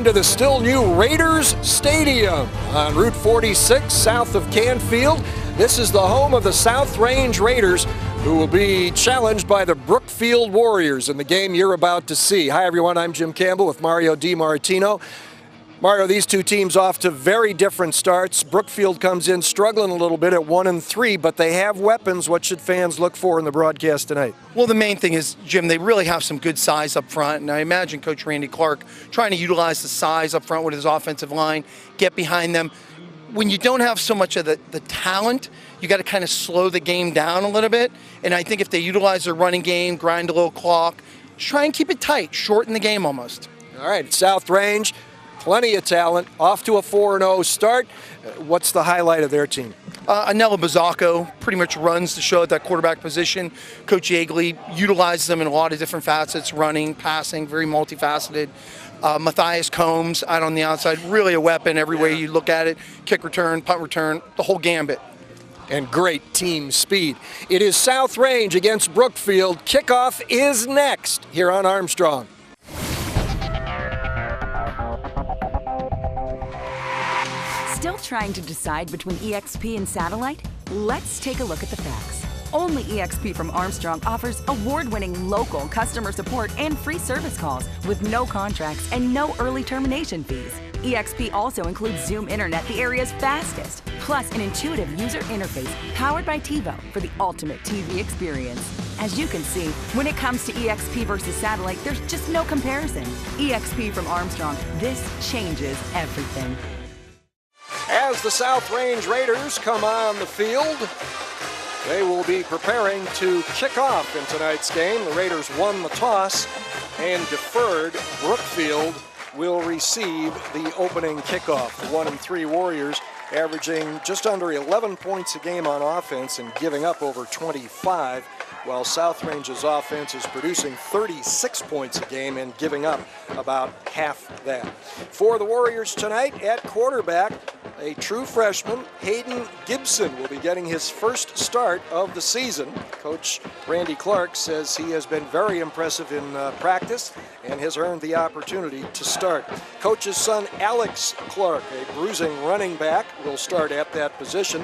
Welcome to the still new Raiders Stadium on Route 46 south of Canfield. This is the home of the South Range Raiders, who will be challenged by the Brookfield Warriors in the game you're about to see. Hi everyone, I'm Jim Campbell with Mario DiMartino. Mario, these two teams off to very different starts. Brookfield comes in struggling a little bit at 1-3, but they have weapons. What should fans look for in the broadcast tonight? Well, the main thing is, Jim, they really have some good size up front, and I imagine Coach Randy Clark trying to utilize the size up front with his offensive line, get behind them. When you don't have so much of the talent, you got to kind of slow the game down a little bit, and I think if they utilize their running game, grind a little clock, try and keep it tight, shorten the game almost. All right, South Range. Plenty of talent, off to a 4-0 start. What's the highlight of their team? Anello Bazzacco pretty much runs the show at that quarterback position. Coach Yeagley utilizes them in a lot of different facets, running, passing, very multifaceted. Matthias Combs out on the outside, really a weapon every way you look at it. Kick return, punt return, the whole gambit. And great team speed. It is South Range against Brookfield. Kickoff is next here on Armstrong. Still trying to decide between EXP and satellite? Let's take a look at the facts. Only EXP from Armstrong offers award-winning local customer support and free service calls with no contracts and no early termination fees. EXP also includes Zoom Internet, the area's fastest, plus an intuitive user interface powered by TiVo for the ultimate TV experience. As you can see, when it comes to EXP versus satellite, there's just no comparison. EXP from Armstrong, this changes everything. As the South Range Raiders come on the field, they will be preparing to kick off in tonight's game. The Raiders won the toss and deferred. Brookfield will receive the opening kickoff. The 1-3 Warriors averaging just under 11 points a game on offense and giving up over 25, while South Range's offense is producing 36 points a game and giving up about half that. For the Warriors tonight at quarterback, a true freshman, Hayden Gibson, will be getting his first start of the season. Coach Randy Clark says he has been very impressive in practice and has earned the opportunity to start. Coach's son, Alex Clark, a bruising running back, will start at that position.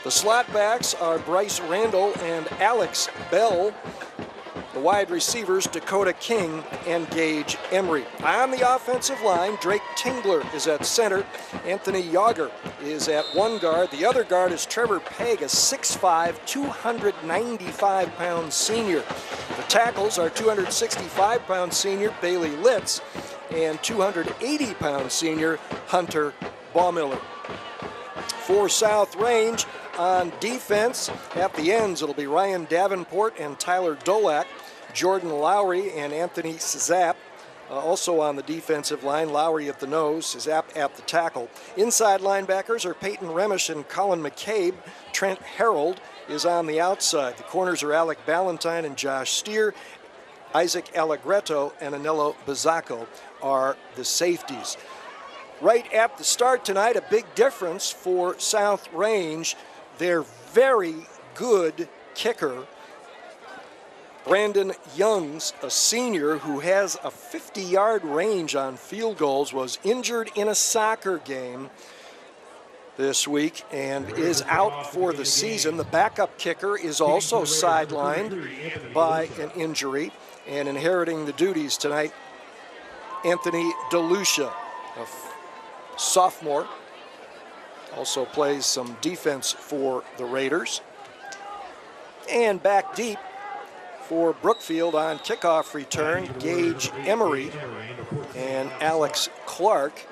The slot backs are Bryce Randall and Alex Bell. The wide receivers, Dakota King and Gage Emery. On the offensive line, Drake Tingler is at center. Anthony Yager is at one guard. The other guard is Trevor Pegg, a 6'5", 295-pound senior. The tackles are 265-pound senior Bailey Litz and 280-pound senior Hunter Baumiller. For South Range, on defense, at the ends, it'll be Ryan Davenport and Tyler Dolak, Jordan Lowry and Anthony Zapp. Also on the defensive line, Lowry at the nose, Zapp at the tackle. Inside linebackers are Peyton Remish and Colin McCabe. Trent Harold is on the outside. The corners are Alec Ballantyne and Josh Steer. Isaac Allegretto and Anello Bazzacco are the safeties. Right at the start tonight, a big difference for South Range. Their very good kicker, Brandon Youngs, a senior who has a 50-yard range on field goals, was injured in a soccer game this week and is out for the season. The backup kicker is also sidelined by an injury, and inheriting the duties tonight, Anthony DeLucia, a sophomore, also plays some defense for the Raiders. And back deep for Brookfield on kickoff return, Gage Emery and Alex Clark.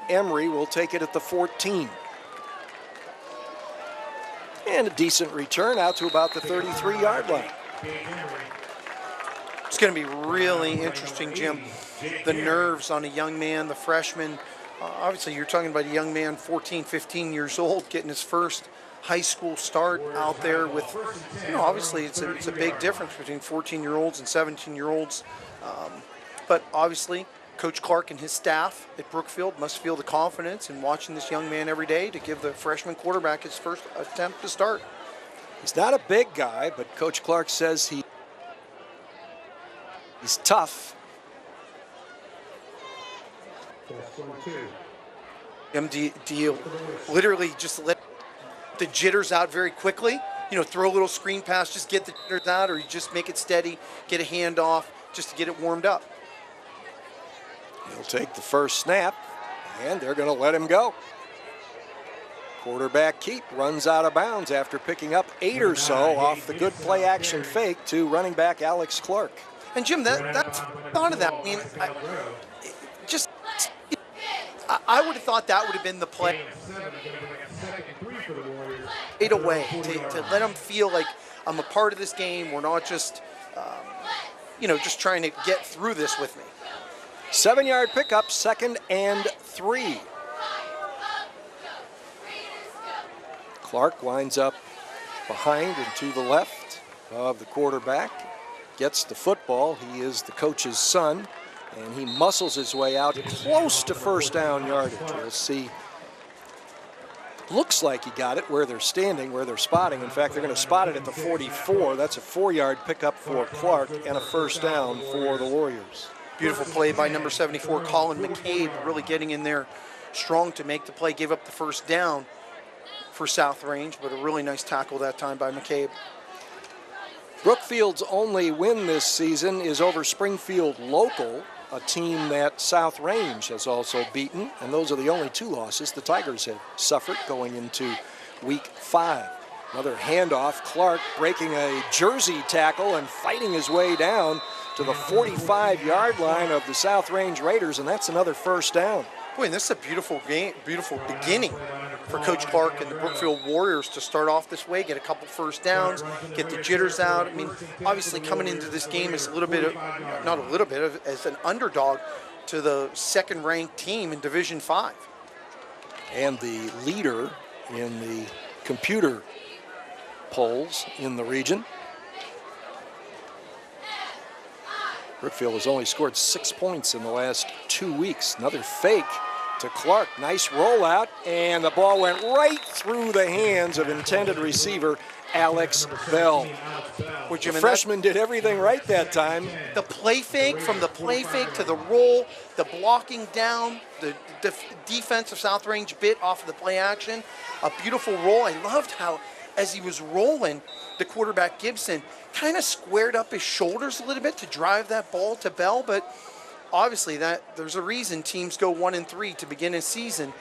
Emery will take it at the 14. And a decent return out to about the 33-yard line. It's going to be really interesting, Jim. The nerves on a young man, the freshman. Obviously, you're talking about a young man, 14, 15 years old, getting his first high school start out there with, obviously it's a big difference between 14-year-olds and 17-year-olds. But obviously, Coach Clark and his staff at Brookfield must feel the confidence in watching this young man every day to give the freshman quarterback his first attempt to start. He's not a big guy, but Coach Clark says he's tough. Do you literally just let the jitters out very quickly? You know, throw a little screen pass, just get the jitters out, or you just make it steady, get a hand off, just to get it warmed up? He'll take the first snap, and they're going to let him go. Quarterback keep runs out of bounds after picking up 8 or so off the good play action fake to running back Alex Clark. And Jim, that's thought of that. I mean, I would have thought that would have been the play right away to let them feel like I'm a part of this game. We're not just, just trying to get through this with me. 7-yard pickup, 2nd and 3. Clark winds up behind and to the left of the quarterback. Gets the football. He is the coach's son, and he muscles his way out close to first down yardage. We'll see. Looks like he got it where they're standing, where they're spotting. In fact, they're going to spot it at the 44. That's a 4-yard pickup for Clark and a first down for the Warriors. Beautiful play by number 74, Colin McCabe, really getting in there strong to make the play. Gave up the first down for South Range, but a really nice tackle that time by McCabe. Brookfield's only win this season is over Springfield Local, a team that South Range has also beaten, and those are the only 2 losses the Tigers have suffered going into week 5. Another handoff, Clark breaking a jersey tackle and fighting his way down to the 45-yard line of the South Range Raiders, and that's another first down. Boy, and this is a beautiful game, beautiful beginning for Coach Clark and the Brookfield Warriors to start off this way, get a couple first downs, get the jitters out. I mean, obviously coming into this game as as an underdog to the 2nd-ranked team in Division 5. And the leader in the computer polls in the region. Brookfield has only scored 6 points in the last 2 weeks. Another fake to Clark. Nice rollout, and the ball went right through the hands of intended receiver Alex Bell. The freshman did everything right that time. The play fake, from the play fake to the roll, the blocking down, the defense of South Range bit off of the play action. A beautiful roll. I loved how, as he was rolling, the quarterback Gibson kind of squared up his shoulders a little bit to drive that ball to Bell, but obviously there's a reason teams go 1-3 to begin a season,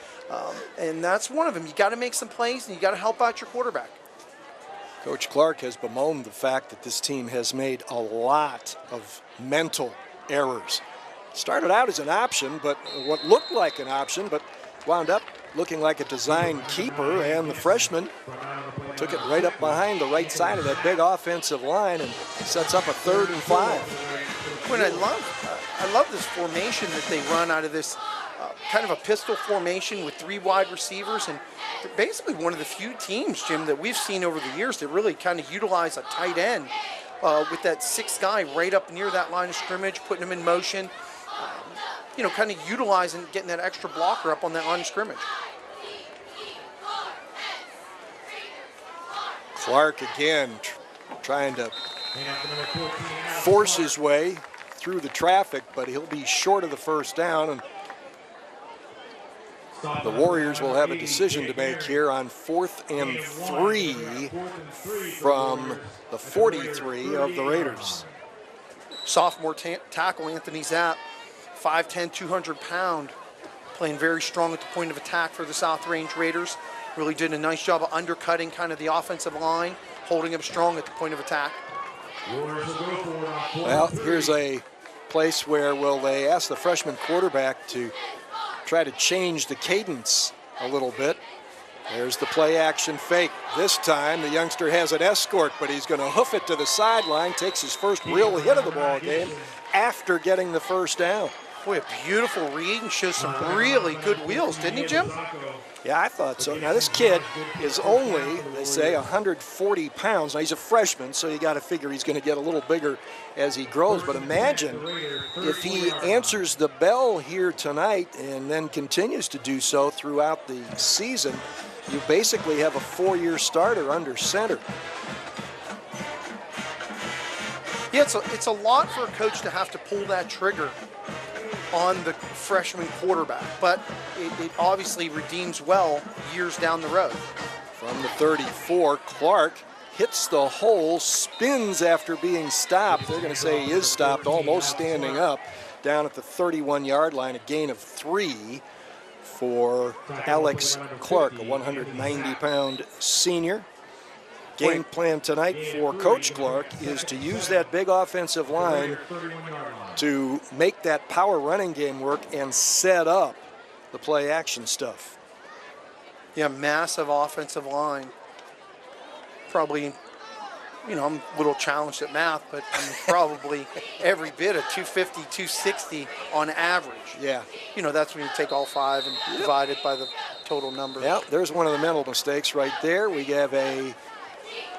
and that's one of them. You got to make some plays, and you got to help out your quarterback. Coach Clark has bemoaned the fact that this team has made a lot of mental errors. Started out as an option, but what looked like an option, but wound up looking like a design keeper, and the freshman took it right up behind the right side of that big offensive line and sets up a 3rd and 5. When I love this formation that they run out of this kind of a pistol formation with 3 wide receivers, and they're basically one of the few teams, Jim, that we've seen over the years that really kind of utilize a tight end with that 6th guy right up near that line of scrimmage, putting him in motion, kind of utilizing, getting that extra blocker up on that line of scrimmage. Clark again trying to force his way through the traffic, but he'll be short of the first down, and the Warriors will have a decision to make here on 4th and 3 from the 43 of the Raiders. Sophomore tackle Anthony Zapp, 5'10", 200-pound, playing very strong at the point of attack for the South Range Raiders. Really did a nice job of undercutting kind of the offensive line, holding him strong at the point of attack. Well, here's a place where will they ask the freshman quarterback to try to change the cadence a little bit. There's the play action fake. This time the youngster has an escort, but he's going to hoof it to the sideline, takes his first real hit of the ball game after getting the first down. Boy, a beautiful read, and shows some really good wheels, didn't he, Jim? Yeah, I thought so. Now, this kid is only, they say, 140 pounds. Now, he's a freshman, so you got to figure he's going to get a little bigger as he grows. But imagine if he answers the bell here tonight and then continues to do so throughout the season, you basically have a 4-year starter under center. Yeah, it's a lot for a coach to have to pull that trigger on the freshman quarterback, but it obviously redeems well years down the road. From the 34, Clark hits the hole, spins after being stopped. They're going to say he is stopped, almost standing up, down at the 31-yard line, a gain of 3 for Alex Clark, a 190-pound senior. Game plan tonight for Coach Clark is to use that big offensive line to make that power running game work and set up the play action stuff. Yeah, massive offensive line. Probably, you know, I'm a little challenged at math, but I'm probably every bit of 250, 260 on average. Yeah. You know, that's when you take all 5 and divide it by the total number. Yeah, there's one of the mental mistakes right there. We have a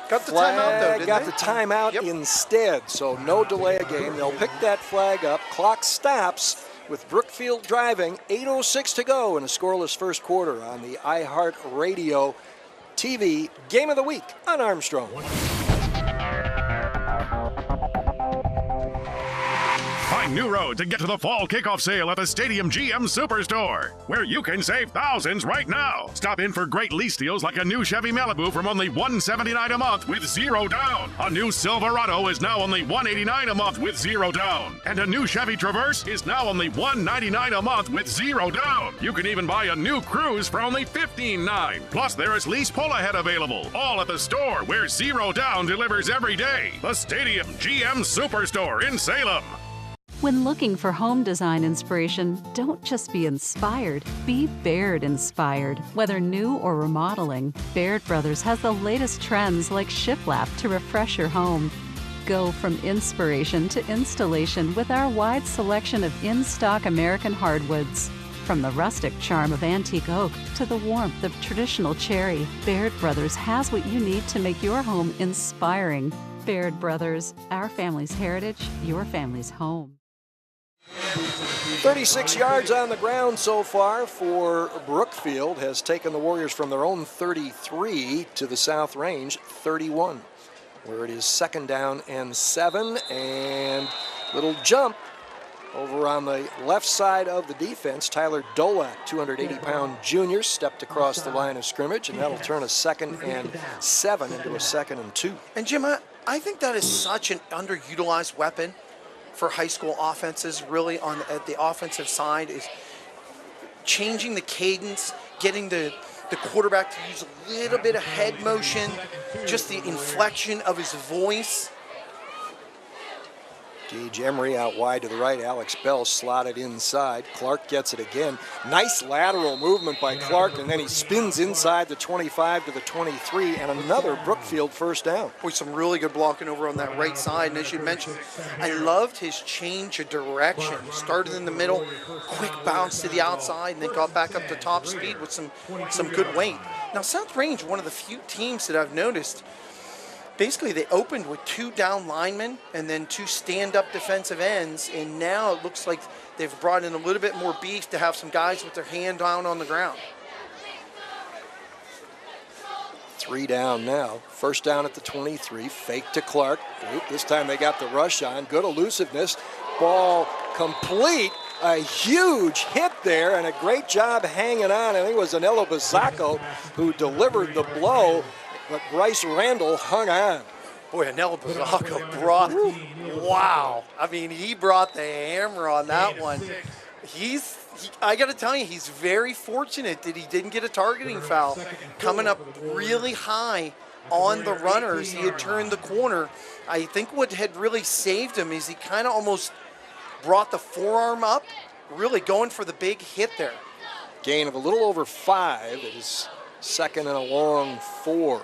got the flag, timeout though, didn't got they? the timeout instead, so no delay a game. They'll pick that flag up. Clock stops with Brookfield driving. 8:06 to go in a scoreless first quarter on the iHeartRadio TV Game of the Week on Armstrong. Find new road to get to the fall kickoff sale at the Stadium GM Superstore, where you can save thousands right now. Stop in for great lease deals like a new Chevy Malibu from only $179 a month with 0 down. A new Silverado is now only $189 a month with 0 down. And a new Chevy Traverse is now only $199 a month with 0 down. You can even buy a new Cruze for only $15.9. Plus, there is lease pull-ahead available, all at the store where 0 down delivers every day. The Stadium GM Superstore in Salem. When looking for home design inspiration, don't just be inspired, be Baird inspired. Whether new or remodeling, Baird Brothers has the latest trends like shiplap to refresh your home. Go from inspiration to installation with our wide selection of in-stock American hardwoods. From the rustic charm of antique oak to the warmth of traditional cherry, Baird Brothers has what you need to make your home inspiring. Baird Brothers, our family's heritage, your family's home. 36 yards on the ground so far for Brookfield, has taken the Warriors from their own 33 to the South Range 31, where it is 2nd down and 7, and little jump over on the left side of the defense. Tyler Dolak, 280-pound junior, stepped across the line of scrimmage, and that'll turn a 2nd and 7 into a 2nd and 2. And Jim, I think that is such an underutilized weapon for high school offenses, really, at the offensive side, is changing the cadence, getting the quarterback to use a little bit of head motion, just the inflection of his voice. Gage Emery out wide to the right. Alex Bell slotted inside. Clark gets it again. Nice lateral movement by Clark, and then he spins inside the 25 to the 23, and another Brookfield first down. Boy, some really good blocking over on that right side. And as you mentioned, I loved his change of direction. Started in the middle, quick bounce to the outside, and then got back up to top speed with some good weight. Now, South Range, one of the few teams that I've noticed, basically they opened with 2 down linemen and then 2 stand-up defensive ends, and now it looks like they've brought in a little bit more beef to have some guys with their hand down on the ground. 3 down now. First down at the 23. Fake to Clark. This time they got the rush on. Good elusiveness. Ball complete. A huge hit there, and a great job hanging on. I think it was Anello Bazzacco who delivered the blow, but Bryce Randall hung on. Boy, Anello Bazzacco brought, wow. I mean, he brought the hammer on that one. I got to tell you, he's very fortunate that he didn't get a targeting foul. Coming up really high on the runners, he had turned the corner. I think what had really saved him is he kind of almost brought the forearm up, really going for the big hit there. Gain of a little over 5. It is 2nd and a long 4.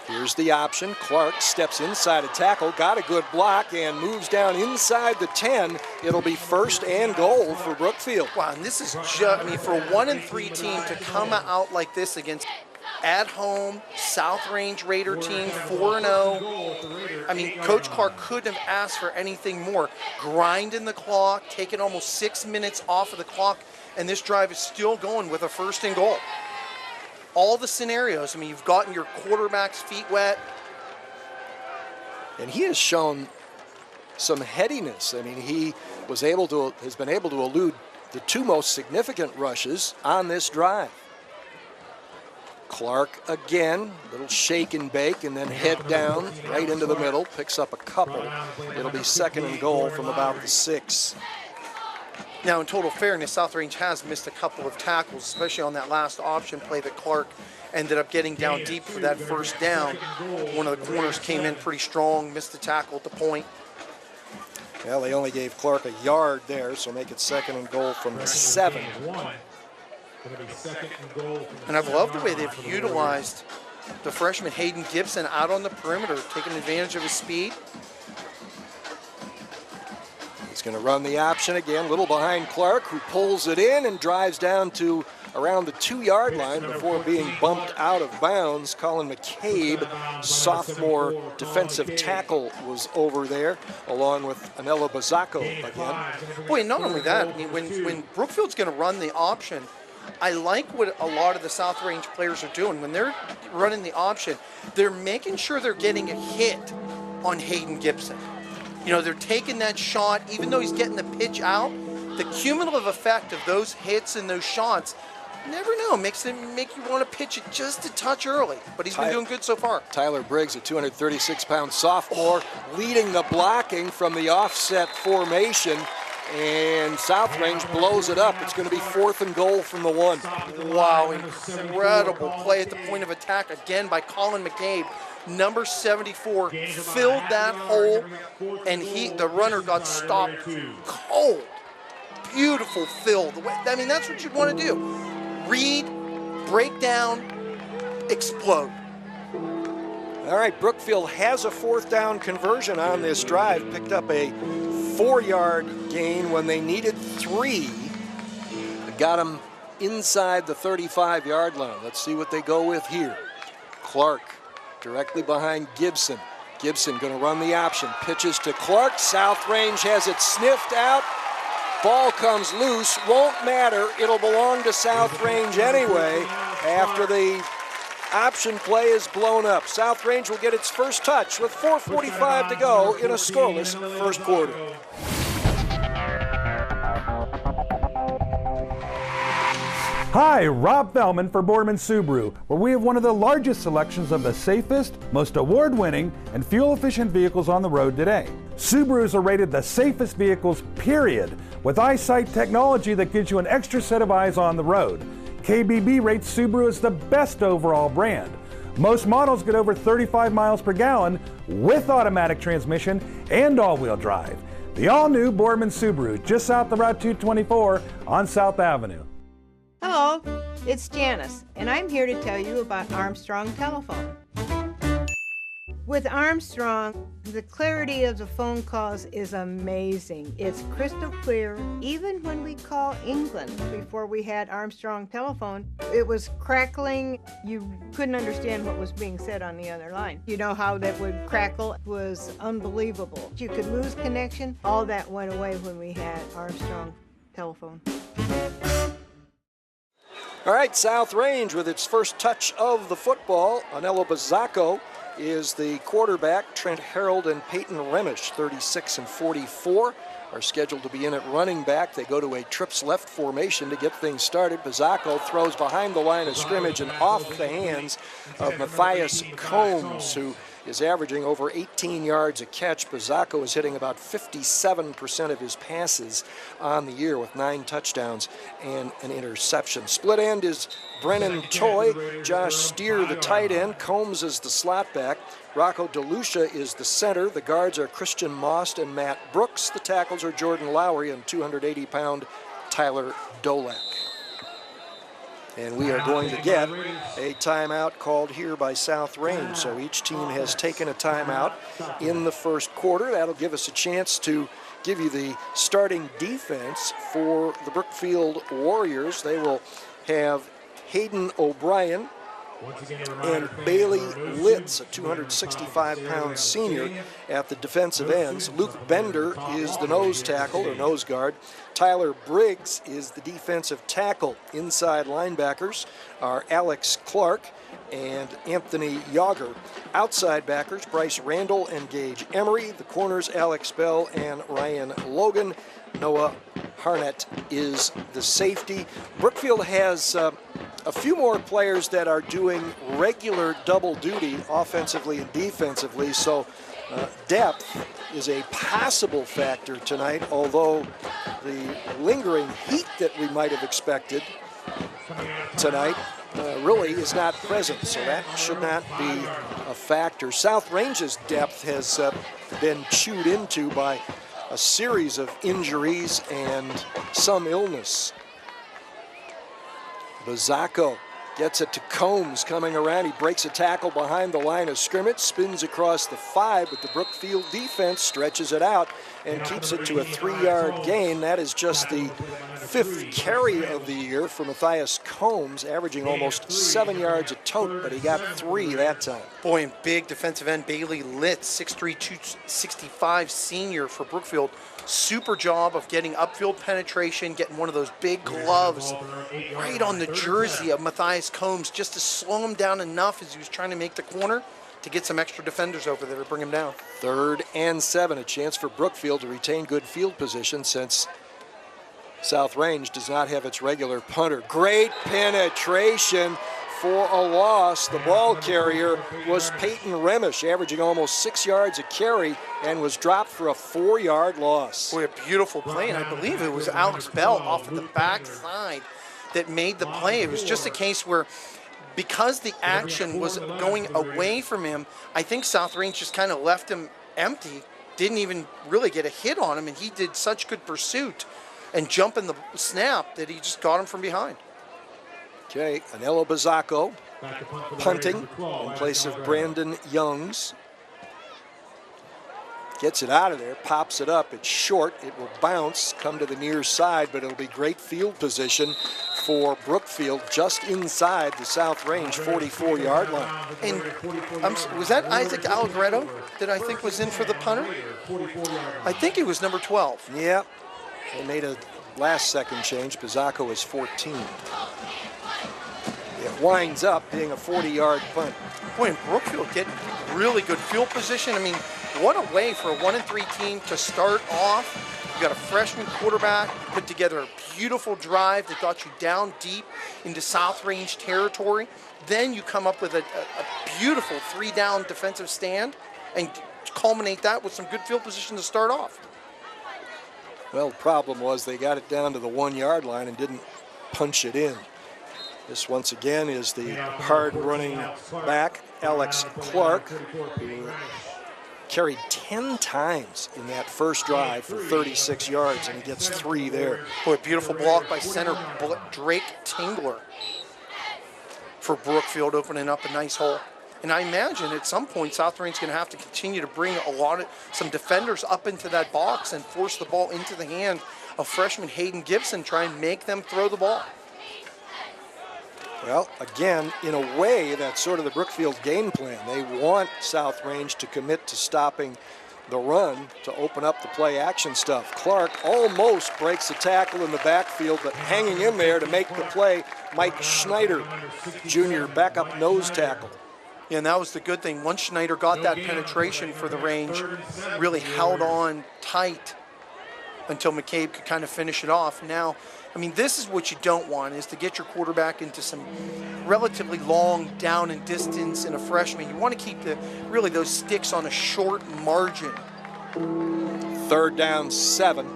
Here's the option. Clark steps inside a tackle, got a good block, and moves down inside the 10. It'll be 1st and goal for Brookfield. Wow, and this is just, I mean, for a 1-3 team to come out like this against at home South Range Raider team, 4-0. I mean, Coach Clark couldn't have asked for anything more. Grinding the clock, taking almost 6 minutes off of the clock, and this drive is still going with a 1st and goal. All the scenarios, I mean, you've gotten your quarterback's feet wet. And he has shown some headiness. I mean, he has been able to elude the two most significant rushes on this drive. Clark again, little shake and bake, and then head down right into the middle, picks up a couple. It'll be 2nd and goal from about the 6. Now, in total fairness, South Range has missed a couple of tackles, especially on that last option play that Clark ended up getting down deep for that first down. One of the corners came in pretty strong, missed the tackle at the point. Well, they only gave Clark a yard there, so make it 2nd and goal from the 7. And I've loved the way they've utilized the freshman Hayden Gibson out on the perimeter, taking advantage of his speed. He's going to run the option again, little behind Clark, who pulls it in and drives down to around the 2-yard line before being bumped out of bounds. Colin McCabe, sophomore defensive tackle, was over there, along with Anello Bazzacco again. Boy, not only that, I mean, when Brookfield's going to run the option, I like what a lot of the South Range players are doing. When they're running the option, they're making sure they're getting a hit on Hayden Gibson. You know, they're taking that shot, even though he's getting the pitch out. The cumulative effect of those hits and those shots, you never know, make you want to pitch it just a touch early. But he's been doing good so far. Tyler Briggs, a 236-pound sophomore, leading the blocking from the offset formation. And South Range blows it up. It's going to be 4th and goal from the 1. Wow, incredible play at the point of attack again by Colin McCabe. Number 74 filled that hole, and the runner got stopped cold. Beautiful fill. I mean, that's what you'd want to do. Read, break down, explode. All right, Brookfield has a 4th down conversion on this drive. Picked up a 4-yard gain when they needed 3. Got them inside the 35-yard line. Let's see what they go with here. Clark directly behind Gibson. Gibson going to run the option. Pitches to Clark. South Range has it sniffed out. Ball comes loose. Won't matter. It'll belong to South Range anyway after the option play is blown up. South Range will get its first touch with 4:45 to go in a scoreless first quarter. Hi, Rob Fellman for Boardman Subaru, where we have one of the largest selections of the safest, most award-winning, and fuel-efficient vehicles on the road today. Subarus are rated the safest vehicles, period, with EyeSight technology that gives you an extra set of eyes on the road. KBB rates Subaru as the best overall brand. Most models get over 35 miles per gallon with automatic transmission and all-wheel drive. The all-new Boardman Subaru, just south of Route 224 on South Avenue. Hello, it's Janice, and I'm here to tell you about Armstrong Telephone. With Armstrong, the clarity of the phone calls is amazing. It's crystal clear. Even when we call England before we had Armstrong Telephone, it was crackling. You couldn't understand what was being said on the other line. You know how that would crackle? It was unbelievable. You could lose connection. All that went away when we had Armstrong Telephone. All right, South Range with its first touch of the football. Anello Bazzacco is the quarterback. Trent Harold and Peyton Remish, 36 and 44, are scheduled to be in at running back. They go to a trips left formation to get things started. Bazzacco throws behind the line of scrimmage and off the hands of Matthias Combs, who is averaging over 18 yards a catch. Bazzacco is hitting about 57% of his passes on the year with 9 touchdowns and an interception. Split end is Brennan Toy. Josh Steer, the tight end. Combs is the slot back. Rocco DeLucia is the center. The guards are Christian Most and Matt Brooks. The tackles are Jordan Lowry and 280-pound Tyler Dolak. And we are going to get a timeout called here by South Range. So each team has taken a timeout in the first quarter. That'll give us a chance to give you the starting defense for the Brookfield Warriors. They will have Hayden O'Brien and Bailey Litz, a 265-pound senior, at the defensive ends. Luke Bender is the nose tackle or nose guard. Tyler Briggs is the defensive tackle. Inside linebackers are Alex Clark and Anthony Yager. Outside backers, Bryce Randall and Gage Emery. The corners, Alex Bell and Ryan Logan. Noah Harnett is the safety. Brookfield has a few more players that are doing regular double duty offensively and defensively, so depth is a possible factor tonight, although the lingering heat that we might have expected tonight really is not present, so that should not be a factor. South Range's depth has been chewed into by a series of injuries and some illness. Bazzacco gets it to Combs coming around. He breaks a tackle behind the line of scrimmage, spins across the 5, but the Brookfield defense stretches it out and keeps it to a 3-yard gain. That is just the 5th carry of the year for Matthias Combs, averaging almost 7 yards a tote, but he got 3 that time. Boy, and big defensive end Bailey Litz, 6'3", 265 senior for Brookfield. Super job of getting upfield penetration, getting one of those big gloves right on the jersey of Matthias Combs just to slow him down enough as he was trying to make the corner to get some extra defenders over there to bring him down. 3rd and 7, a chance for Brookfield to retain good field position since South Range does not have its regular punter. Great penetration for a loss. The ball carrier was Peyton Remish, averaging almost 6 yards a carry, and was dropped for a 4-yard loss. Boy, a beautiful play, and I believe it was Alex Bell off of the backside that made the play. It was just a case where, because the action was going away from him, I think South Range just kind of left him empty, didn't even really get a hit on him, and he did such good pursuit and jump in the snap that he just got him from behind. Okay, Anello Bazzacco punting in place of Brandon Youngs. Gets it out of there, pops it up. It's short. It will bounce, come to the near side, but it'll be great field position for Brookfield just inside the South Range 44-yard line. And was that Isaac Allegretto that I think was in for the punter? I think it was number 12. Yeah, they made a last-second change. Bazzacco is 14. It winds up being a 40-yard punt. Boy, and Brookfield getting really good field position. I mean, what a way for a 1-3 team to start off. You got a freshman quarterback, put together a beautiful drive that got you down deep into South Range territory. Then you come up with a beautiful 3-down defensive stand and culminate that with some good field position to start off. Well, the problem was they got it down to the 1-yard line and didn't punch it in. This, once again, is the hard-running back, Alex Clark, who carried 10 times in that first drive for 36 yards, and he gets 3 there. Boy, beautiful block by center Drake Tingler for Brookfield, opening up a nice hole. And I imagine at some point South Range's going to have to continue to bring some defenders up into that box and force the ball into the hand of freshman Hayden Gibson, try and make them throw the ball. Well, again, in a way, that's sort of the Brookfield game plan. They want South Range to commit to stopping the run to open up the play action stuff. Clark almost breaks a tackle in the backfield, but hanging in there to make the play, Mike Schneider, junior backup nose tackle. Yeah, and that was the good thing. Once Schneider got that penetration for the Range, really held on tight until McCabe could kind of finish it off. Now, I mean, this is what you don't want, is to get your quarterback into some relatively long down and distance in a freshman. You want to keep really those sticks on a short margin. 3rd down 7.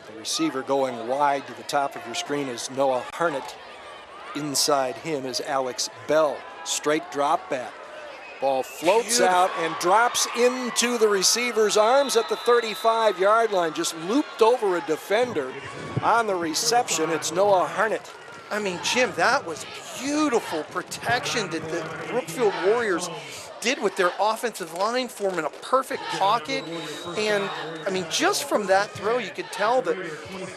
The receiver going wide to the top of your screen is Noah Harnett. Inside him is Alex Bell. Straight drop back. Ball floats out and drops into the receiver's arms at the 35-yard line. Just looped over a defender. On the reception, it's Noah Harnett. I mean, Jim, that was beautiful protection that the Brookfield Warriors did with their offensive line, forming a perfect pocket. And, I mean, just from that throw, you could tell that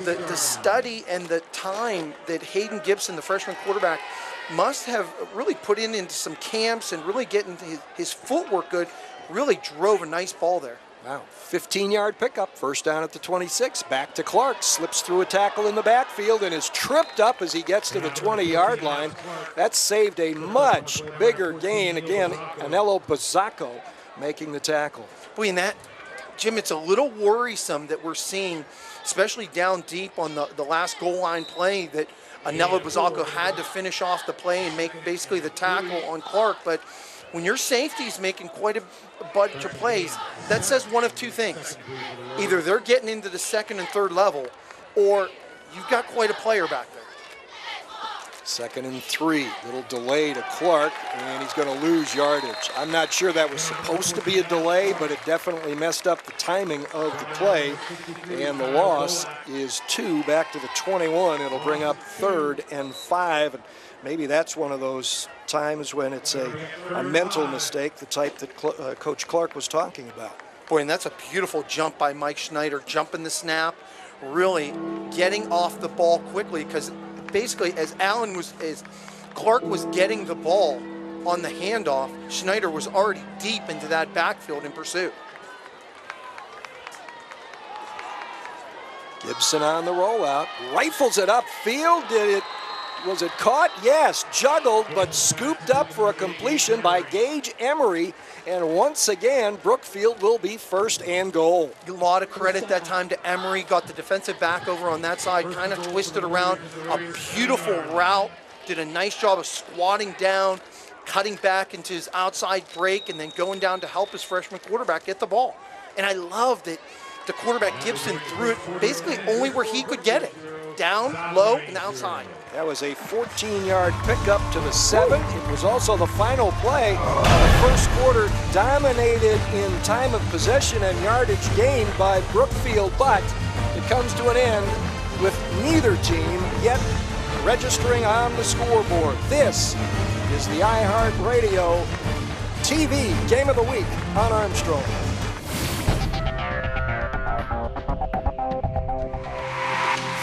the study and the time that Hayden Gibson, the freshman quarterback, must have really put into some camps and really getting his footwork good. Really drove a nice ball there. Wow, 15-yard pickup, first down at the 26. Back to Clark, slips through a tackle in the backfield and is tripped up as he gets to the 20-yard line. That saved a much bigger gain. Again, Anello Bazzacco making the tackle. Boy, and that, Jim, it's a little worrisome that we're seeing, especially down deep on the last goal line play, that Anello Bazzacco had to finish off the play and make basically the tackle on Clark. But when your safety's making quite a bunch of plays, that says one of two things. Either they're getting into the second and third level, or you've got quite a player back there. 2nd and 3, little delay to Clark, and he's going to lose yardage. I'm not sure that was supposed to be a delay, but it definitely messed up the timing of the play, and the loss is 2 back to the 21. It'll bring up 3rd and 5, and maybe that's one of those times when it's a mental mistake, the type that Coach Clark was talking about. Boy, and that's a beautiful jump by Mike Schneider, jumping the snap, really getting off the ball quickly, because basically as Clark was getting the ball on the handoff, Schneider was already deep into that backfield in pursuit. Gibson on the rollout, rifles it upfield. Was it caught? Yes, juggled, but scooped up for a completion by Gage Emery. And once again, Brookfield will be 1st and goal. A lot of credit that time to Emery. Got the defensive back over on that side, kind of twisted around. A beautiful route. Did a nice job of squatting down, cutting back into his outside break, and then going down to help his freshman quarterback get the ball. And I love that the quarterback Gibson threw it basically only where he could get it. Down, low, and outside. That was a 14-yard pickup to the 7. It was also the final play. The first quarter dominated in time of possession and yardage gained by Brookfield, but it comes to an end with neither team yet registering on the scoreboard. This is the iHeartRadio TV Game of the Week on Armstrong.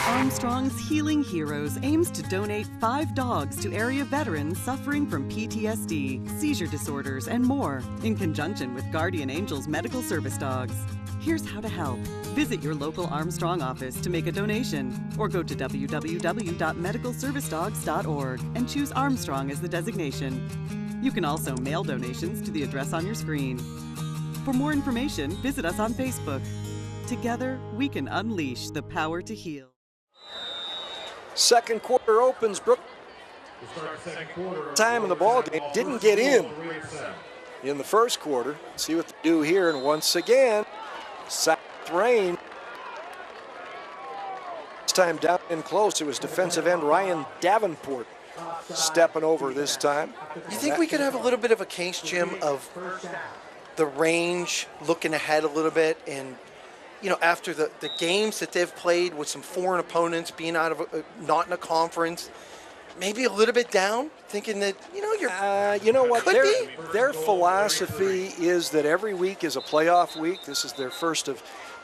Armstrong's Healing Heroes aims to donate 5 dogs to area veterans suffering from PTSD, seizure disorders, and more, in conjunction with Guardian Angels Medical Service Dogs. Here's how to help. Visit your local Armstrong office to make a donation, or go to www.medicalservicedogs.org and choose Armstrong as the designation. You can also mail donations to the address on your screen. For more information, visit us on Facebook. Together, we can unleash the power to heal. Second quarter opens. Time in the ball game didn't get in the first quarter. See what they do here, and once again, South Rain. This time down in close. It was defensive end Ryan Davenport stepping over this time. You think we could have a little bit of a case, Jim, of the range looking ahead a little bit, and you know, after the games that they've played with some foreign opponents, being out of not in a conference, maybe a little bit down, thinking that, you know, you know what, their philosophy is that every week is a playoff week. This is their first of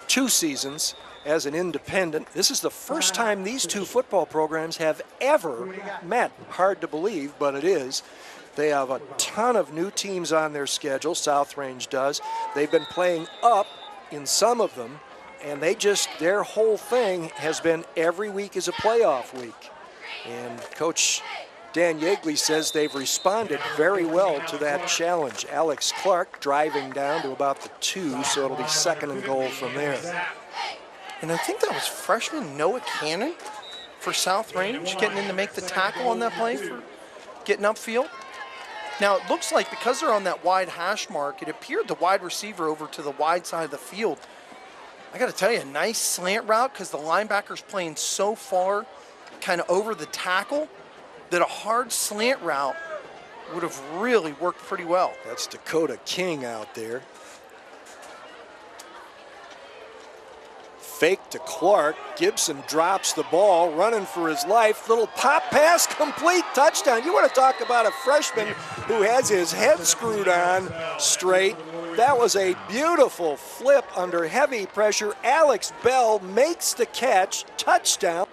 2 seasons as an independent. This is the first time these 2 football programs have ever met. Hard to believe, but it is. They have a ton of new teams on their schedule, South Range does. They've been playing up in some of them, and their whole thing has been every week is a playoff week. And Coach Dan Yeagley says they've responded very well to that challenge. Alex Clark driving down to about the 2, so it'll be 2nd and goal from there. And I think that was freshman Noah Cannon for South Range getting in to make the tackle on that play for getting upfield. Now, it looks like because they're on that wide hash mark, it appeared the wide receiver over to the wide side of the field. I got to tell you, a nice slant route because the linebacker's playing so far kind of over the tackle that a hard slant route would have really worked pretty well. That's Dakota King out there. Fake to Clark. Gibson drops the ball, running for his life. Little pop pass, complete, touchdown. You want to talk about a freshman who has his head screwed on straight. That was a beautiful flip under heavy pressure. Alex Bell makes the catch, touchdown.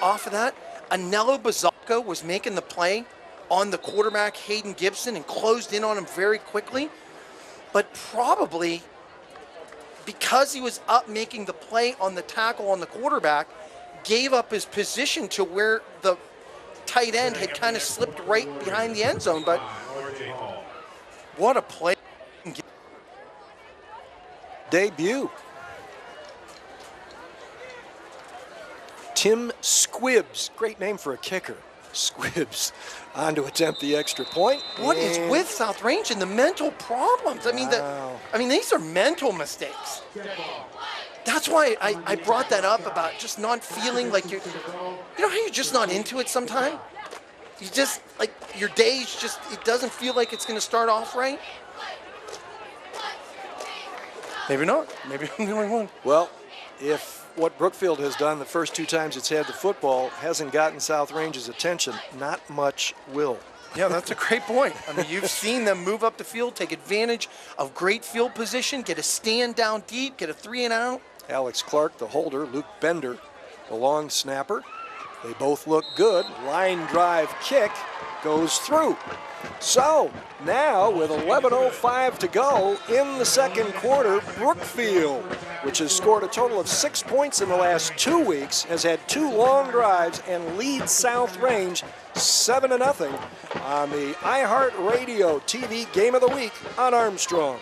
Off of that, Anello Bazalco was making the play on the quarterback, Hayden Gibson, and closed in on him very quickly. But probably because he was up making the play on the tackle on the quarterback, gave up his position to where the tight end had kind of slipped right behind the end zone. But what a play. Debut. Tim Squibbs, great name for a kicker. Squibbs on to attempt the extra point. What is with South Range and the mental problems? I mean, these are mental mistakes. That's why I brought that up about just not feeling like you know how you're just not into it sometimes? You just, like, your day's just, it doesn't feel like it's going to start off right. Maybe not. Maybe I'm the only one. Well, if what Brookfield has done the first 2 times it's had the football hasn't gotten South Range's attention, not much will. Yeah, that's a great point. I mean, you've seen them move up the field, take advantage of great field position, get a stand down deep, get a 3 and out. Alex Clark, the holder, Luke Bender, the long snapper. They both look good. Line drive kick goes through. So now with 11:05 to go in the second quarter, Brookfield, which has scored a total of 6 points in the last 2 weeks, has had 2 long drives and leads South Range 7-0 on the iHeartRadio TV Game of the Week on Armstrong.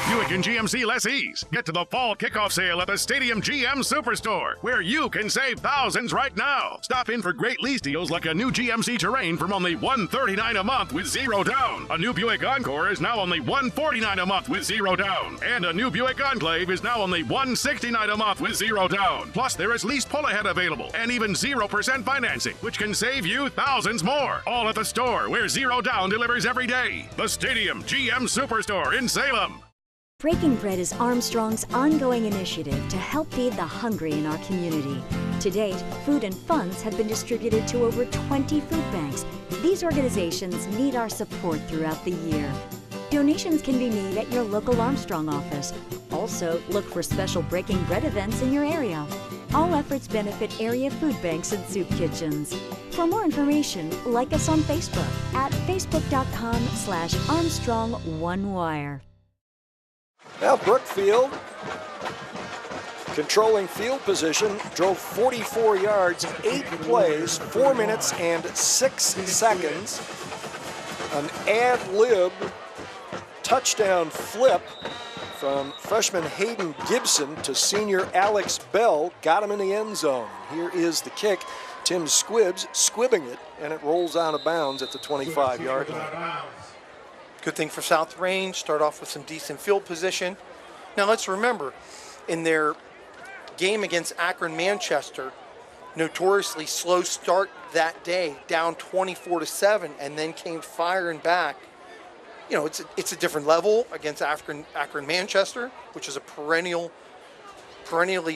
Buick and GMC lessees, get to the fall kickoff sale at the Stadium GM Superstore, where you can save thousands right now. Stop in for great lease deals like a new GMC Terrain from only $139 a month with 0 down. A new Buick Encore is now only $149 a month with 0 down. And a new Buick Enclave is now only $169 a month with 0 down. Plus, there is lease pull-ahead available and even 0% financing, which can save you thousands more. All at the store, where 0 down delivers every day. The Stadium GM Superstore in Salem. Breaking Bread is Armstrong's ongoing initiative to help feed the hungry in our community. To date, food and funds have been distributed to over 20 food banks. These organizations need our support throughout the year. Donations can be made at your local Armstrong office. Also, look for special Breaking Bread events in your area. All efforts benefit area food banks and soup kitchens. For more information, like us on Facebook at facebook.com/ArmstrongOneWire. Now Brookfield, controlling field position, drove 44 yards, 8 plays, 4 minutes and 6 seconds. An ad-lib touchdown flip from freshman Hayden Gibson to senior Alex Bell got him in the end zone. Here is the kick. Tim Squibbs squibbing it, and it rolls out of bounds at the 25-yard line. Good thing for South Range, start off with some decent field position. Now let's remember, in their game against Akron-Manchester, notoriously slow start that day, down 24-7, and then came firing back. You know, it's a different level against Akron-Manchester, which is a perennially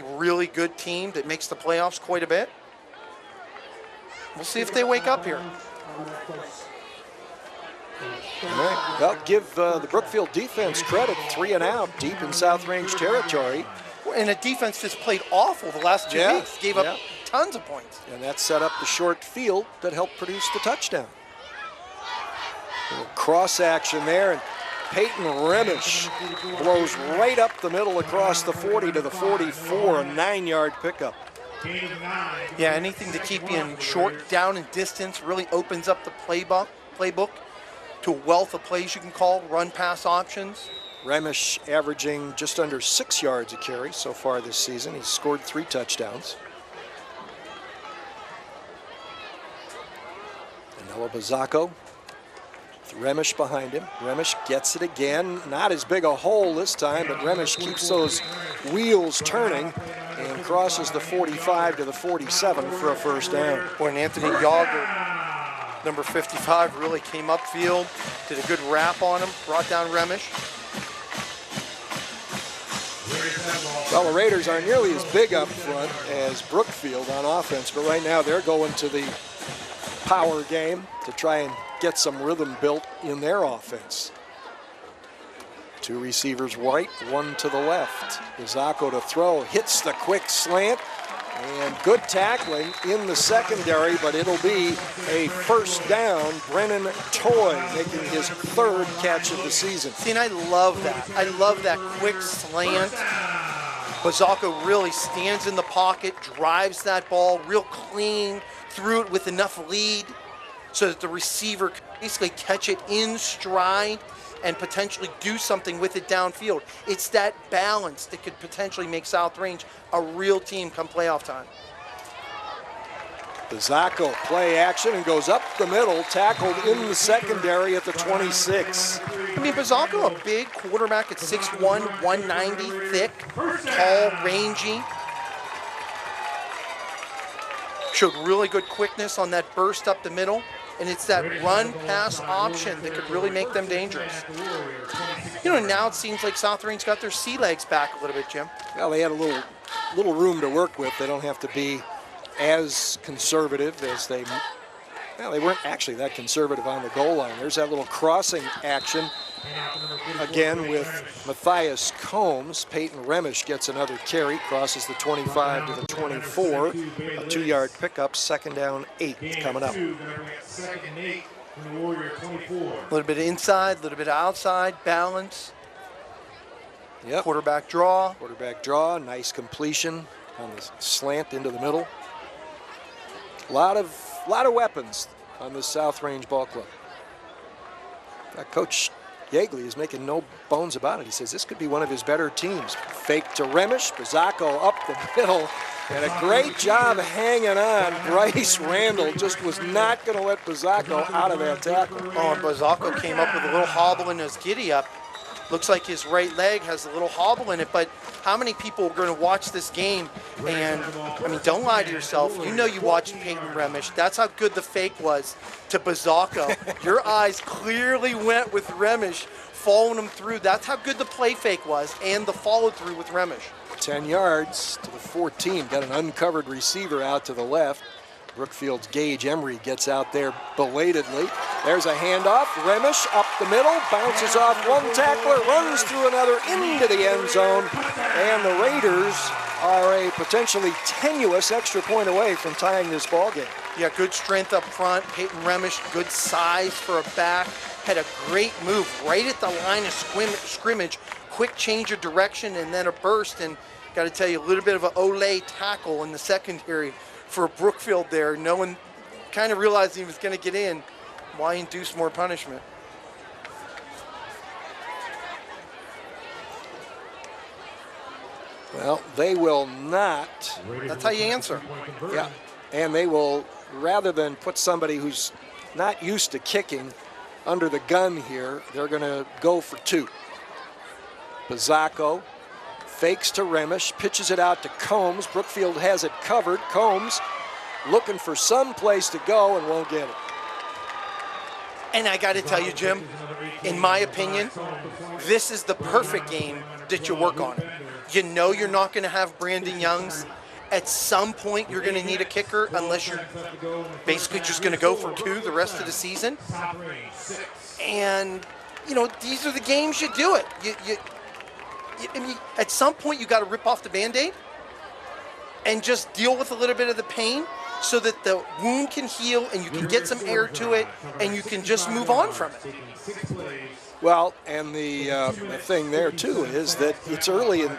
really good team that makes the playoffs quite a bit. We'll see if they wake up here. All right. Well, give the Brookfield defense credit, 3 and out, deep in South Range territory. And a defense that's played awful the last 2 weeks, gave up tons of points. And that set up the short field that helped produce the touchdown. A little cross action there, and Peyton Remish blows right up the middle across the 40 to the 44, a 9-yard pickup. Yeah, anything to keep you in short down and distance really opens up the playbook to a wealth of plays you can call, run-pass options. Remish averaging just under 6 yards a carry so far this season. He's scored 3 touchdowns. Anello Bazzacco with Remish behind him. Remish gets it again. Not as big a hole this time, but Remish keeps those wheels turning and crosses the 45 to the 47 for a first down. Boy, and Anthony Yager, number 55, really came upfield, did a good wrap on him, brought down Remish. Well, the Raiders aren't nearly as big up front as Brookfield on offense, but right now they're going to the power game to try and get some rhythm built in their offense. Two receivers right, one to the left. Bizzacco to throw, hits the quick slant, and good tackling in the secondary, but it'll be a first down. Brennan Toy making his third catch of the season. See, and I love that. I love that quick slant. Bizzacco really stands in the pocket, drives that ball real clean, threw it with enough lead so that the receiver could basically catch it in stride and potentially do something with it downfield. It's that balance that could potentially make South Range a real team come playoff time. Bizzacco play action and goes up the middle, tackled in the secondary at the 26. I mean, Bizzacco, a big quarterback at 6'1", 190, thick, tall, rangy. Showed really good quickness on that burst up the middle. And it's that run-pass option that could really make them dangerous. You know, now it seems like South Range got their sea legs back a little bit, Jim. Well, they had a little room to work with. They don't have to be as conservative as they weren't actually that conservative on the goal line. There's that little crossing action again with Matthias Combs. Peyton Remish gets another carry, crosses the 25 to the 24. A 2-yard pickup, second down 8 coming up. A little bit inside, a little bit outside, balance. Yep. Quarterback draw. Quarterback draw, nice completion on the slant into the middle. A lot of weapons on this South Range ball club. Coach Yeagley is making no bones about it. He says this could be one of his better teams. Fake to Remish, Bizzacco up the middle, and a great job hanging on. Bryce Randall just was not going to let Bizzacco out of that tackle. Oh, and Bizzacco came up with a little hobble in his giddy up. Looks like his right leg has a little hobble in it, but how many people are going to watch this game? And, I mean, don't lie to yourself. You know you watched Peyton Remish. That's how good the fake was to Bizzacco. Your eyes clearly went with Remish, following him through. That's how good the play fake was and the follow-through with Remish. 10 yards to the 14. Got an uncovered receiver out to the left. Brookfield's Gage Emery gets out there belatedly. There's a handoff. Remish up the middle, bounces off one tackler, runs through another into the end zone. And the Raiders are a potentially tenuous extra point away from tying this ball game. Yeah, good strength up front. Peyton Remish, good size for a back. Had a great move right at the line of scrimmage. Quick change of direction and then a burst. And got to tell you, a little bit of an Olay tackle in the secondary for Brookfield there. No one kind of realized he was going to get in. Why induce more punishment? Well, they will not. That's how you answer. Yeah, and they will, rather than put somebody who's not used to kicking under the gun here, they're going to go for 2. Bizzacco fakes to Remish, pitches it out to Combs. Brookfield has it covered. Combs looking for some place to go and won't get it. And I got to tell you, Jim, in my opinion, this is the perfect game that you work on. You know you're not going to have Brandon Youngs. At some point, you're going to need a kicker unless you're basically just going to go for 2 the rest of the season. And, you know, these are the games you do it. I mean, at some point, you got to rip off the Band-Aid and just deal with a little bit of the pain so that the wound can heal and you can get some air to it and you can just move on from it. Well, and the thing there too is that it's early in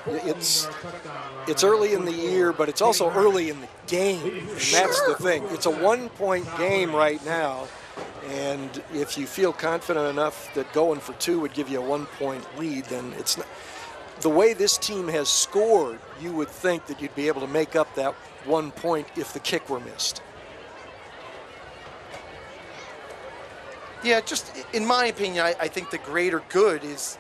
the year, but it's also early in the game. And that's the thing. It's a 1-point game right now, and if you feel confident enough that going for 2 would give you a 1-point lead, then it's not. The way this team has scored, you would think that you'd be able to make up that 1 point if the kick were missed. Yeah, just in my opinion, I think the greater good is,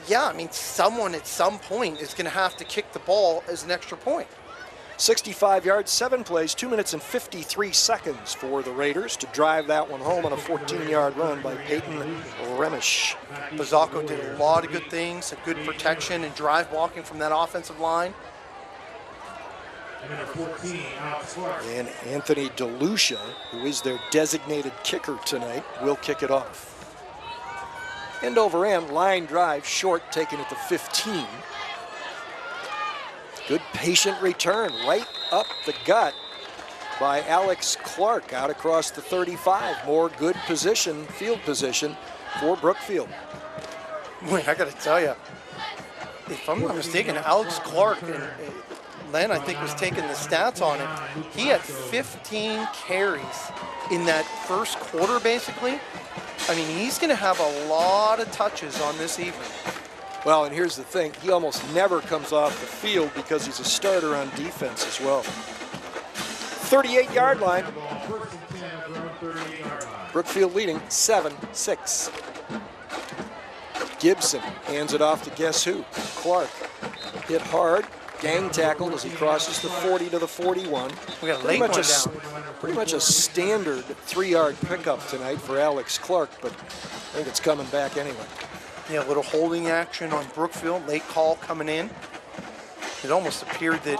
yeah, I mean, someone at some point is going to have to kick the ball as an extra point. 65 yards, 7 plays, 2 minutes and 53 seconds for the Raiders to drive that one home on a 14-yard run by Peyton Remish. Bizzacco did a lot of good things, a good protection and drive blocking from that offensive line. And Anthony DeLucia, who is their designated kicker tonight, will kick it off. End over end, line drive, short, taken at the 15. Good patient return, right up the gut by Alex Clark, out across the 35. More good position, field position for Brookfield. Boy, I got to tell you, if I'm not mistaken, Alex Clark, and Len, I think, was taking the stats on it. He had 15 carries in that first quarter, basically. I mean, he's going to have a lot of touches on this evening. Well, and here's the thing. He almost never comes off the field because he's a starter on defense as well. 38-yard line. Brookfield leading 7-6. Gibson hands it off to guess who? Clark. Hit hard. Gang tackled as he crosses the 40 to the 41. We got a late one down. Pretty much a standard 3-yard pickup tonight for Alex Clark, but I think it's coming back anyway. Yeah, a little holding action on Brookfield. Late call coming in. It almost appeared that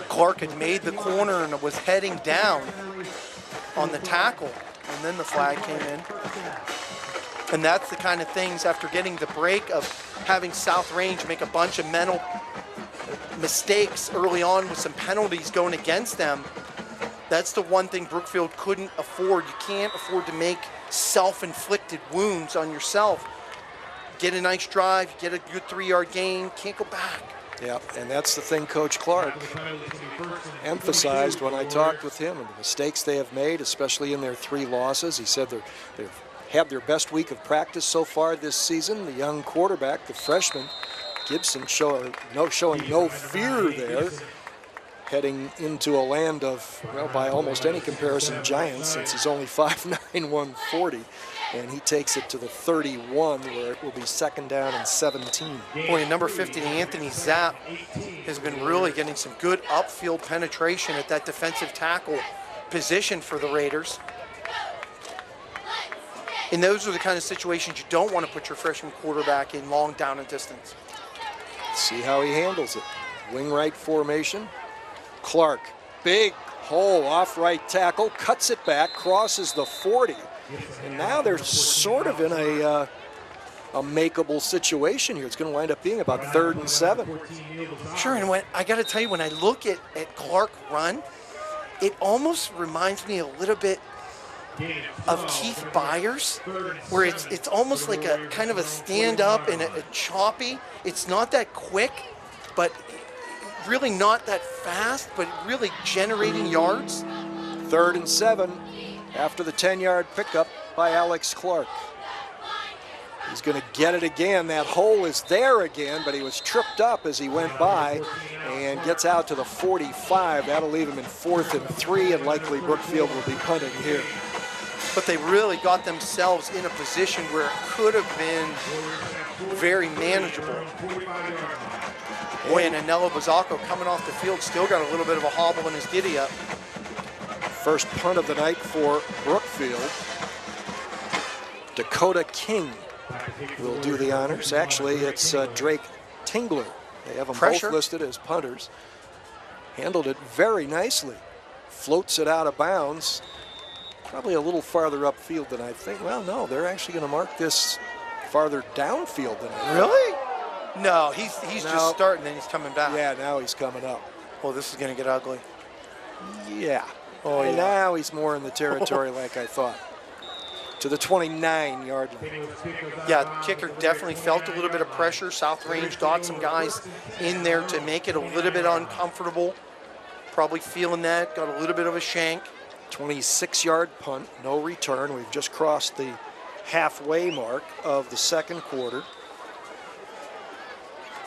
Clark had made the corner and was heading down on the tackle, and then the flag came in. And that's the kind of things, after getting the break of having South Range make a bunch of mental mistakes early on with some penalties going against them, that's the one thing Brookfield couldn't afford. You can't afford to make self-inflicted wounds on yourself. Get a nice drive, get a good 3-yard gain, can't go back. Yeah, and that's the thing Coach Clark emphasized when I talked with him, and the mistakes they have made, especially in their 3 losses. He said they've had their best week of practice so far this season. The young quarterback, the freshman, Gibson, showing no fear there, heading into a land of, well, by almost any comparison, giants, since he's only 5'9", 140. And he takes it to the 31, where it will be 2nd down and 17. Boy, number 50, Anthony Zapp, has been really getting some good upfield penetration at that defensive tackle position for the Raiders. And those are the kind of situations you don't want to put your freshman quarterback in long down and distance. See how he handles it. Wing right formation. Clark, big hole off right tackle, cuts it back, crosses the 40. And now they're sort of in a makeable situation here. It's going to wind up being about 3rd and 7. Sure, and I got to tell you, when I look at Clark run, it almost reminds me a little bit of Keith Byers, where it's almost like a kind of a stand-up and a choppy. It's not that quick, but really not that fast, but really generating yards. 3rd and 7 after the 10-yard pickup by Alex Clark. He's going to get it again. That hole is there again, but he was tripped up as he went by and gets out to the 45. That'll leave him in 4th and 3, and likely Brookfield will be punting here. But they really got themselves in a position where it could have been very manageable. Boy, and Anello Bazzacco coming off the field still got a little bit of a hobble in his giddy up. First punt of the night for Brookfield. Dakota King will do the honors. Actually, it's Drake Tingler. They have them both listed as punters. Handled it very nicely. Floats it out of bounds. Probably a little farther upfield than I think. Well, no, they're actually going to mark this farther downfield than I think. Really? No, he's just starting and he's coming back. Yeah, now he's coming up. Well, this is going to get ugly. Yeah. Oh, yeah. Now he's more in the territory like I thought. To the 29-yard line. Yeah, kicker definitely felt a little bit of pressure. South Range got some guys in there to make it a little bit uncomfortable. Probably feeling that, got a little bit of a shank. 26-yard punt, no return. We've just crossed the halfway mark of the 2nd quarter.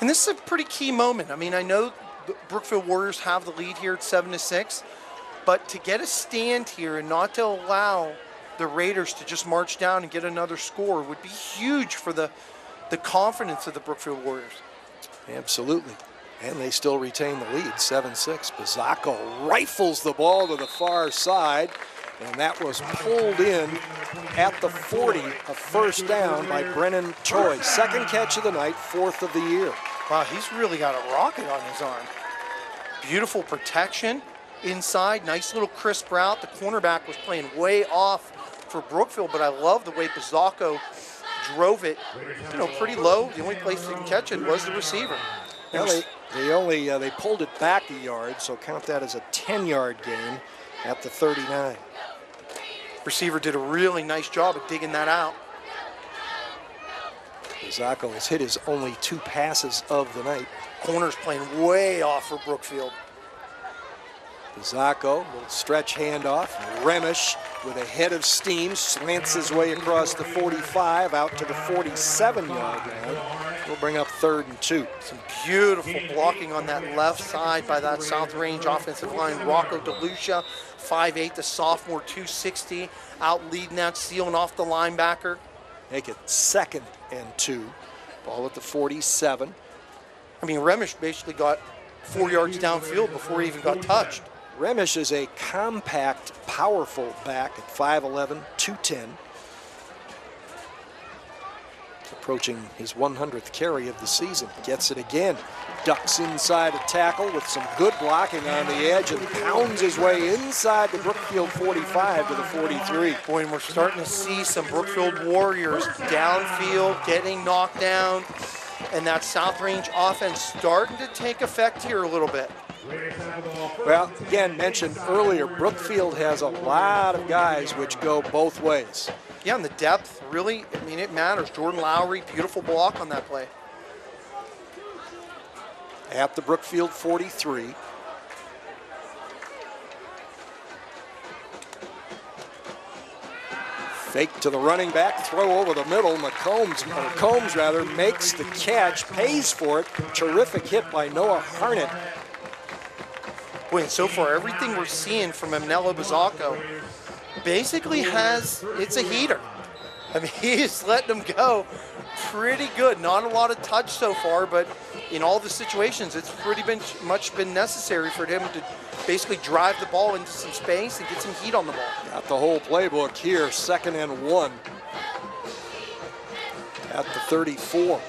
And this is a pretty key moment. I mean, I know the Brookfield Warriors have the lead here at 7-6, but to get a stand here and not to allow the Raiders to just march down and get another score would be huge for the confidence of the Brookfield Warriors. Absolutely. And they still retain the lead, 7-6. Bazzacco rifles the ball to the far side, and that was pulled in at the 40, a 1st down by Brennan Choi. 2nd catch of the night, 4th of the year. Wow, he's really got a rocket on his arm. Beautiful protection inside, nice little crisp route. The cornerback was playing way off for Brookfield, but I love the way Bazzacco drove it, pretty low. The only place they can catch it was the receiver. Well, they pulled it back a yard, so count that as a 10-yard gain at the 39. Receiver did a really nice job of digging that out. Zacco has hit his only 2 passes of the night. Corner's playing way off for Brookfield. Zacco, little stretch handoff. Remish with a head of steam slants his way across the 45 out to the 47-yard line. We'll bring up 3rd and 2. Some beautiful blocking on that left side by that South Range offensive line. Rocco DeLucia, 5'8", the sophomore, 260, out leading that, sealing off the linebacker. Make it 2nd and 2. Ball at the 47. I mean, Remish basically got 4 yards downfield before he even got touched. Remish is a compact, powerful back at 5'11", 210. Approaching his 100th carry of the season. Gets it again. Ducks inside a tackle with some good blocking on the edge and pounds his way inside the Brookfield 45 to the 43. Boy, and we're starting to see some Brookfield Warriors downfield getting knocked down. And that South Range offense starting to take effect here a little bit. Well, again, mentioned earlier, Brookfield has a lot of guys which go both ways. Yeah, and the depth, really, I mean, it matters. Jordan Lowry, beautiful block on that play. At the Brookfield 43. Fake to the running back, throw over the middle. Combs makes the catch, pays for it. Terrific hit by Noah Harnett. Boy, and so far, everything we're seeing from Emnello Bazzacco basically it's a heater. I mean, he's letting them go pretty good. Not a lot of touch so far, but in all the situations, it's pretty much been necessary for him to basically drive the ball into some space and get some heat on the ball. Got the whole playbook here, 2nd and 1 at the 34.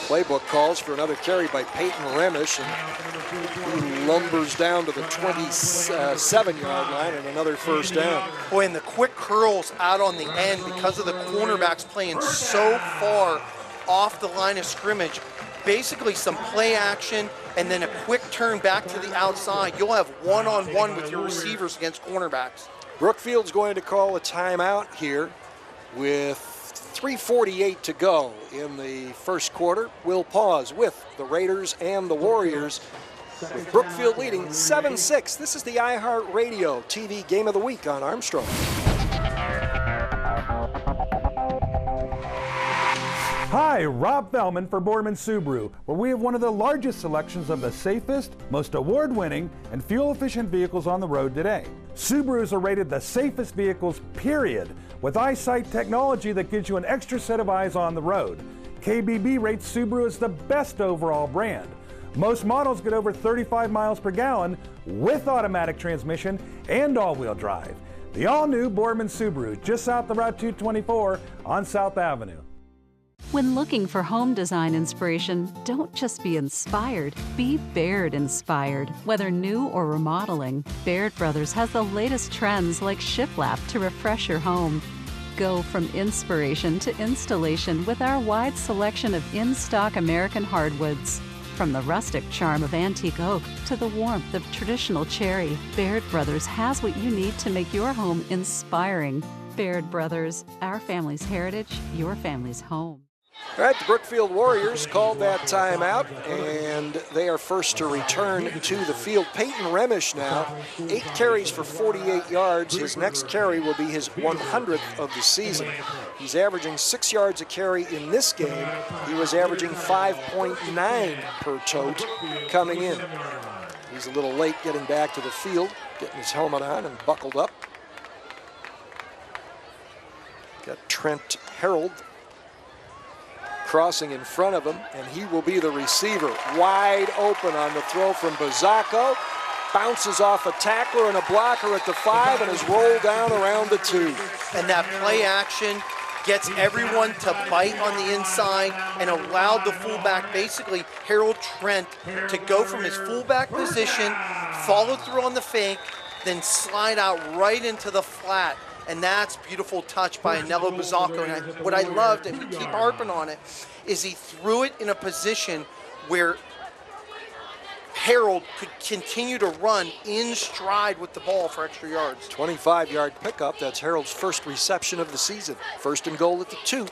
Playbook calls for another carry by Peyton Remish, and he lumbers down to the 27-yard line and another 1st down. Boy, and the quick curls out on the end because of the cornerbacks playing so far off the line of scrimmage. Basically some play action and then a quick turn back to the outside. You'll have one-on-one with your receivers against cornerbacks. Brookfield's going to call a timeout here with 3:48 to go in the first quarter. We'll pause with the Raiders and the Warriors, with Brookfield leading 7-6. This is the iHeartRadio TV Game of the Week on Armstrong. Hi, Rob Fellman for Boardman Subaru, where we have one of the largest selections of the safest, most award-winning, and fuel-efficient vehicles on the road today. Subarus are rated the safest vehicles, period, with EyeSight technology that gives you an extra set of eyes on the road. KBB rates Subaru as the best overall brand. Most models get over 35 miles per gallon with automatic transmission and all-wheel drive. The all-new Boardman Subaru, just south of Route 224 on South Avenue. When looking for home design inspiration, don't just be inspired, be Baird inspired. Whether new or remodeling, Baird Brothers has the latest trends like shiplap to refresh your home. Go from inspiration to installation with our wide selection of in-stock American hardwoods. From the rustic charm of antique oak to the warmth of traditional cherry, Baird Brothers has what you need to make your home inspiring. Baird Brothers, our family's heritage, your family's home. All right, the Brookfield Warriors called that timeout, and they are first to return to the field. Peyton Remish now, 8 carries for 48 yards. His next carry will be his 100th of the season. He's averaging 6 yards a carry in this game. He was averaging 5.9 per tote coming in. He's a little late getting back to the field, getting his helmet on and buckled up. Got Trent Harold crossing in front of him, and he will be the receiver. Wide open on the throw from Bazzacco. Bounces off a tackler and a blocker at the 5 and is rolled down around the 2. And that play action gets everyone to bite on the inside and allowed the fullback, basically Harold Trent, to go from his fullback position, follow through on the fake, then slide out right into the flat. And that's beautiful touch by Anello Bazzacco. And what I loved, and we keep harping on it, is he threw it in a position where Harold could continue to run in stride with the ball for extra yards. 25-yard pickup. That's Harold's first reception of the season. First and goal at the 2.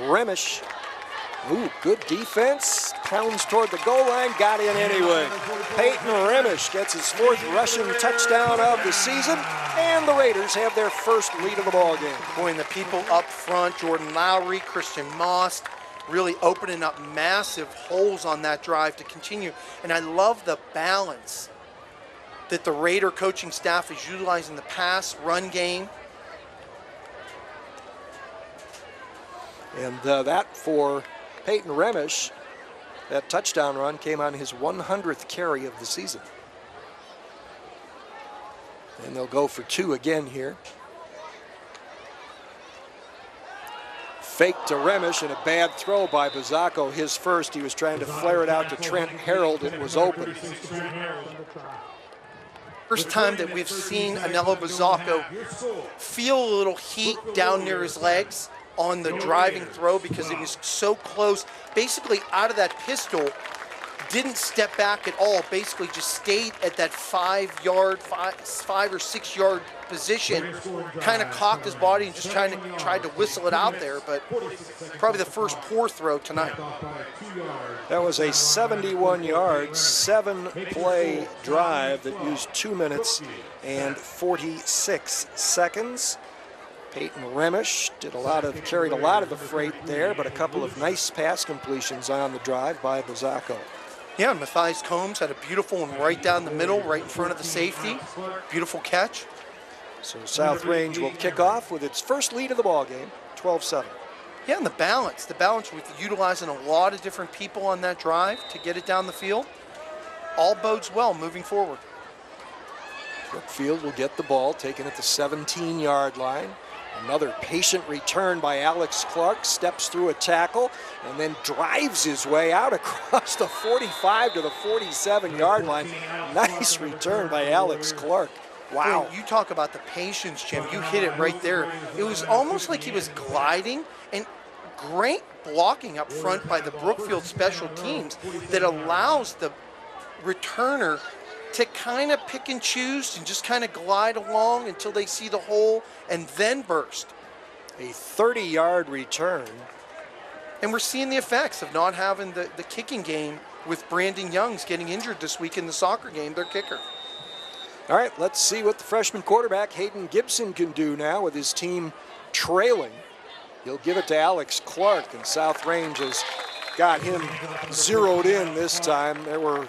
Remish. Ooh, good defense. Pounds toward the goal line. Got in anyway. Peyton Remish gets his 4th rushing touchdown of the season. And the Raiders have their first lead of the ball game. Boy, and the people up front, Jordan Lowry, Christian Moss, really opening up massive holes on that drive to continue. And I love the balance that the Raider coaching staff is utilizing the pass run game. And that for Peyton Remish, that touchdown run came on his 100th carry of the season. And they'll go for 2 again here. Fake to Remish and a bad throw by Bazzacco. His first. He was trying to flare it out to Trent Harold. It was open. First time that we've seen Anello Bazzacco feel a little heat down near his legs on the driving throw because it was so close. Basically out of that pistol, didn't step back at all, basically just stayed at that 5 or 6 yard position, kind of cocked his body and just tried to whistle it out there, but probably the first poor throw tonight. That was a 71-yard, 7-play drive that used 2 minutes and 46 seconds. Peyton Remish carried a lot of the freight there, but a couple of nice pass completions on the drive by Bazzacco. Yeah, Matthias Combs had a beautiful one right down the middle, right in front of the safety. Beautiful catch. So South Range will kick off with its first lead of the ball game, 12-7. Yeah, and the balance with utilizing a lot of different people on that drive to get it down the field, all bodes well moving forward. Brookfield will get the ball, taken at the 17-yard line. Another patient return by Alex Clark, steps through a tackle and then drives his way out across the 45 to the 47-yard line. Nice return by Alex Clark. Wow. When you talk about the patience, Jim, you hit it right there. It was almost like he was gliding, and great blocking up front by the Brookfield special teams that allows the returner to kind of pick and choose and just kind of glide along until they see the hole and then burst. A 30-yard return. And we're seeing the effects of not having the kicking game with Brandon Youngs getting injured this week in the soccer game, their kicker. All right, let's see what the freshman quarterback Hayden Gibson can do now with his team trailing. He'll give it to Alex Clark, and South Range has got him zeroed in this time. There were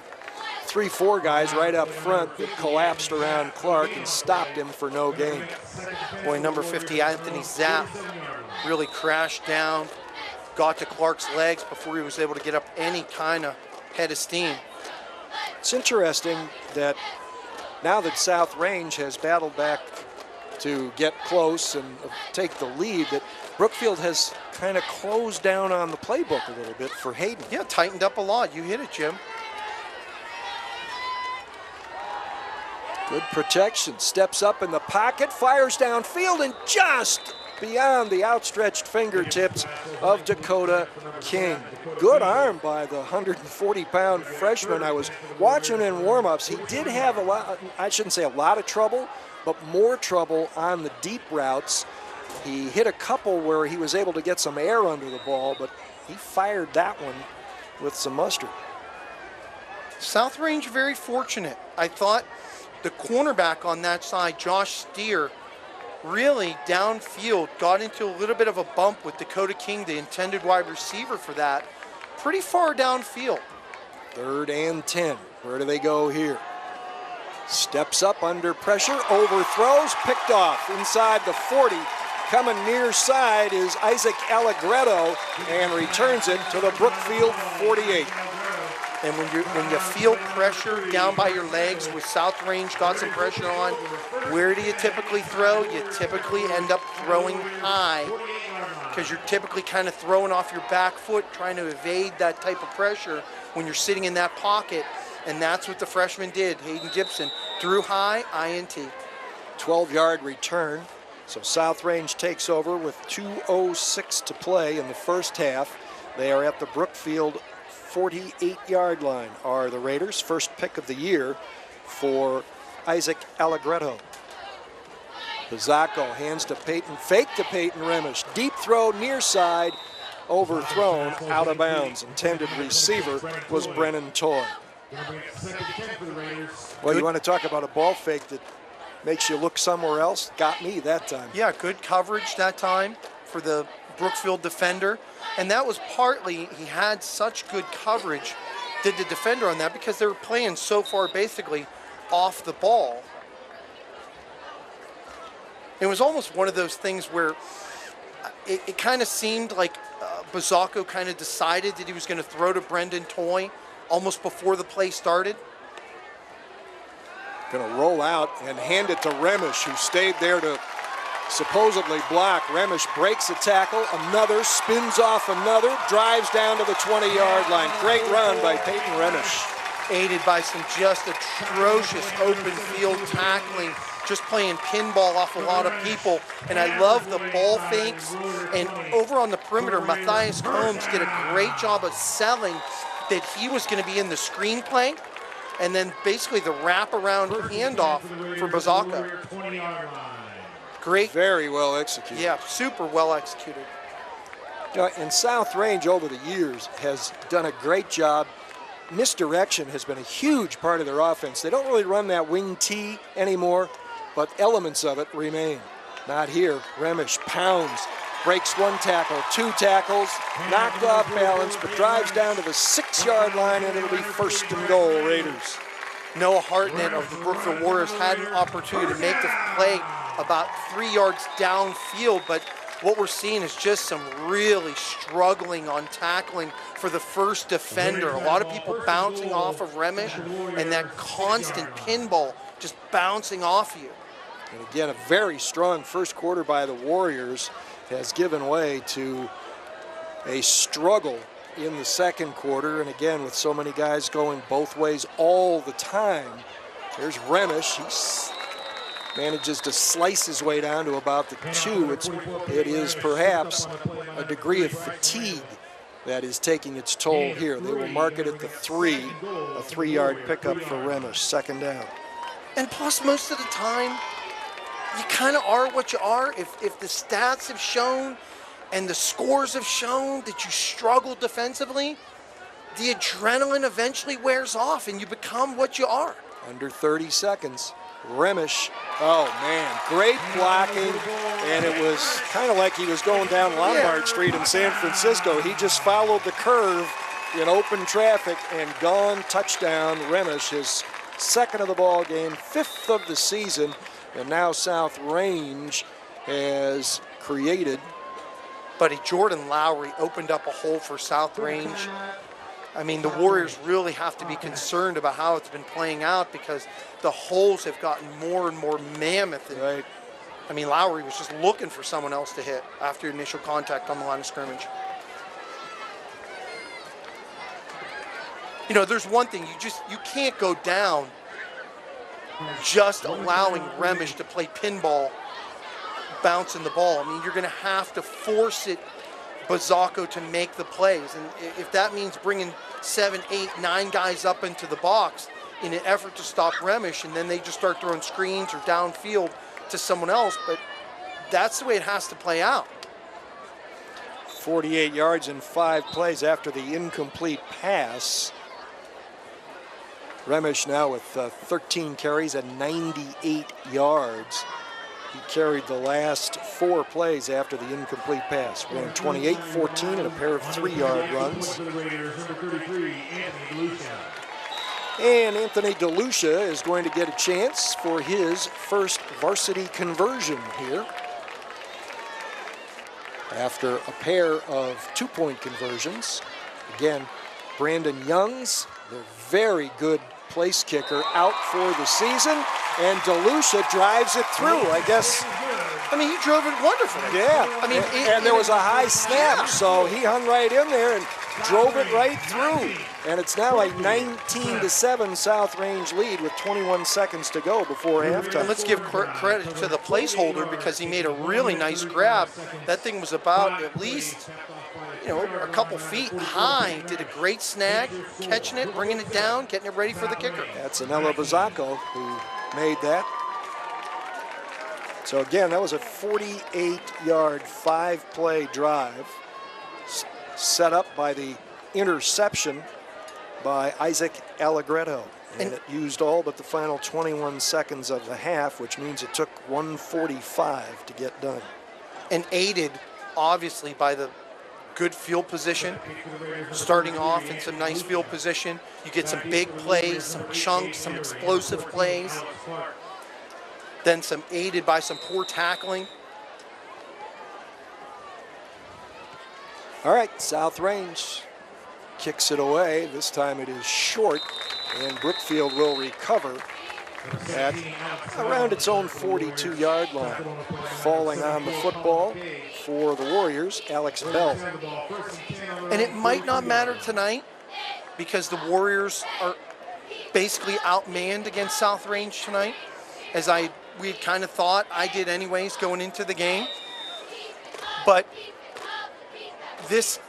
3-4 guys right up front that collapsed around Clark and stopped him for no gain. Boy, number 50, Anthony Zapp, really crashed down, got to Clark's legs before he was able to get up any kind of head of steam. It's interesting that now that South Range has battled back to get close and take the lead, that Brookfield has kind of closed down on the playbook a little bit for Hayden. Yeah, tightened up a lot. You hit it, Jim. Good protection, steps up in the pocket, fires downfield, and just beyond the outstretched fingertips of Dakota King. Good arm by the 140-pound freshman. I was watching in warm-ups. He did have a lot, I shouldn't say a lot of trouble, but more trouble on the deep routes. He hit a couple where he was able to get some air under the ball, but he fired that one with some mustard. South Range very fortunate. I thought the cornerback on that side, Josh Steer, really downfield got into a little bit of a bump with Dakota King, the intended wide receiver for that, pretty far downfield. 3rd and 10. Where do they go here? Steps up under pressure, overthrows, picked off inside the 40. Coming near side is Isaac Allegretto and returns it to the Brookfield 48. And when you feel pressure down by your legs with South Range got some pressure on, where do you typically throw? You typically end up throwing high because you're typically kind of throwing off your back foot, trying to evade that type of pressure when you're sitting in that pocket. And that's what the freshman did. Hayden Gibson threw high, INT. 12-yard return. So South Range takes over with 2:06 to play in the first half. They are at the Brookfield 48-yard line, are the Raiders. First pick of the year for Isaac Allegretto. Pizzacco hands to Peyton, fake to Peyton Remish. Deep throw near side, overthrown, out of bounds. Intended receiver was Brennan Toy. Well, you want to talk about a ball fake that makes you look somewhere else? Got me that time. Yeah, good coverage that time for the Brookfield defender. And that was partly, he had such good coverage, did the defender on that, because they were playing so far basically off the ball. It was almost one of those things where it kind of seemed like Pizzacco kind of decided that he was going to throw to Brendan Toy almost before the play started. Going to roll out and hand it to Remish, who stayed there to supposedly block. Remish breaks a tackle, another, spins off another, drives down to the 20-yard line. Great run by Peyton Remish. Aided by some just atrocious open field tackling, just playing pinball off a lot of people. And I love the ball fakes. And over on the perimeter, Matthias Combs did a great job of selling that he was going to be in the screenplay. And then basically the wraparound handoff for Pizzacco. Great. Very well executed. Yeah, super well executed. And South Range over the years has done a great job. Misdirection has been a huge part of their offense. They don't really run that wing T anymore, but elements of it remain. Not here. Remish pounds, breaks one tackle, two tackles, knocked off balance, but drives down to the 6-yard line, and it'll be first and goal, Raiders. Noah Hartnett of the Brookfield Warriors had an opportunity to make the play about 3 yards downfield, but what we're seeing is just some really struggling on tackling for the first defender. A lot of people bouncing off of Remish, and that constant pinball just bouncing off you. And again, a very strong first quarter by the Warriors has given way to a struggle in the second quarter. And again, with so many guys going both ways all the time, there's Remish. He manages to slice his way down to about the 2. It is perhaps a degree of fatigue that is taking its toll here. They will mark it at the 3, a 3-yard pickup for Remish, second down. And plus, most of the time, you kind of are what you are. If the stats have shown and the scores have shown that you struggle defensively, the adrenaline eventually wears off and you become what you are. Under 30 seconds. Remish, oh man, great blocking, and it was kind of like he was going down Lombard Street in San Francisco. He just followed the curve in open traffic and gone. Touchdown, Remish, his second of the ball game, 5th of the season, and now South Range has created. Buddy, Jordan Lowry opened up a hole for South Range. I mean, the Warriors really have to be concerned about how it's been playing out because the holes have gotten more and more mammoth. And, right. I mean, Lowry was just looking for someone else to hit after initial contact on the line of scrimmage. You know, there's one thing, you can't go down just allowing Remish to play pinball, bouncing the ball. I mean, you're going to have to force it, Pizzacco, to make the plays. And if that means bringing 7, 8, 9 guys up into the box in an effort to stop Remish, and then they just start throwing screens or downfield to someone else, but that's the way it has to play out. 48 yards in 5 plays after the incomplete pass. Remish now with 13 carries and 98 yards. He carried the last 4 plays after the incomplete pass. Ran 28-14 and a pair of 3-yard runs. And Anthony DeLucia is going to get a chance for his first varsity conversion here. After a pair of 2-point conversions. Again, Brandon Youngs, the very good place kicker, out for the season, and DeLucia drives it through, I guess. I mean, he drove it wonderfully. Yeah, I mean, and there was a high snap, so he hung right in there and drove it right through. And it's now a 19-7 South Range lead with 21 seconds to go before halftime. And let's give credit to the placeholder because he made a really nice grab. That thing was about at least, a couple feet high. Did a great snag, catching it, bringing it down, getting it ready for the kicker. That's Anello Bazzacco who made that. So again, that was a 48-yard, 5-play drive set up by the interception by Isaac Allegretto. And it used all but the final 21 seconds of the half, which means it took 1:45 to get done. And aided, obviously, by the good field position, starting off in some nice field position. You get some big plays, some chunks, some explosive plays. Then some aided by some poor tackling. All right, South Range kicks it away. This time it is short, and Brookfield will recover at around its own 42-yard line. Falling on the football for the Warriors, Alex Bell. And it might not matter tonight because the Warriors are basically outmanned against South Range tonight, as we had kind of thought, I did anyways going into the game. But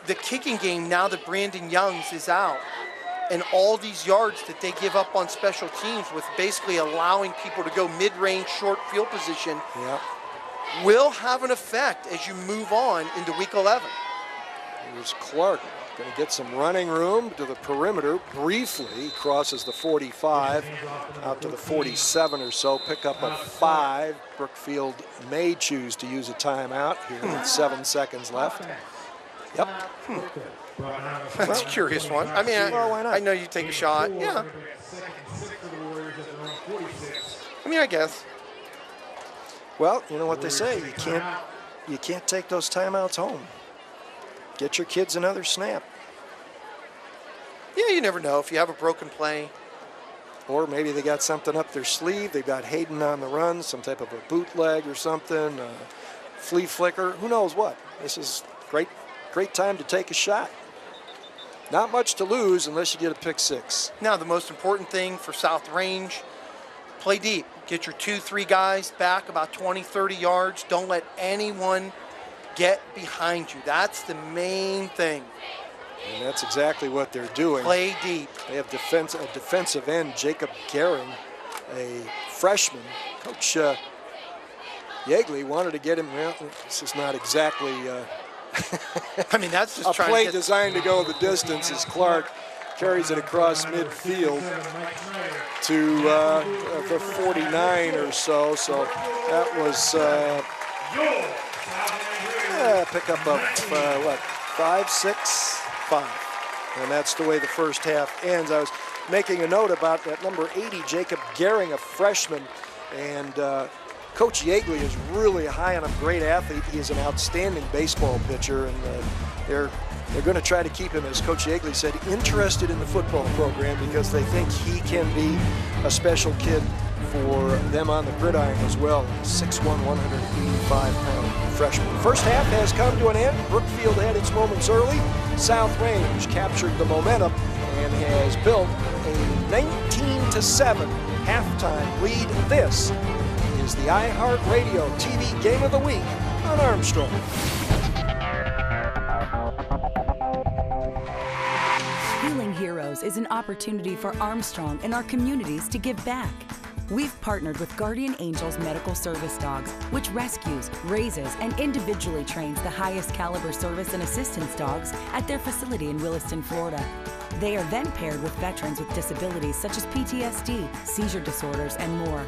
the kicking game, now that Brandon Youngs is out, and all these yards that they give up on special teams with basically allowing people to go mid-range short field position, will have an effect as you move on into week 11. Here's Clark, going to get some running room to the perimeter briefly, crosses the 45 out to the 47 or so, pick up a 5. Brookfield may choose to use a timeout here with 7 seconds left. Yep. That's a curious one. I mean, why not? I know you take a shot. Yeah. I mean, I guess. Well, you know what they say, you can't take those timeouts home. Get your kids another snap. Yeah, you never know if you have a broken play. Or maybe they got something up their sleeve. They've got Hayden on the run, some type of a bootleg or something, flea flicker, who knows what. This is great time to take a shot. Not much to lose unless you get a pick 6. Now, the most important thing for South Range, play deep. Get your 2-3 guys back about 20, 30 yards. Don't let anyone get behind you. That's the main thing. And that's exactly what they're doing. Play deep. They have a defensive end, Jacob Gehring, a freshman. Coach Yeagley wanted to get him. Well, this is not exactly I mean, that's just a play designed to go the distance as Clark carries it across midfield to the 49 or so. So that was pick up of 5, 6, 5. And that's the way the first half ends. I was making a note about that number 80, Jacob Gehring, a freshman, and Coach Yeagley is really high on him, great athlete. He is an outstanding baseball pitcher, and they're going to try to keep him, as Coach Yeagley said, interested in the football program because they think he can be a special kid for them on the gridiron as well. 6'1", 185-pound freshman. First half has come to an end. Brookfield had its moments early. South Range captured the momentum and has built a 19-7 halftime lead. This is the iHeartRadio TV Game of the Week on Armstrong. Healing Heroes is an opportunity for Armstrong and our communities to give back. We've partnered with Guardian Angels Medical Service Dogs, which rescues, raises, and individually trains the highest caliber service and assistance dogs at their facility in Williston, Florida. They are then paired with veterans with disabilities such as PTSD, seizure disorders, and more.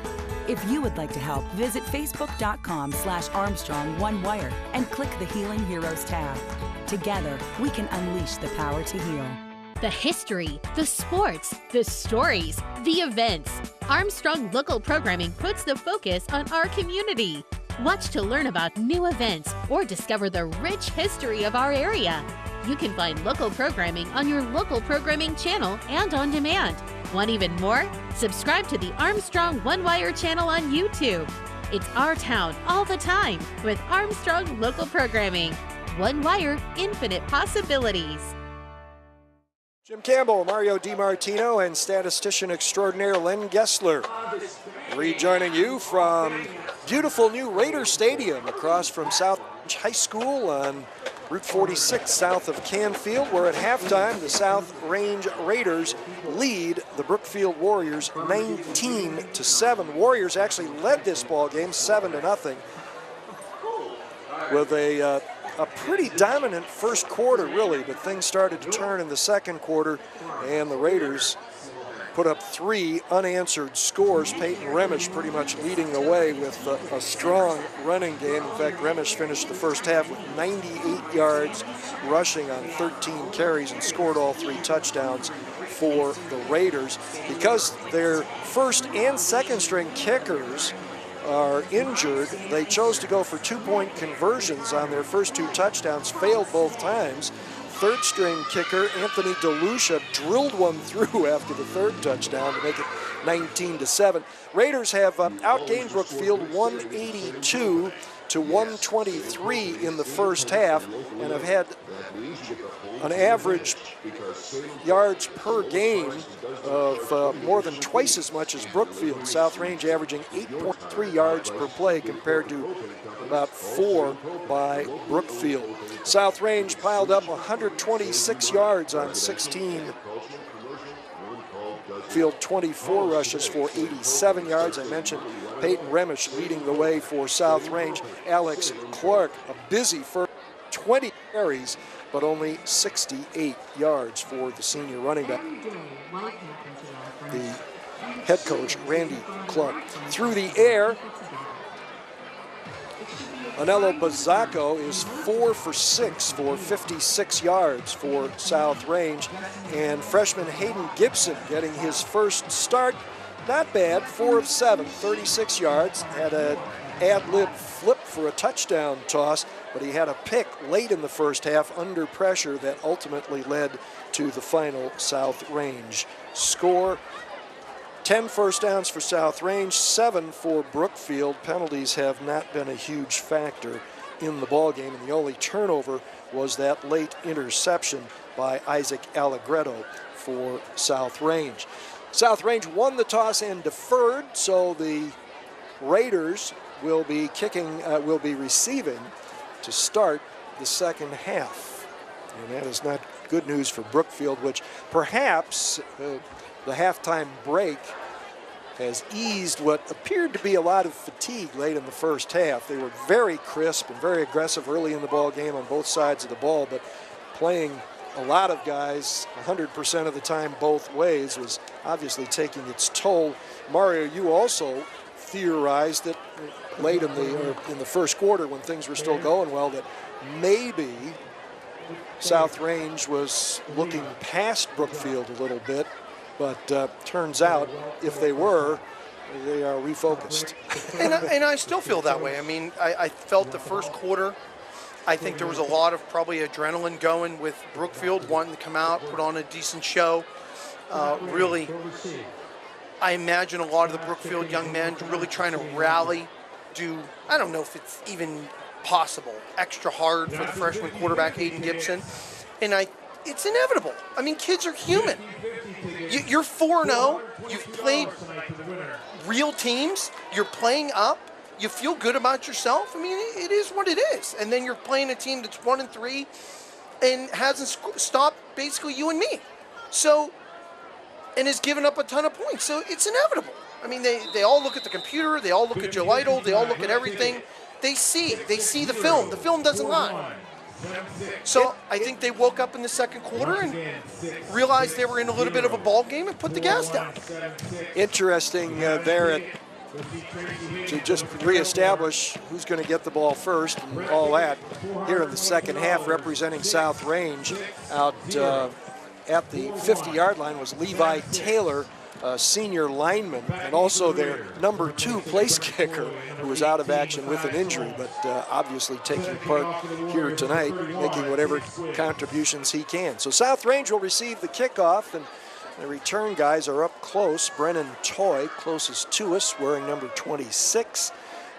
If you would like to help, visit facebook.com/ArmstrongOneWire and click the Healing Heroes tab. Together, we can unleash the power to heal. The history, the sports, the stories, the events. Armstrong Local Programming puts the focus on our community. Watch to learn about new events or discover the rich history of our area. You can find local programming on your local programming channel and on demand. Want even more? Subscribe to the Armstrong One Wire channel on YouTube. It's our town all the time with Armstrong Local Programming. One Wire, infinite possibilities. Jim Campbell, Mario DiMartino, and statistician extraordinaire Len Gessler rejoining you from beautiful new Raiders Stadium across from South High School on Route 46 south of Canfield, where at halftime the South Range Raiders lead the Brookfield Warriors 19-7. Warriors actually led this ball game 7-0 with a pretty dominant first quarter, really, but things started to turn in the second quarter, and the Raiders put up 3 unanswered scores. Peyton Remish pretty much leading the way with a strong running game. In fact, Remish finished the first half with 98 yards rushing on 13 carries and scored all 3 touchdowns for the Raiders. Because their first and second string kickers are injured, they chose to go for 2-point conversions on their first 2 touchdowns, failed both times. Third string kicker Anthony DeLucia drilled one through after the 3rd touchdown to make it 19-7. Raiders have outgained Brookfield 182-123 in the first half, and have had an average yards per game of more than twice as much as Brookfield. South Range averaging 8.3 yards per play compared to about 4 by Brookfield. South Range piled up 126 yards on 16 Field, 24 rushes for 87 yards. I mentioned Peyton Remish leading the way for South Range. Alex Clark, a busy first 20 carries, but only 68 yards for the senior running back. The head coach, Randy Clark. Through the air, Anello Bazzacco is 4 for 6 for 56 yards for South Range. And freshman Hayden Gibson getting his first start. Not bad, 4 of 7, 36 yards. Had an ad-lib flip for a touchdown toss, but he had a pick late in the first half under pressure that ultimately led to the final South Range score. 10 first downs for South Range, 7 for Brookfield. Penalties have not been a huge factor in the ballgame, and the only turnover was that late interception by Isaac Allegretto for South Range. South Range won the toss and deferred, so the Raiders will be receiving to start the second half. And that is not good news for Brookfield, which perhaps the halftime break has eased what appeared to be a lot of fatigue late in the first half. They were very crisp and very aggressive early in the ball game on both sides of the ball, but playing a lot of guys 100% of the time both ways was obviously taking its toll. Mario, you also theorized that late in the first quarter, when things were still going well, that maybe South Range was looking past Brookfield a little bit, but turns out if they were, they are refocused. and I still feel that way. I mean, I felt the first quarter, I think there was a lot of probably adrenaline going with Brookfield wanting to come out, put on a decent show. Really, I imagine a lot of the Brookfield young men really trying to rally, I don't know if it's even possible, extra hard for the freshman quarterback, Hayden Gibson. And it's inevitable. I mean, kids are human. You're 4-0. You've played real teams. You're playing up. You feel good about yourself. I mean, it is what it is. And then you're playing a team that's 1-3 and hasn't stopped basically you and me. So, and has given up a ton of points. So it's inevitable. I mean, they all look at the computer. They all look at Joe Idol. They all look at everything. They see the film. The film doesn't lie. So I think they woke up in the second quarter and realized they were in a little bit of a ball game and put the gas down. Interesting there to just reestablish who's going to get the ball first and all that. Here in the second half, representing South Range out at the 50-yard line was Levi Taylor, senior lineman, and also their number 2 place kicker, who was out of action with an injury, but obviously taking part here tonight, making whatever contributions he can. So South Range will receive the kickoff, and the return guys are up close. Brennan Toy, closest to us, wearing number 26.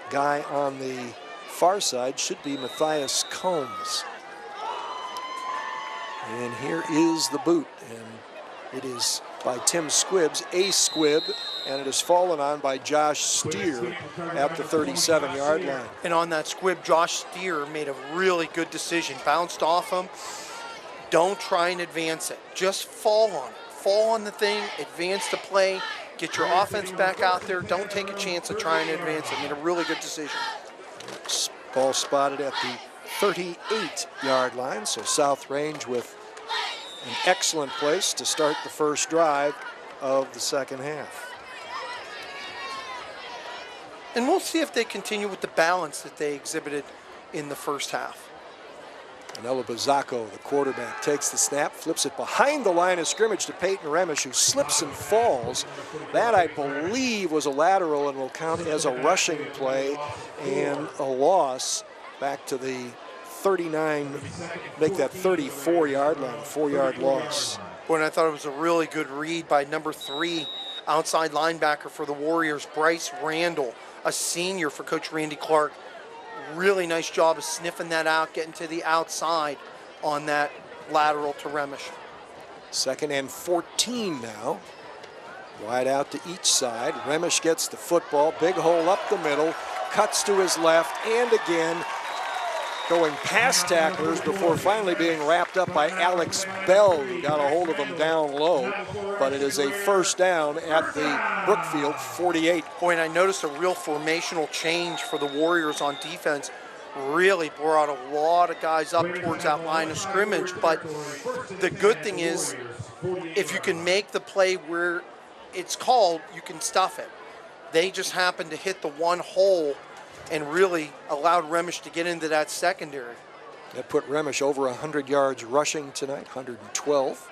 Guy on the far side should be Matthias Combs. And here is the boot, and it is by Tim Squibbs, a squib, and it is fallen on by Josh Steer at the 37-yard line. And on that squib, Josh Steer made a really good decision. Bounced off him. Don't try and advance it. Just fall on it. Fall on the thing, advance the play, get your offense back out there. Don't take a chance of trying to advance it. Made a really good decision. Ball spotted at the 38-yard line, so South Range with an excellent place to start the first drive of the second half. And we'll see if they continue with the balance that they exhibited in the first half. Anela Bazzacco, the quarterback, takes the snap, flips it behind the line of scrimmage to Peyton Remish, who slips and falls. That, I believe, was a lateral and will count as a rushing play and a loss back to the 39, make that 34-yard line, 4-yard loss. Boy, and I thought it was a really good read by number 3 outside linebacker for the Warriors, Bryce Randall, a senior for Coach Randy Clark. Really nice job of sniffing that out, getting to the outside on that lateral to Remish. 2nd and 14 now. Wide out to each side. Remish gets the football, big hole up the middle, cuts to his left, and again going past tacklers before finally being wrapped up by Alex Bell, who got a hold of him down low. But it is a first down at the Brookfield 48. Boy, and I noticed a real formational change for the Warriors on defense. Really brought a lot of guys up towards that line of scrimmage. But the good thing is, if you can make the play where it's called, you can stuff it. They just happened to hit the one hole and really allowed Remish to get into that secondary. That put Remish over 100 yards rushing tonight, 112.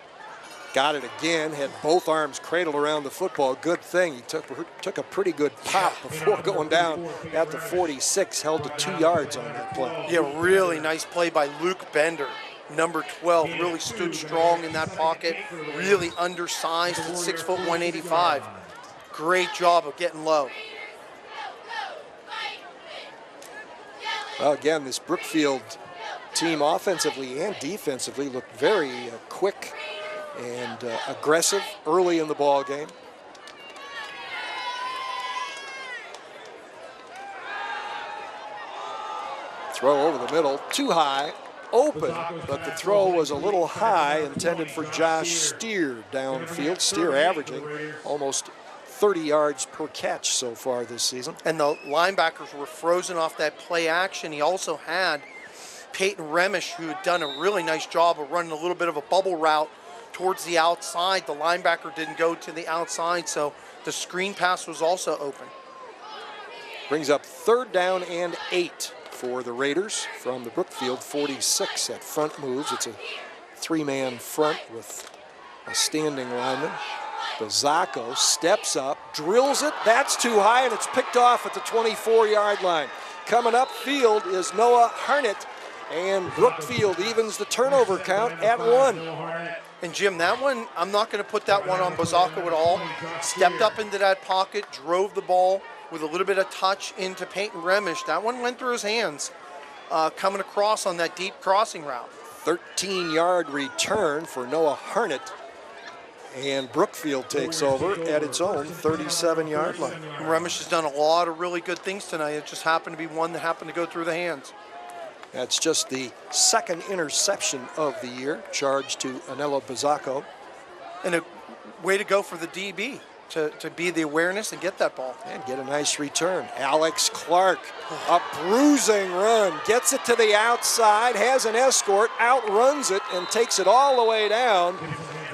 Got it again, had both arms cradled around the football. Good thing, he took a pretty good pop before going down at the 46, held to 2 yards on that play. Yeah, really nice play by Luke Bender. Number 12 really stood strong in that pocket, really undersized at 6 foot 185. Great job of getting low. Well, again, this Brookfield team offensively and defensively looked very quick and aggressive early in the ball game. Throw over the middle, too high, open, but the throw was a little high, intended for Josh Steer downfield. Steer averaging almost 30 yards per catch so far this season. And the linebackers were frozen off that play action. He also had Peyton Remish, who had done a really nice job of running a little bit of a bubble route towards the outside. The linebacker didn't go to the outside, so the screen pass was also open. Brings up 3rd down and 8 for the Raiders from the Brookfield 46 at front moves. It's a 3-man front with a standing lineman. Bazzacco steps up, drills it. That's too high, and it's picked off at the 24-yard line. Coming up field is Noah Harnett, and Brookfield evens the turnover count at 1. And Jim, that one, I'm not going to put that one on Bazzacco at all. Stepped up into that pocket, drove the ball with a little bit of touch into Peyton Remish. That one went through his hands, coming across on that deep crossing route. 13-yard return for Noah Harnett. And Brookfield takes over at its own 37-yard line. Remish has done a lot of really good things tonight. It just happened to be one that happened to go through the hands. That's just the 2nd interception of the year, charged to Anela Bazzacco. And a way to go for the DB to be the awareness and get that ball. And get a nice return. Alex Clark, a bruising run, gets it to the outside, has an escort, outruns it, and takes it all the way down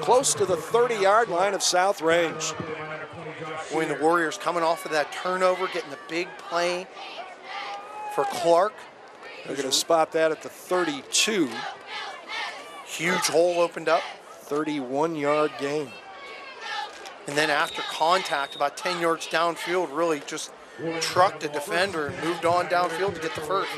close to the 30-yard line of South Range. When the Warriors coming off of that turnover, getting the big play for Clark. They're going to spot that at the 32. Huge hole opened up. 31-yard gain. And then after contact, about 10 yards downfield, really just trucked a defender and moved on downfield to get the first.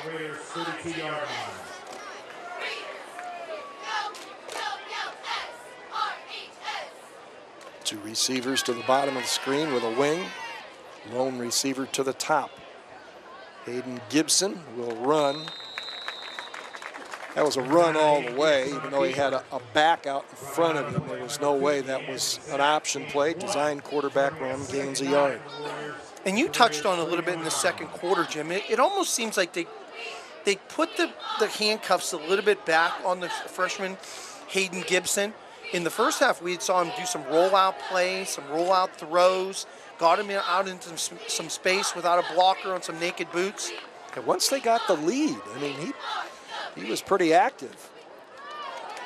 Two receivers to the bottom of the screen with a wing. Lone receiver to the top. Hayden Gibson will run That was a run all the way, even though he had a back out in front of him. There was no way that was an option play. Designed quarterback run, gains a yard. And you touched on a little bit in the second quarter, Jim. It almost seems like they put the handcuffs a little bit back on the freshman, Hayden Gibson. In the first half, we saw him do some rollout plays, some rollout throws, got him out into some space without a blocker on some naked boots. And once they got the lead, I mean, he was pretty active.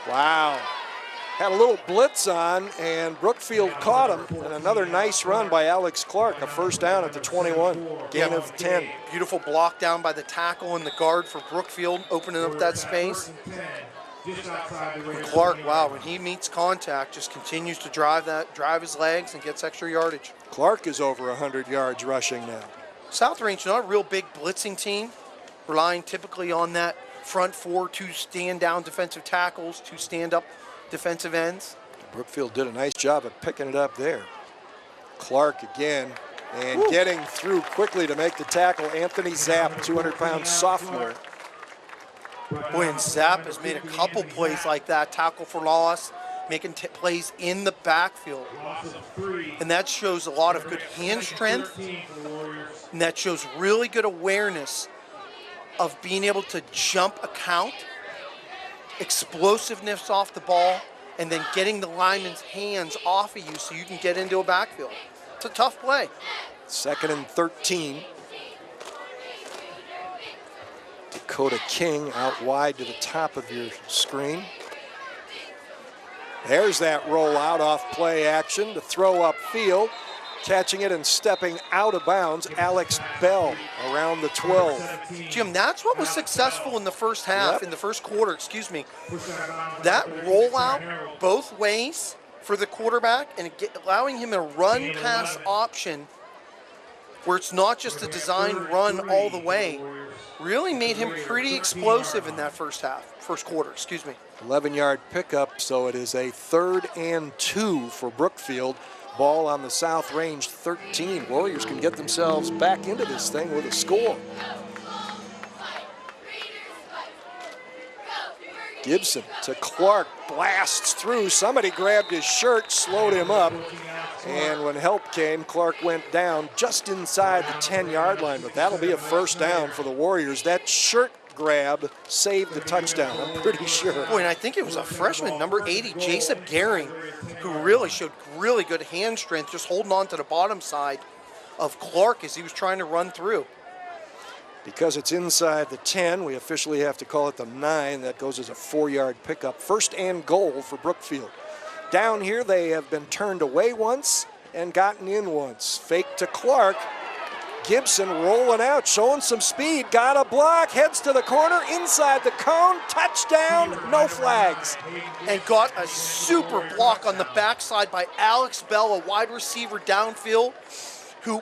Wow. Had a little blitz on, and Brookfield caught him. And another nice run by Alex Clark, a first down at the 21, gain of 10. Beautiful block down by the tackle and the guard for Brookfield, opening up that space. And Clark, wow, when he meets contact, just continues to drive his legs and gets extra yardage. Clark is over 100 yards rushing now. South Range, not a real big blitzing team, relying typically on that front four, 2 stand-down defensive tackles, 2 stand-up defensive ends. Brookfield did a nice job of picking it up there. Clark again, and getting through quickly to make the tackle, Anthony Zapp, 200-pound sophomore. Boy, and Zapp has made a couple plays like that, tackle for loss, making plays in the backfield. And that shows a lot of good hand strength, and that shows really good awareness of being able to jump a count, explosiveness off the ball, and then getting the lineman's hands off of you so you can get into a backfield. It's a tough play. 2nd and 13. Dakota King out wide to the top of your screen. There's that rollout off play action to throw upfield. Catching it and stepping out of bounds, Alex Bell around the 12. Jim, that's what was successful in the first half, in the first quarter, excuse me. That rollout both ways for the quarterback and allowing him a run-pass option where it's not just a designed run all the way, really made him pretty explosive in that first quarter, excuse me. 11-yard pickup, so it is a 3rd and 2 for Brookfield. Ball on the South Range 13. Warriors can get themselves back into this thing with a score. Gibson to Clark, blasts through. Somebody grabbed his shirt, slowed him up. And when help came, Clark went down just inside the 10-yard line. But that'll be a first down for the Warriors. That shirt grab saved the touchdown, I'm pretty sure. Boy, and I think it was a freshman, number 80, Jacob Gehring, who really showed really good hand strength, just holding on to the bottom side of Clark as he was trying to run through. Because it's inside the 10, we officially have to call it the 9. That goes as a 4-yard pickup. 1st and goal for Brookfield. Down here, they have been turned away once and gotten in once. Fake to Clark. Gibson rolling out, showing some speed, got a block, heads to the corner, inside the cone, touchdown, no flags. And got a super block on the backside by Alex Bell, a wide receiver downfield,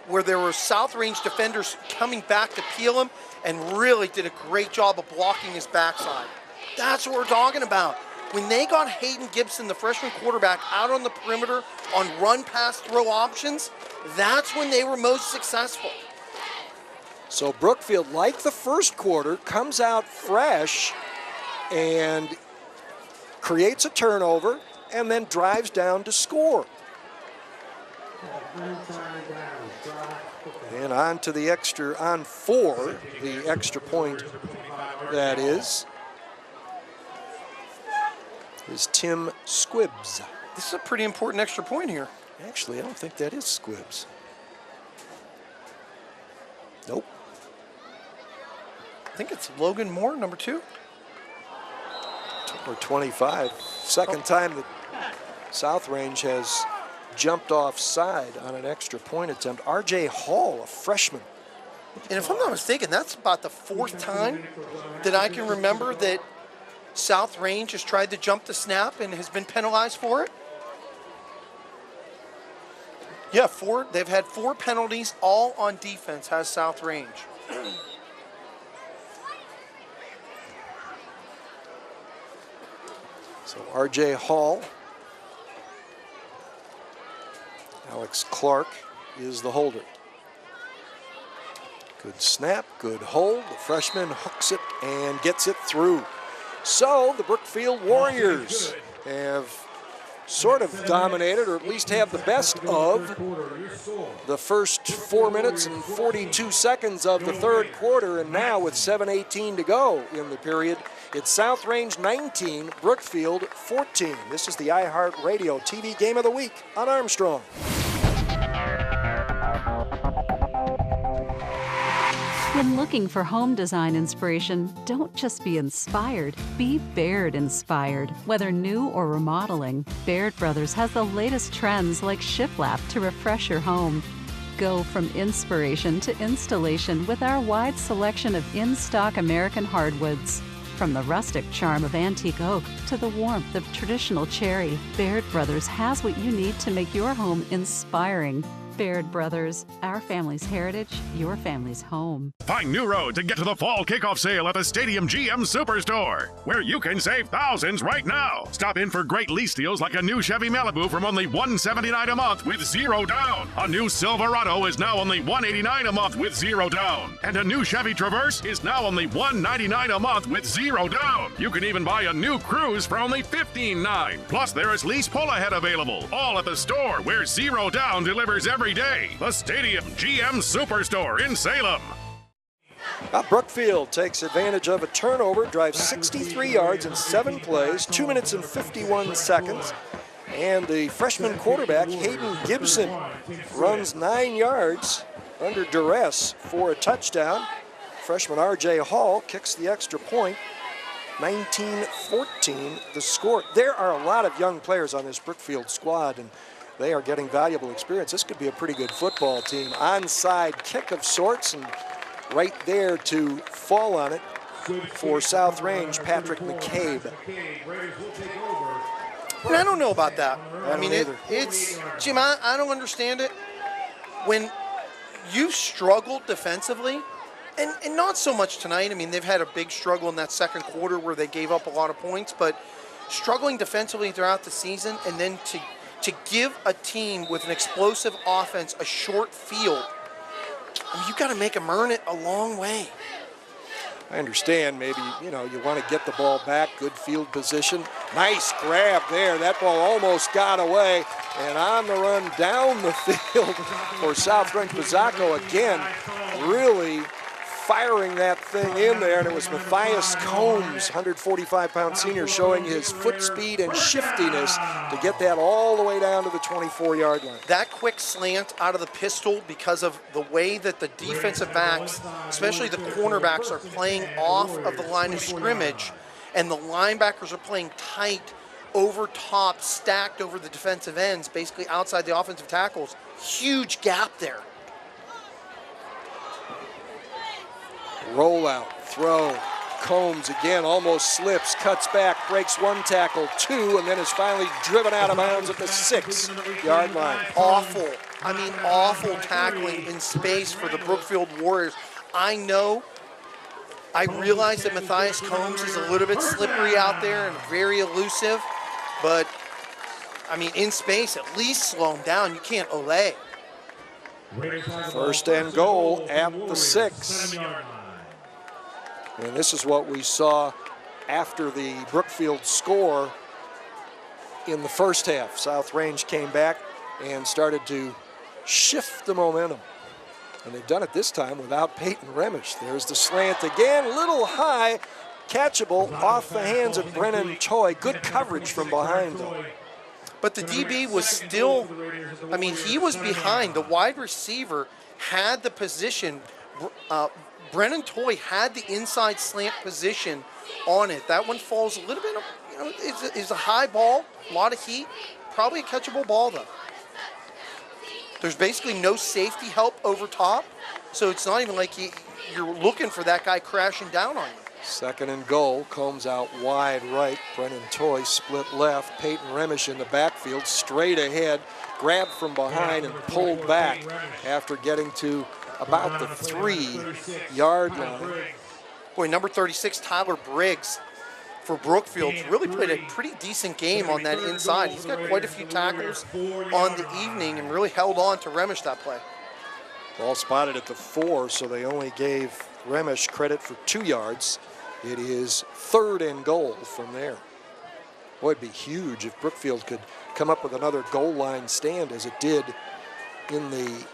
where there were South Range defenders coming back to peel him, and really did a great job of blocking his backside. That's what we're talking about. When they got Hayden Gibson, the freshman quarterback, out on the perimeter on run, pass, throw options, that's when they were most successful. So Brookfield, like the first quarter, comes out fresh and creates a turnover and then drives down to score. And on to the extra, on 4, the extra point that is Tim Squibbs. This is a pretty important extra point here. Actually, I don't think that is Squibbs. Nope. I think it's Logan Moore, number 2. Or 25. Second time that South Range has jumped offside on an extra point attempt. R.J. Hall, a freshman. And if I'm not mistaken, that's about the 4th time that I can remember that South Range has tried to jump the snap and has been penalized for it. Yeah, 4. They've had 4 penalties, all on defense, has South Range. So R.J. Hall, Alex Clark is the holder. Good snap, good hold. The freshman hooks it and gets it through. So the Brookfield Warriors have sort of dominated, or at least have the best of the first 4 minutes and 42 seconds of the third quarter, and now with 7:18 to go in the period, it's South Range 19, Brookfield 14. This is the iHeartRadio TV Game of the Week on Armstrong. When looking for home design inspiration, don't just be inspired, be Baird inspired. Whether new or remodeling, Baird Brothers has the latest trends like shiplap to refresh your home. Go from inspiration to installation with our wide selection of in-stock American hardwoods. From the rustic charm of antique oak to the warmth of traditional cherry, Baird Brothers has what you need to make your home inspiring. Baird Brothers, our family's heritage, your family's home. Find new road to get to the fall kickoff sale at the Stadium GM Superstore, where you can save thousands right now. Stop in for great lease deals like a new Chevy Malibu from only $179 a month with 0 down. A new Silverado is now only $189 a month with 0 down. And a new Chevy Traverse is now only $199 a month with 0 down. You can even buy a new Cruise for only $15.9. Plus, there is lease pull-ahead available, all at the store where 0 down delivers every day. The Stadium GM Superstore in Salem. Brookfield takes advantage of a turnover, drives 63 yards in 7 plays, 2 minutes and 51 seconds. And the freshman quarterback, Hayden Gibson, runs 9 yards under duress for a touchdown. Freshman R.J. Hall kicks the extra point. 19-14 the score. There are a lot of young players on this Brookfield squad, and they are getting valuable experience. This could be a pretty good football team. Onside kick of sorts, and right there to fall on it for South Range, Patrick McCabe. I don't know about that. I mean, it's Jim, I don't understand it. When you struggled defensively, and not so much tonight. I mean, they've had a big struggle in that second quarter where they gave up a lot of points, but struggling defensively throughout the season, and then to give a team with an explosive offense a short field, I mean, you've got to make them earn it a long way. I understand maybe, you want to get the ball back, good field position. Nice grab there. That ball almost got away. And on the run down the field for South Range. Pizzacco again really firing that thing in there, and it was Matthias Combs, 145-pound senior, showing his foot speed and shiftiness to get that all the way down to the 24-yard line. That quick slant out of the pistol, because of the way that the defensive backs, especially the cornerbacks, are playing off of the line of scrimmage, and the linebackers are playing tight over top, stacked over the defensive ends, basically outside the offensive tackles. Huge gap there. Rollout, throw, Combs again almost slips, cuts back, breaks one tackle, 2, and then is finally driven out of bounds at the 6-yard line. Awful, awful tackling in space for the Brookfield Warriors. I realize that Matthias Combs is a little bit slippery out there and very elusive, but, in space, at least slow him down. You can't olay. First and goal at the 6. And this is what we saw after the Brookfield score in the first half. South Range came back and started to shift the momentum. And they've done it this time without Peyton Remish. There's the slant again, little high, catchable off the hands of Brennan Toy. Good coverage from behind though. But the DB was still, he was behind. The wide receiver had the position. Brennan Toy had the inside slant position on it. That one falls a little bit, it's a high ball, a lot of heat, probably a catchable ball though. There's basically no safety help over top, so it's not even like you're looking for that guy crashing down on you. Second and goal, Combs out wide right, Brennan Toy split left, Peyton Remish in the backfield, straight ahead, grabbed from behind and pulled back after getting to about the 3-yard line. Boy, number 36, Tyler Briggs for Brookfield, really played a pretty decent game on that inside. He's got quite a few tackles on the evening and really held on to Remish that play. Ball spotted at the 4, so they only gave Remish credit for 2 yards. It is 3rd and goal from there. Boy, it'd be huge if Brookfield could come up with another goal line stand as it did in the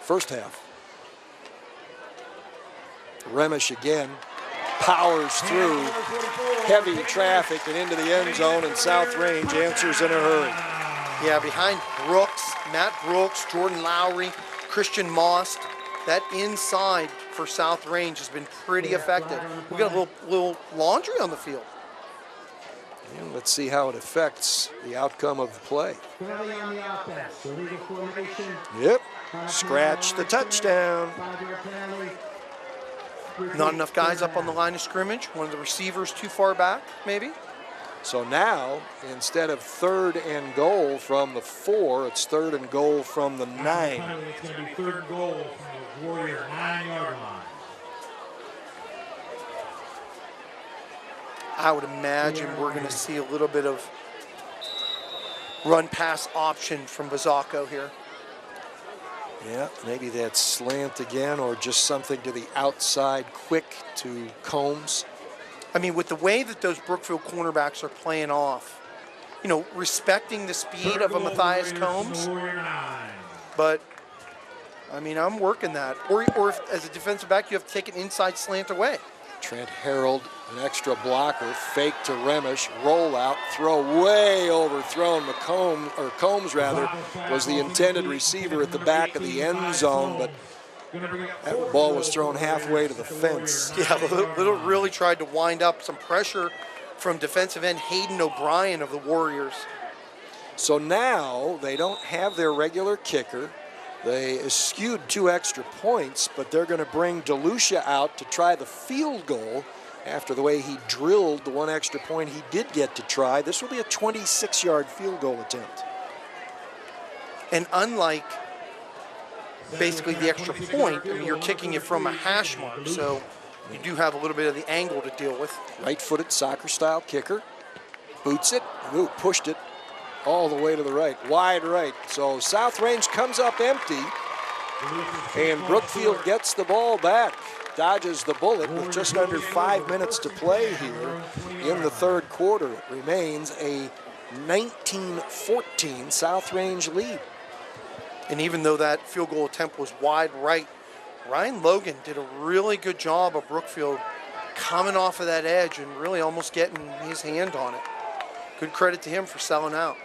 first half. Remish again powers through heavy traffic and into the end zone, and South Range answers in a hurry. Yeah, behind Brooks, Matt Brooks, Jordan Lowry, Christian Moss, that inside for South Range has been pretty effective. We got a little laundry on the field. And let's see how it affects the outcome of the play. Yep, scratch the touchdown. Not enough guys up on the line of scrimmage. One of the receivers too far back, maybe. So now, instead of 3rd and goal from the 4, it's 3rd and goal from the 9. It's going to be 3rd goal from the Warrior 9-yard line. I would imagine we're going to see a little bit of run-pass option from Bazzacco here. Yeah, maybe that's slant again or just something to the outside quick to Combs. I mean, with the way that those Brookfield cornerbacks are playing off, you know, respecting the speed of a Matthias Combs, but, I mean, I'm working that. Or if, as a defensive back, you have to take an inside slant away. Trent Harold, an extra blocker, fake to Remish, roll out, throw way overthrown. Combs rather, was the intended receiver at the back of the end zone, but that ball was thrown halfway to the fence. Yeah, Little really tried to wind up some pressure from defensive end Hayden O'Brien of the Warriors. So now they don't have their regular kicker. They eschewed 2 extra points, but they're going to bring DeLucia out to try the field goal after the way he drilled the 1 extra point he did get to try. This will be a 26-yard field goal attempt. And unlike basically the extra point, I mean, you're kicking it from a hash mark, so you do have a little bit of the angle to deal with. Right-footed soccer-style kicker. Boots it. Ooh, pushed it all the way to the right. Wide right. So South Range comes up empty, and Brookfield gets the ball back. Dodges the bullet with just under 5 minutes to play here in the 3rd quarter. It remains a 19-14 South Range lead. And even though that field goal attempt was wide right, Ryan Logan did a really good job of Brookfield coming off of that edge and really almost getting his hand on it. Good credit to him for selling out.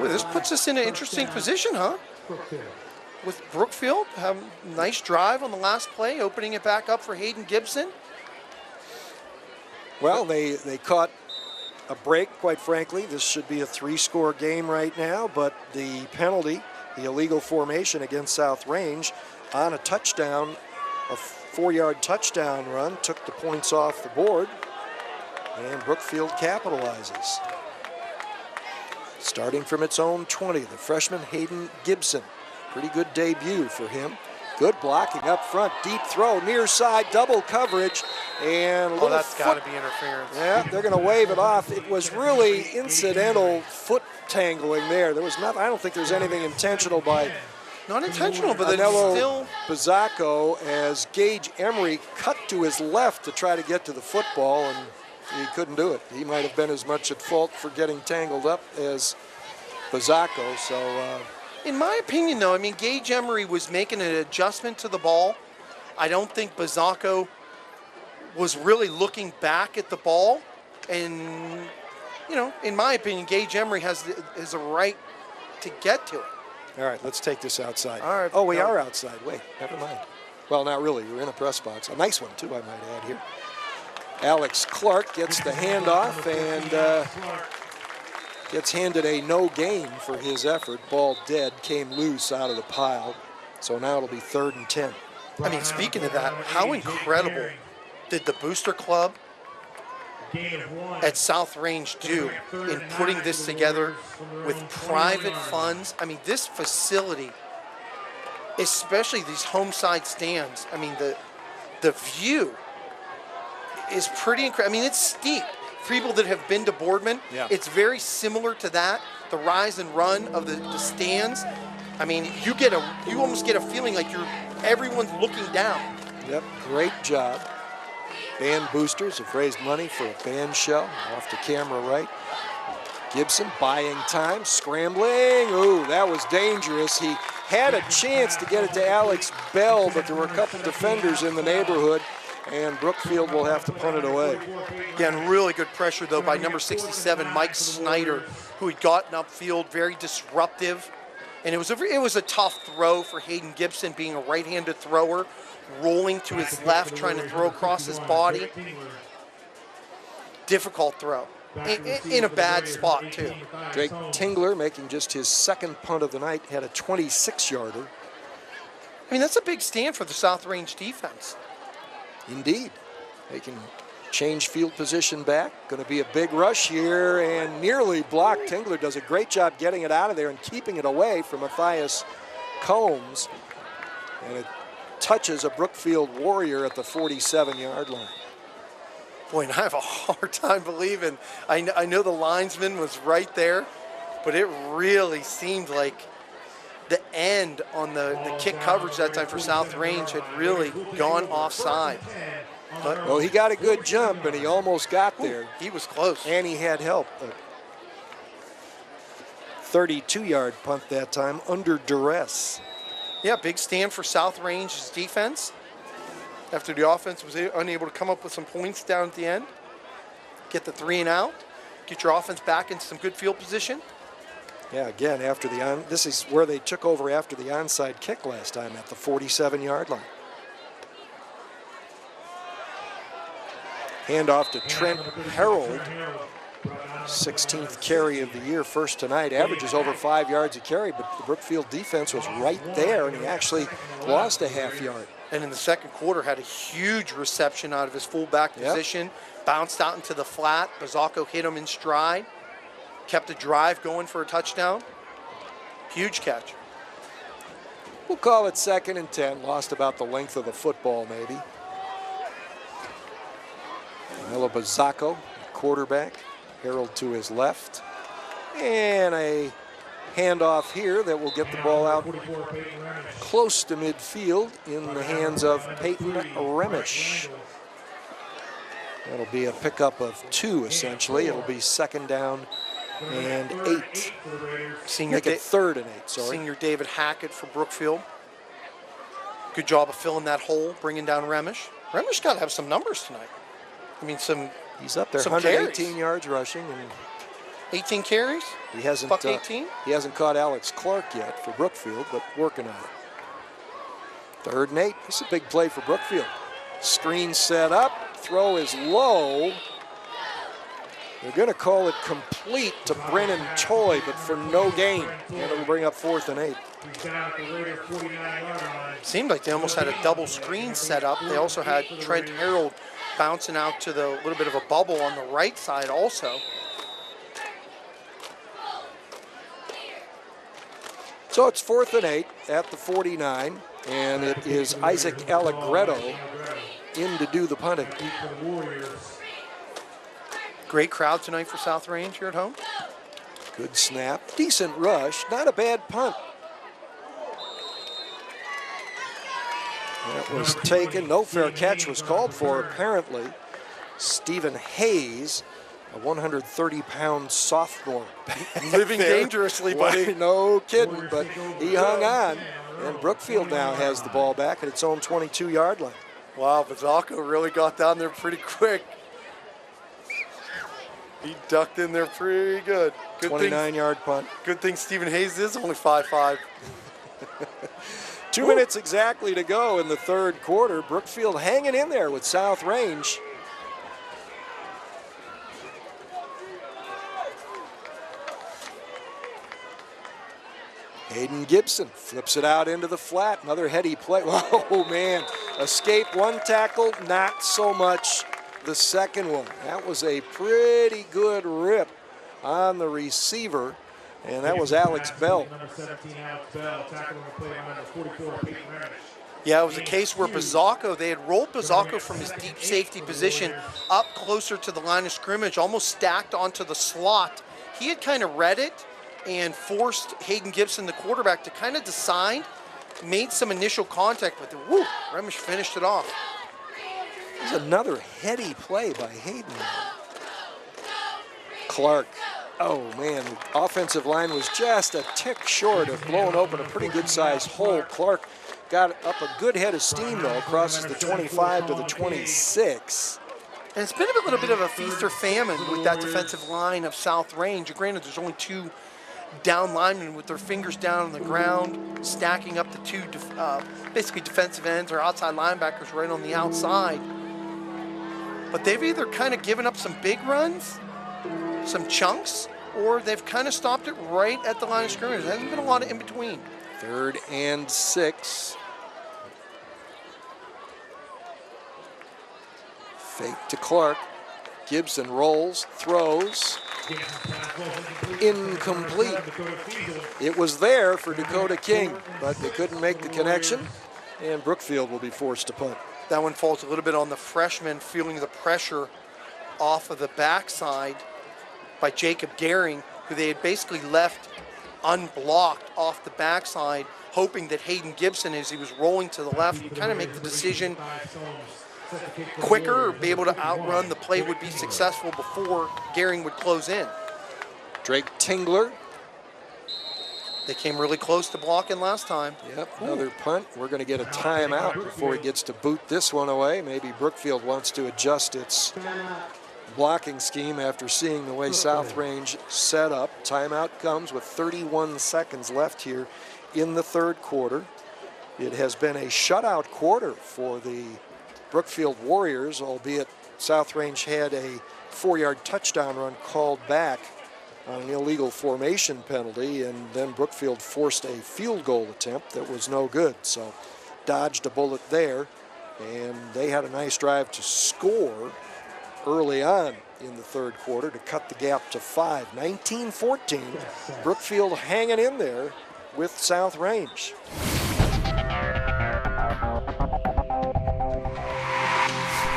Well, this puts us in an interesting position, huh? With Brookfield, have a nice drive on the last play, opening it back up for Hayden Gibson. Well, they caught a break, quite frankly. This should be a 3-score game right now, but the penalty, the illegal formation against South Range on a touchdown, a 4-yard touchdown run, took the points off the board, and Brookfield capitalizes. Starting from its own 20, the freshman Hayden Gibson. Pretty good debut for him. Good blocking up front, deep throw, near side, double coverage, and a little that's got to be interference. Yeah, they're going to wave it off. It was really incidental foot tangling there. There was not. I don't think there's anything intentional by. Not intentional, but it's still. Bazzacco, as Gage Emery cut to his left to try to get to the football, and he couldn't do it. He might have been as much at fault for getting tangled up as Bazzacco. So. In my opinion, though, I mean, Gage Emery was making an adjustment to the ball. I don't think Bazzacco was really looking back at the ball. And, you know, in my opinion, Gage Emery has a right to get to it. All right, let's take this outside. All right. Oh, we are outside. Wait, never mind. Well, not really. We're in a press box. A nice one, too, I might add here. Alex Clark gets the handoff and gets handed a no gain for his effort. Ball dead, came loose out of the pile. So now it'll be 3rd and 10. I mean, speaking of that, how incredible did the Booster Club at South Range do in putting this together with private funds? I mean, this facility, especially these home side stands, I mean, the view is pretty incredible. I mean, it's steep. For people that have been to Boardman, it's very similar to that, the rise and run of the stands. I mean, you almost get a feeling like everyone's looking down. Yep, great job. Band boosters have raised money for a band show. Off to camera right. Gibson buying time, scrambling. Ooh, that was dangerous. He had a chance to get it to Alex Bell, but there were a couple defenders in the neighborhood, and Brookfield will have to punt it away. Again, really good pressure, though, by number 67, Mike Snyder, who had gotten upfield, very disruptive. And it was a tough throw for Hayden Gibson, being a right-handed thrower, rolling to his left, trying to throw across his body. Difficult throw. In a bad spot, too. Drake Tingler, making just his second punt of the night, had a 26-yarder. I mean, that's a big stand for the South Range defense. Indeed. They can change field position back. Going to be a big rush here, and nearly blocked. Tingler does a great job getting it out of there and keeping it away from Matthias Combs. And it touches a Brookfield Warrior at the 47-yard line. Boy, and I have a hard time believing. I know the linesman was right there, but it really seemed like the end on the kick coverage that time for South Range had really gone offside. But, well, he got a good jump, and he almost got there. He was close. And he had help. A 32-yard punt that time, under duress. Yeah, big stand for South Range's defense. After the offense was unable to come up with some points down at the end. Get the 3 and out. Get your offense back into some good field position. Yeah, again, this is where they took over after the onside kick last time at the 47-yard line. Handoff to Trent Harold. 16th carry of the year, first tonight. Averages over 5 yards a carry, but the Brookfield defense was right there, and he actually lost a half yard. And in the second quarter, had a huge reception out of his fullback position. Bounced out into the flat. Bazzacco hit him in stride. Kept the drive going for a touchdown. Huge catch. We'll call it 2nd and 10. Lost about the length of the football, maybe. Milo Bazzacco, quarterback. Harold to his left. And a handoff here that will get the ball out close to midfield in the hands of Peyton Remish. That'll be a pickup of 2, essentially. It'll be 2nd down and 8. Make it 3rd and 8, sorry. Senior David Hackett for Brookfield. Good job of filling that hole, bringing down Remish. Remish got to have some numbers tonight. I mean, he's up there, some 118 carries. Yards rushing. And 18 carries? He hasn't, Buck 18? He hasn't caught Alex Clark yet for Brookfield, but working on it. 3rd and 8. This is a big play for Brookfield. Screen set up. Throw is low. They're going to call it complete to Brennan Toy, but for no gain. And it'll bring up 4th and 8. Seemed like they almost had a double screen set up. They also had Trent Harold bouncing out to the little bit of a bubble on the right side also. So it's 4th and 8 at the 49, and it is Isaac Allegretto in to do the punting. Great crowd tonight for South Range here at home. Good snap, decent rush, not a bad punt. That was taken, no fair catch was called for apparently. Stephen Hayes, a 130-pound sophomore. Living dangerously, buddy. No kidding, but he hung on. And Brookfield now has the ball back at its own 22-yard line. Wow, Bazzacco really got down there pretty quick. He ducked in there pretty good. 29-yard punt. Good thing Stephen Hayes is only 5'5". 2 minutes exactly to go in the 3rd quarter. Brookfield hanging in there with South Range. Hayden Gibson flips it out into the flat. Another heady play. Oh, man. Escape one tackle, not so much the second one. That was a pretty good rip on the receiver, and that was Alex Bell. Yeah, it was a case where Bazzacco, they had rolled Bazzacco from his deep safety position up closer to the line of scrimmage, almost stacked onto the slot. He had kind of read it and forced Hayden Gibson, the quarterback, to kind of decide, made some initial contact with it. Woo, Remish finished it off. There's another heady play by Hayden. Clark. Oh man, the offensive line was just a tick short of blowing open a pretty good sized hole. Clark got up a good head of steam though, crosses the 25 to the 26. And it's been a little bit of a feast or famine with that defensive line of South Range. Granted, there's only 2 down linemen with their fingers down on the ground, stacking up the 2 basically defensive ends or outside linebackers right on the outside. But they've either kind of given up some big runs, some chunks, or they've kind of stopped it right at the line of scrimmage. There hasn't been a lot of in between. 3rd and 6. Fake to Clark. Gibson rolls, throws. Incomplete. It was there for Dakota King, but they couldn't make the connection, and Brookfield will be forced to punt. That one falls a little bit on the freshman, feeling the pressure off of the backside by Jacob Gehring, who they had basically left unblocked off the backside, hoping that Hayden Gibson, as he was rolling to the left, would kind of make the decision quicker or be able to outrun the play, would be successful before Gehring would close in. Drake Tingler. They came really close to blocking last time. Yep, another punt. We're going to get a timeout before he gets to boot this one away. Maybe Brookfield wants to adjust its blocking scheme after seeing the way South Range set up. Timeout comes with 31 seconds left here in the 3rd quarter. It has been a shutout quarter for the Brookfield Warriors, albeit South Range had a 4-yard touchdown run called back on an illegal formation penalty, and then Brookfield forced a field goal attempt that was no good. So dodged a bullet there, and they had a nice drive to score early on in the 3rd quarter to cut the gap to 5. 19-14, Brookfield hanging in there with South Range.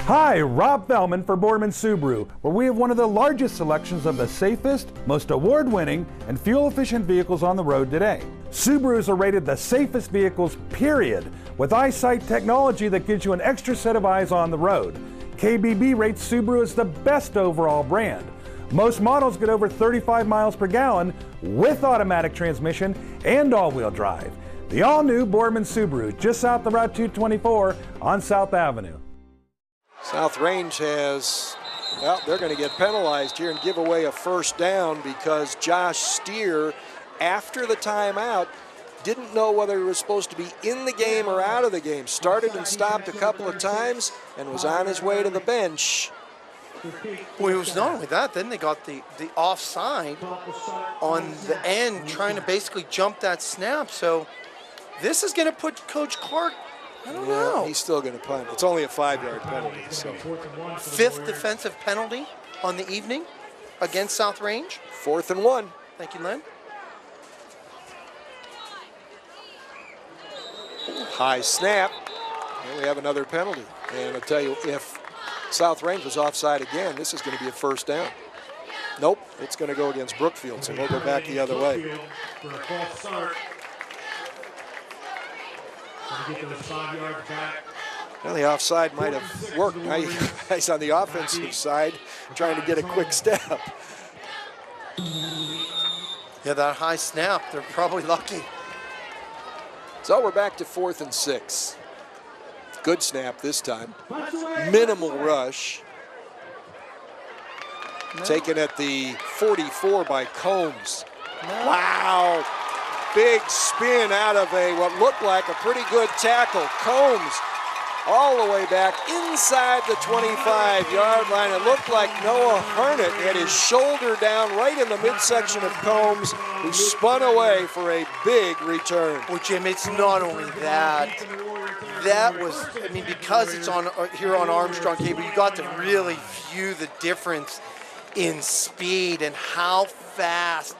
Hi, Rob Fellman for Boardman Subaru, where we have one of the largest selections of the safest, most award-winning, and fuel-efficient vehicles on the road today. Subarus are rated the safest vehicles, period, with EyeSight technology that gives you an extra set of eyes on the road. KBB rates Subaru as the best overall brand. Most models get over 35 miles per gallon with automatic transmission and all-wheel drive. The all-new Boardman Subaru, just south of Route 224 on South Avenue. South Range has, well, they're going to get penalized here and give away a 1st down because Josh Steer, after the timeout, didn't know whether he was supposed to be in the game or out of the game. Started and stopped a couple of times and was on his way to the bench. Well, it was not only that, then they got the offside on the end, trying to basically jump that snap. So this is going to put Coach Clark, I don't know. He's still going to punt. It's only a 5-yard penalty. So 5th defensive penalty on the evening against South Range. 4th and 1. Thank you, Len. High snap. And we have another penalty. And I'll tell you, if South Range was offside again, this is going to be a 1st down. Nope, it's going to go against Brookfield, so we'll go back the other way. Well, the offside might have worked. Now he's on the offensive side trying to get a quick step. Yeah, that high snap, they're probably lucky. So we're back to 4th and 6. Good snap this time. Minimal rush. Taken at the 44 by Combs. Wow. Big spin out of what looked like a pretty good tackle. Combs all the way back inside the 25-yard line. It looked like Noah Harnett had his shoulder down right in the midsection of Combs, who spun away for a big return. Well, Jim, it's not only that. That was, I mean, because it's on here on Armstrong cable, you got to really view the difference in speed and how fast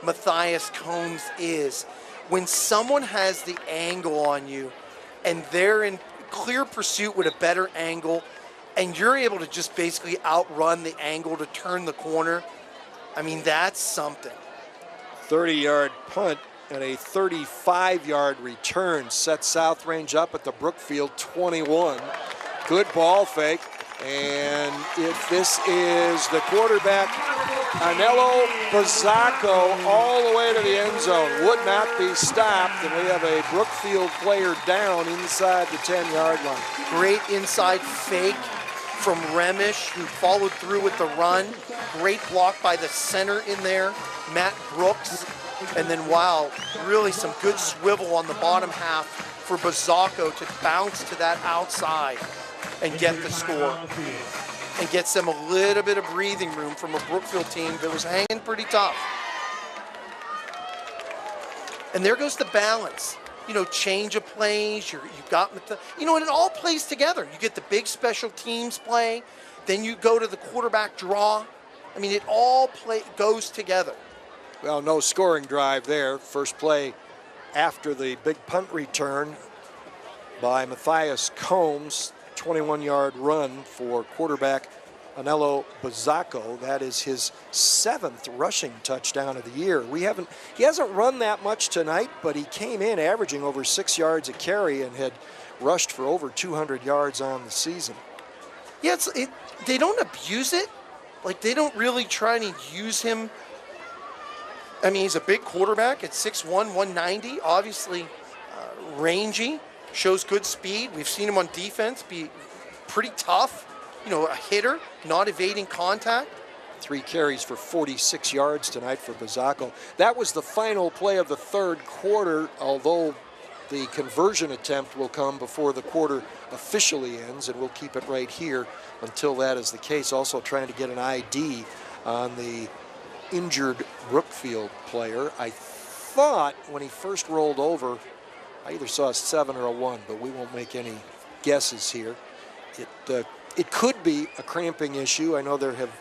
Matthias Combs is. When someone has the angle on you and they're in clear pursuit with a better angle and you're able to just basically outrun the angle to turn the corner, I mean, that's something. 30-yard punt and a 35-yard return set South Range up at the Brookfield 21. Good ball fake. And if this is the quarterback, Anello Bazzacco, all the way to the end zone. Would not be stopped, and we have a Brookfield player down inside the 10-yard line. Great inside fake from Remish, who followed through with the run. Great block by the center in there, Matt Brooks. And then, wow, really some good swivel on the bottom half for Bazzacco to bounce to that outside and get the score. And gets them a little bit of breathing room from a Brookfield team that was hanging pretty tough. And there goes the balance. You know, change of plays, you've got, you know, and it all plays together. You get the big special teams play, then you go to the quarterback draw. I mean, it all goes together. Well, no scoring drive there. First play after the big punt return by Matthias Combs. 21-yard run for quarterback Anello Bazzacco. That is his 7th rushing touchdown of the year. He hasn't run that much tonight, but he came in averaging over 6 yards a carry and had rushed for over 200 yards on the season. Yeah, they don't abuse it. Like, they don't really try to use him. I mean, he's a big quarterback at 6'1", 190, obviously rangy. Shows good speed. We've seen him on defense be pretty tough. You know, a hitter, not evading contact. 3 carries for 46 yards tonight for Bazzacco. That was the final play of the third quarter, although the conversion attempt will come before the quarter officially ends, and we'll keep it right here until that is the case. Also trying to get an ID on the injured Brookfield player. I thought when he first rolled over, I either saw a 7 or a 1, but we won't make any guesses here. It could be a cramping issue. I know there have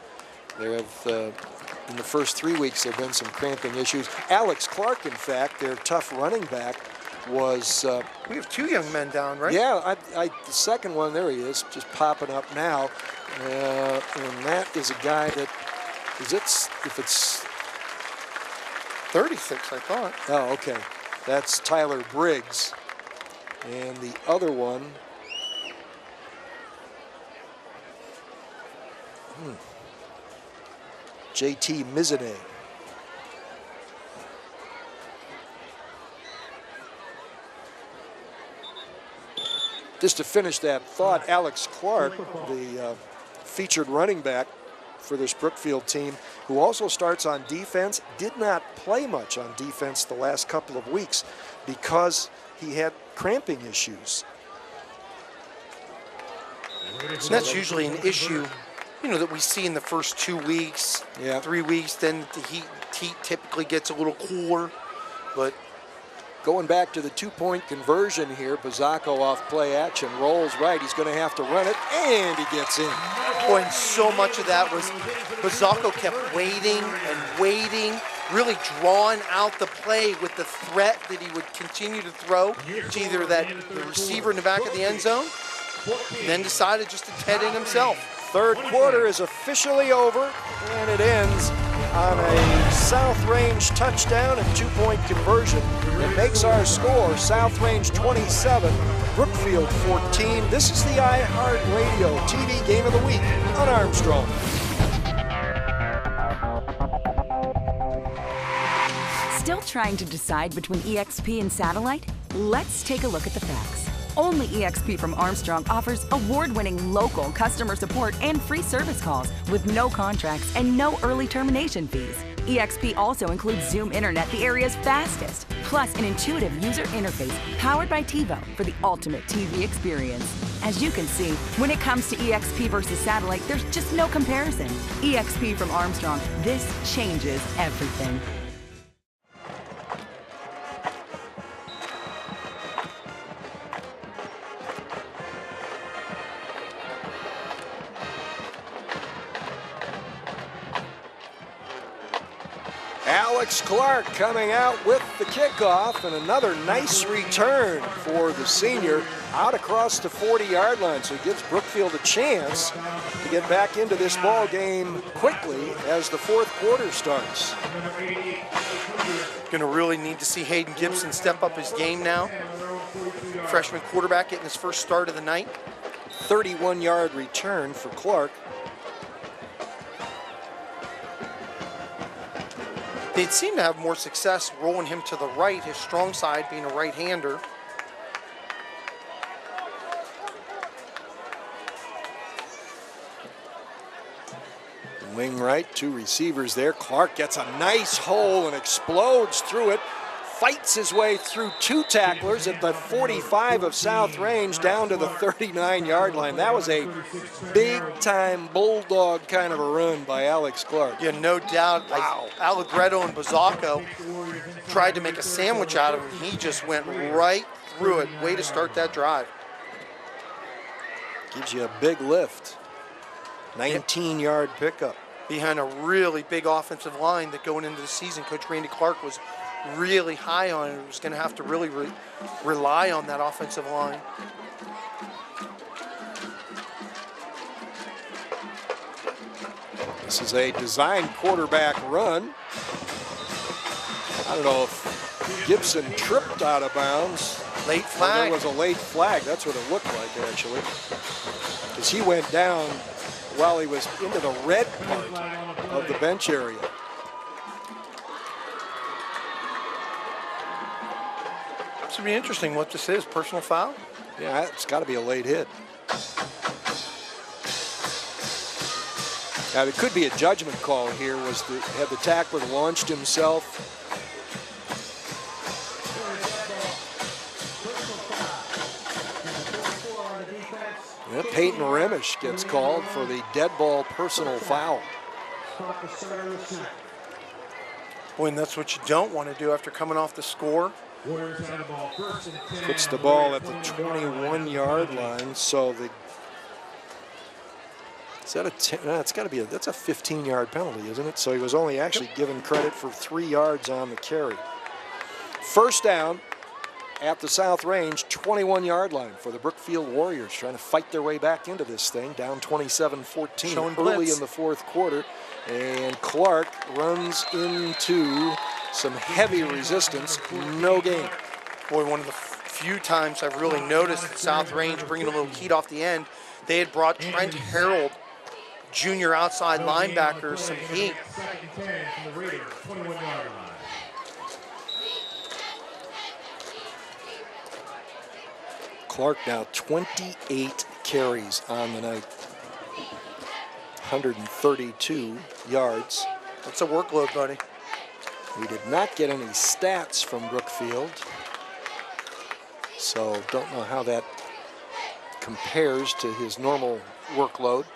in the first 3 weeks there have been some cramping issues. Alex Clark, in fact, their tough running back, was. We have 2 young men down, right? Yeah, the second one, there he is, just popping up now, and that is a guy that if it's 36, I thought. Oh, okay. That's Tyler Briggs. And the other one, JT Mizane. Just to finish that thought, Alex Clark, the featured running back for this Brookfield team, who also starts on defense, did not play much on defense the last couple of weeks because he had cramping issues. And that's usually an issue, you know, that we see in the first 2 weeks, 3 weeks. Then the heat typically gets a little cooler. But going back to the 2-point conversion here, Bazzacco off play action, rolls right. He's going to have to run it, and he gets in. Boy, and so much of that was Bazzacco kept waiting and waiting, really drawing out the play with the threat that he would continue to throw to either the receiver in the back of the end zone, and then decided just to head in himself. Third quarter is officially over, and it ends on a South Range touchdown and 2-point conversion. It makes our score South Range 27, Brookfield 14. This is the iHeartRadio TV Game of the Week on Armstrong. Still trying to decide between EXP and satellite? Let's take a look at the facts. Only EXP from Armstrong offers award-winning local customer support and free service calls with no contracts and no early termination fees. EXP also includes Zoom Internet, the area's fastest, plus an intuitive user interface powered by TiVo for the ultimate TV experience. As you can see, when it comes to EXP versus satellite, there's just no comparison. EXP from Armstrong, this changes everything. Alex Clark coming out with the kickoff, and another nice return for the senior out across the 40-yard line. So he gives Brookfield a chance to get back into this ball game quickly as the fourth quarter starts. Going to really need to see Hayden Gibson step up his game now. Freshman quarterback getting his first start of the night. 31-yard return for Clark. They'd seem to have more success rolling him to the right, his strong side being a right-hander. Wing right, 2 receivers there. Clark gets a nice hole and explodes through it. Fights his way through 2 tacklers at the 45 of South Range down to the 39-yard line. That was a big-time bulldog kind of a run by Alex Clark. Yeah, no doubt. Wow. Allegretto and Bazzacco tried to make a sandwich out of him. He just went right through it. Way to start that drive. Gives you a big lift. 19-yard pickup. Behind a really big offensive line that going into the season, Coach Randy Clark was really high on it. He was going to have to really rely on that offensive line. This is a design quarterback run. I don't know if Gibson tripped out of bounds. Late flag. There was a late flag. That's what it looked like, actually. Because he went down while he was into the red part of the bench area. This would be interesting what this is. Personal foul? Yeah, it's got to be a late hit. Now, it could be a judgment call here. Had the tackler launched himself? Yeah, Peyton Remish gets called for the dead ball personal foul. Boy, and that's what you don't want to do after coming off the score. Puts the ball at the 21-yard line, so is that a 10? No, it's got to be that's a 15-yard penalty, isn't it? So he was only actually given credit for 3 yards on the carry. First down at the South Range, 21-yard line for the Brookfield Warriors, trying to fight their way back into this thing, down 27-14 early in the 4th quarter. And Clark runs into some heavy resistance, no gain. Boy, one of the few times I've really noticed the South Range bringing a little heat off the end. They had brought Trent Harold, junior outside linebacker, some heat. Clark now 28 carries on the night. 132 yards. That's a workload, buddy. We did not get any stats from Brookfield, so don't know how that compares to his normal workload.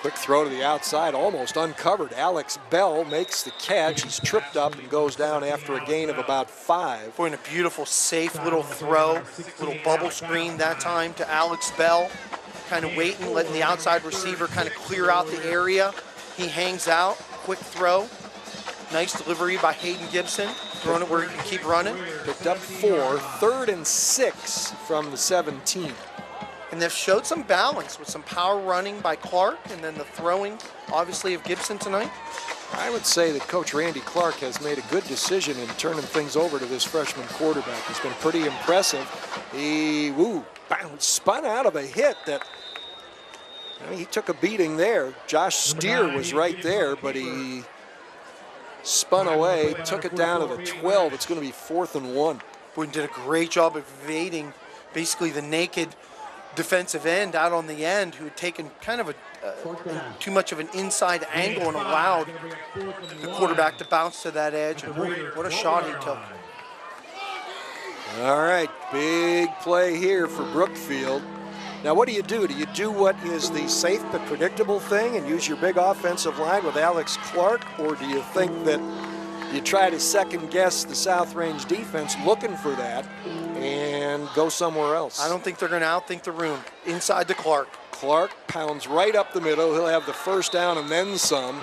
Quick throw to the outside, almost uncovered. Alex Bell makes the catch. He's tripped up and goes down after a gain of about 5. Boy, and a beautiful, safe little throw, little bubble screen that time to Alex Bell. Kind of waiting, letting the outside receiver kind of clear out the area. He hangs out, quick throw. Nice delivery by Hayden Gibson. Throwing it where he can keep running. Picked up 4, 3rd and 6 from the 17. And they've showed some balance with some power running by Clark and then the throwing, obviously, of Gibson tonight. I would say that Coach Randy Clark has made a good decision in turning things over to this freshman quarterback. He's been pretty impressive. He spun out of a hit that, I mean, he took a beating there. Josh Steer was right there, but he spun away, took it down to the 12. It's going to be 4th and 1. Boy, did a great job of evading basically the naked defensive end out on the end who had taken kind of too much of an inside angle and allowed the quarterback to bounce to that edge. And what a shot he took. All right, big play here for Brookfield. Now, what do? Do you do what is the safe but predictable thing and use your big offensive line with Alex Clark, or do you think that you try to second guess the South Range defense looking for that and go somewhere else? I don't think they're going to outthink the room. Inside to Clark. Clark pounds right up the middle. He'll have the first down and then some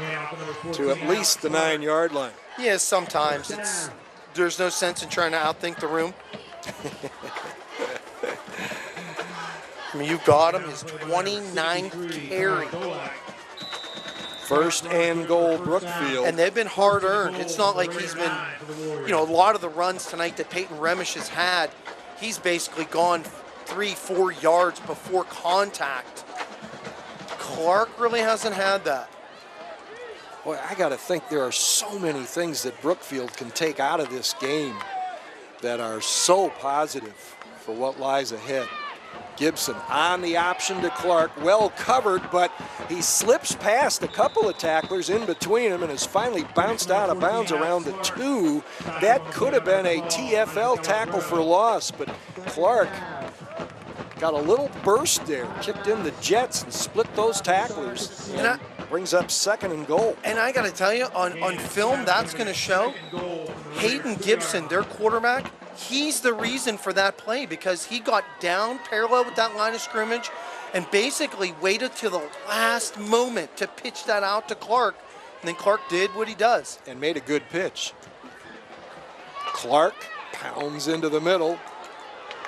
to at least the 9-yard line. Yeah, sometimes there's no sense in trying to outthink the room. I mean, you've got him, his 29th carry. First and goal, Brookfield. And they've been hard earned. It's not like he's been, a lot of the runs tonight that Peyton Remish has had, he's basically gone 3-4 yards before contact. Clark really hasn't had that. Boy, I got to think there are so many things that Brookfield can take out of this game that are so positive for what lies ahead. Gibson on the option to Clark, well covered, but he slips past a couple of tacklers in between him and has finally bounced out of bounds around the 2. That could have been a TFL tackle for loss, but Clark got a little burst there, kicked in the jets and split those tacklers. And brings up 2nd and goal. And I got to tell you, on film, that's going to show Hayden Gibson, their quarterback, he's the reason for that play because he got down parallel with that line of scrimmage and basically waited till the last moment to pitch that out to Clark. And then Clark did what he does. And made a good pitch. Clark pounds into the middle,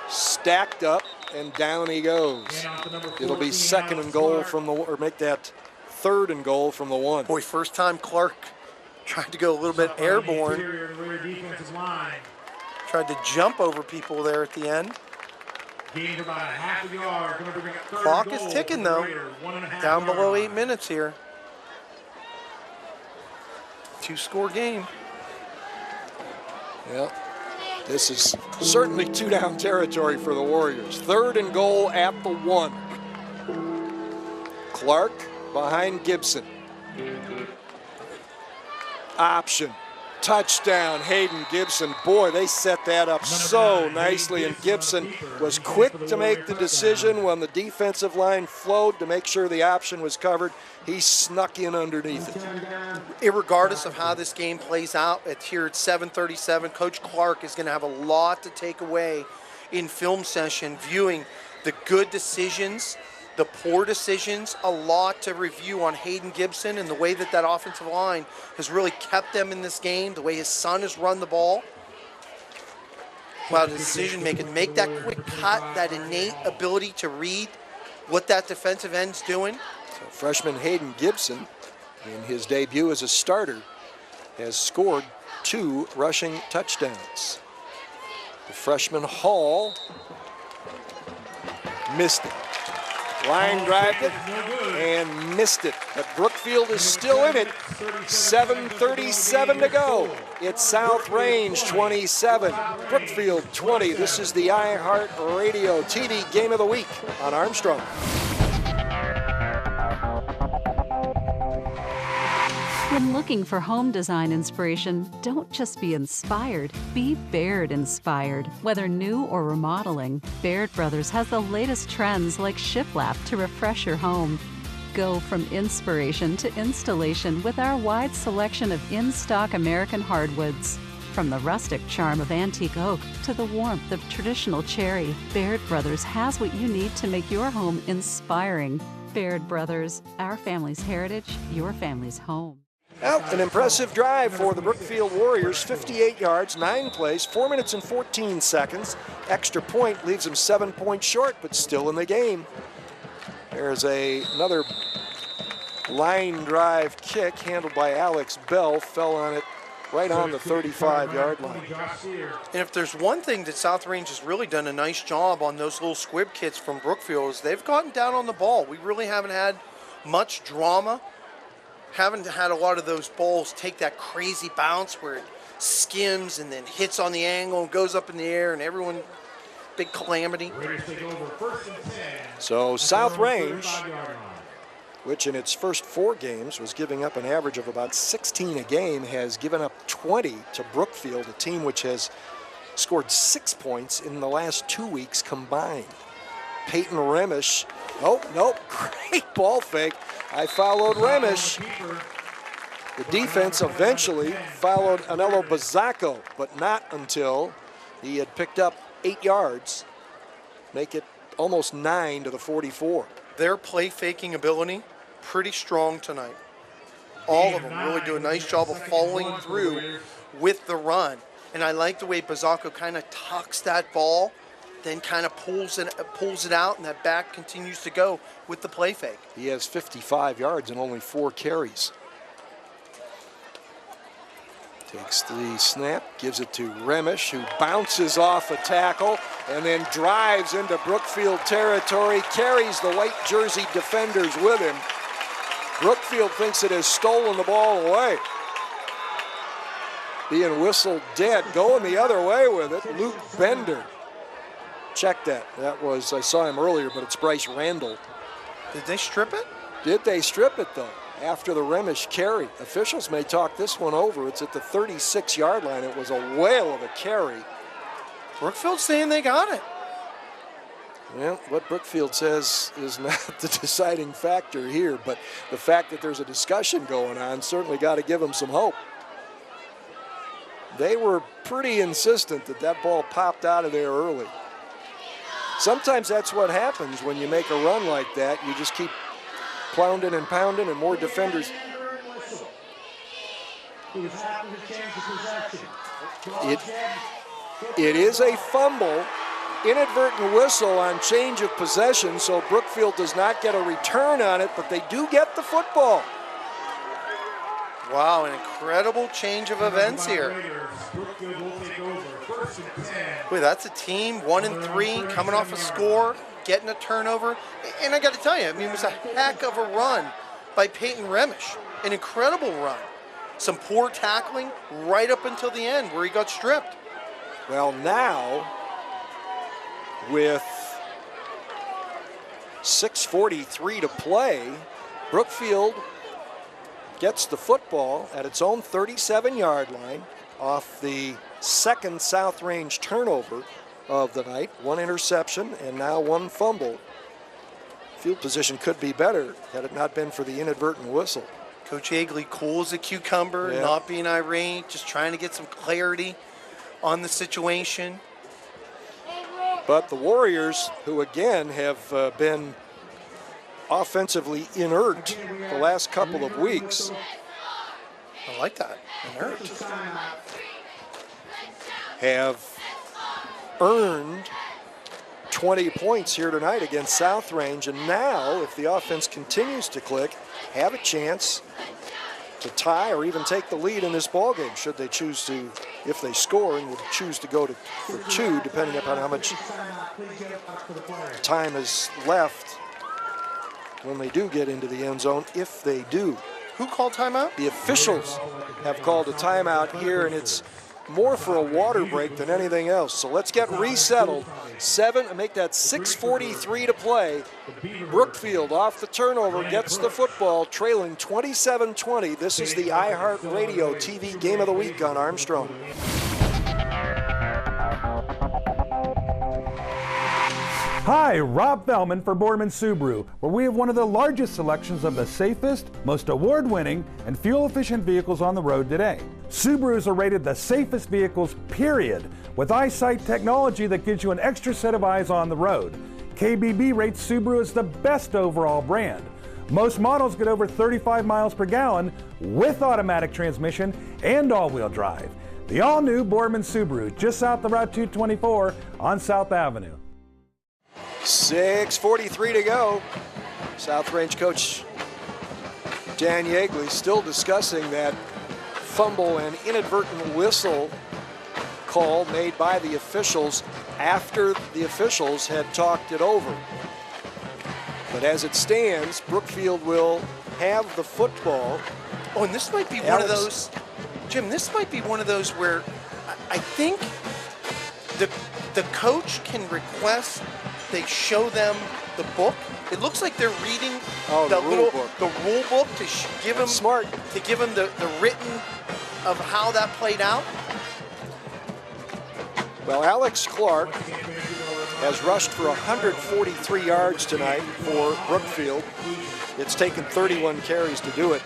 stacked up, and down he goes. It'll be 2nd and goal from the, or make that 3rd and goal from the 1. Boy, first time Clark tried to go a little bit airborne. Tried to jump over people there at the end. Clock is ticking though. Down below 8 minutes here. 2-score game. Yeah, this is certainly 2-down territory for the Warriors. 3rd and goal at the 1. Clark behind Gibson. Option. Touchdown, Hayden Gibson. Boy, they set that up so nicely, and Gibson was quick to make the decision when the defensive line flowed to make sure the option was covered. He snuck in underneath it. Irregardless of how this game plays out, here at 7:37, Coach Clark is going to have a lot to take away in film session, viewing the good decisions, the poor decisions, a lot to review on Hayden Gibson and the way that that offensive line has really kept them in this game, the way his son has run the ball. Wow, the decision making, make that quick cut, that innate ability to read what that defensive end's doing. So freshman Hayden Gibson, in his debut as a starter, has scored 2 rushing touchdowns. The freshman Hall missed it. Line drived it and missed it. But Brookfield is still in it. 7:37 to go. It's South Range 27, Brookfield 20. This is the iHeart Radio TV Game of the Week on Armstrong. When looking for home design inspiration, don't just be inspired, be Baird inspired. Whether new or remodeling, Baird Brothers has the latest trends like shiplap to refresh your home. Go from inspiration to installation with our wide selection of in-stock American hardwoods. From the rustic charm of antique oak to the warmth of traditional cherry, Baird Brothers has what you need to make your home inspiring. Baird Brothers, our family's heritage, your family's home. Well, an impressive drive for the Brookfield Warriors, 58 yards, 9 plays, 4 minutes and 14 seconds. Extra point leaves them 7 points short, but still in the game. There's another line drive kick handled by Alex Bell, fell on it right on the 35-yard line. And if there's one thing that South Range has really done a nice job on those little squib kits from Brookfield is they've gotten down on the ball. We really haven't had much drama. Haven't had a lot of those balls take that crazy bounce where it skims and then hits on the angle and goes up in the air and everyone, big calamity. So South Range, which in its first 4 games was giving up an average of about 16 a game, has given up 20 to Brookfield, a team which has scored 6 points in the last 2 weeks combined. Peyton Remish, oh, nope, great ball fake. I followed Remish. The defense eventually followed Anello Bazzacco, but not until he had picked up 8 yards, make it almost 9 to the 44. Their play faking ability, pretty strong tonight. All of them really do a nice job of following through with the run. And I like the way Bazzacco kind of tucks that ball, then kind of pulls it out, and that back continues to go with the play fake. He has 55 yards and only 4 carries. Takes the snap, gives it to Remish, who bounces off a tackle and then drives into Brookfield territory, carries the white jersey defenders with him. Brookfield thinks it has stolen the ball away. Being whistled dead, going the other way with it, Luke Bender. Check that. That was, I saw him earlier, but it's Bryce Randall. Did they strip it? Did they strip it, though? After the Remish carry. Officials may talk this one over. It's at the 36-yard line. It was a whale of a carry. Brookfield's saying they got it. Well, what Brookfield says is not the deciding factor here, but the fact that there's a discussion going on certainly got to give them some hope. They were pretty insistent that that ball popped out of there early. Sometimes that's what happens when you make a run like that. You just keep pounding and pounding, and more defenders. It is a fumble, inadvertent whistle on change of possession, so Brookfield does not get a return on it, but they do get the football. Wow, an incredible change of events here. Boy, that's a team 1-3 coming off a score, getting a turnover. And I got to tell you, I mean, it was a heck of a run by Peyton Remish. An incredible run. Some poor tackling right up until the end where he got stripped. Well, now, with 6:43 to play, Brookfield gets the football at its own 37-yard line off the second South Range turnover of the night. One interception and now one fumble. Field position could be better had it not been for the inadvertent whistle. Coach Agley cool as a cucumber, not being irate, just trying to get some clarity on the situation. But the Warriors, who again have been offensively inert the last couple of weeks. I like that, inert. Have earned 20 points here tonight against South Range, and now, if the offense continues to click, have a chance to tie or even take the lead in this ball game, should they choose to, if they score, and would choose to go for two, depending upon how much time is left when they do get into the end zone, if they do. Who called timeout? The officials have called a timeout here, and it's more for a water break than anything else. So let's get resettled. Make that 6:43 to play. Brookfield off the turnover gets the football, trailing 27-20. This is the iHeartRadio TV Game of the Week on Armstrong. Hi, Rob Fellman for Boardman Subaru, where we have one of the largest selections of the safest, most award-winning, and fuel-efficient vehicles on the road today. Subarus are rated the safest vehicles, period, with EyeSight technology that gives you an extra set of eyes on the road. KBB rates Subaru as the best overall brand. Most models get over 35 miles per gallon with automatic transmission and all-wheel drive. The all-new Boardman Subaru, just south of Route 224 on South Avenue. 6:43 to go. South Range coach Dan Yeagley still discussing that fumble and inadvertent whistle call made by the officials after the officials had talked it over. But as it stands, Brookfield will have the football. Oh, and this might be one of those, Jim, this might be one of those where I think the coach can request they show them the book. It looks like they're reading the rule book to give them the written of how that played out. Well, Alex Clark has rushed for 143 yards tonight for Brookfield. It's taken 31 carries to do it.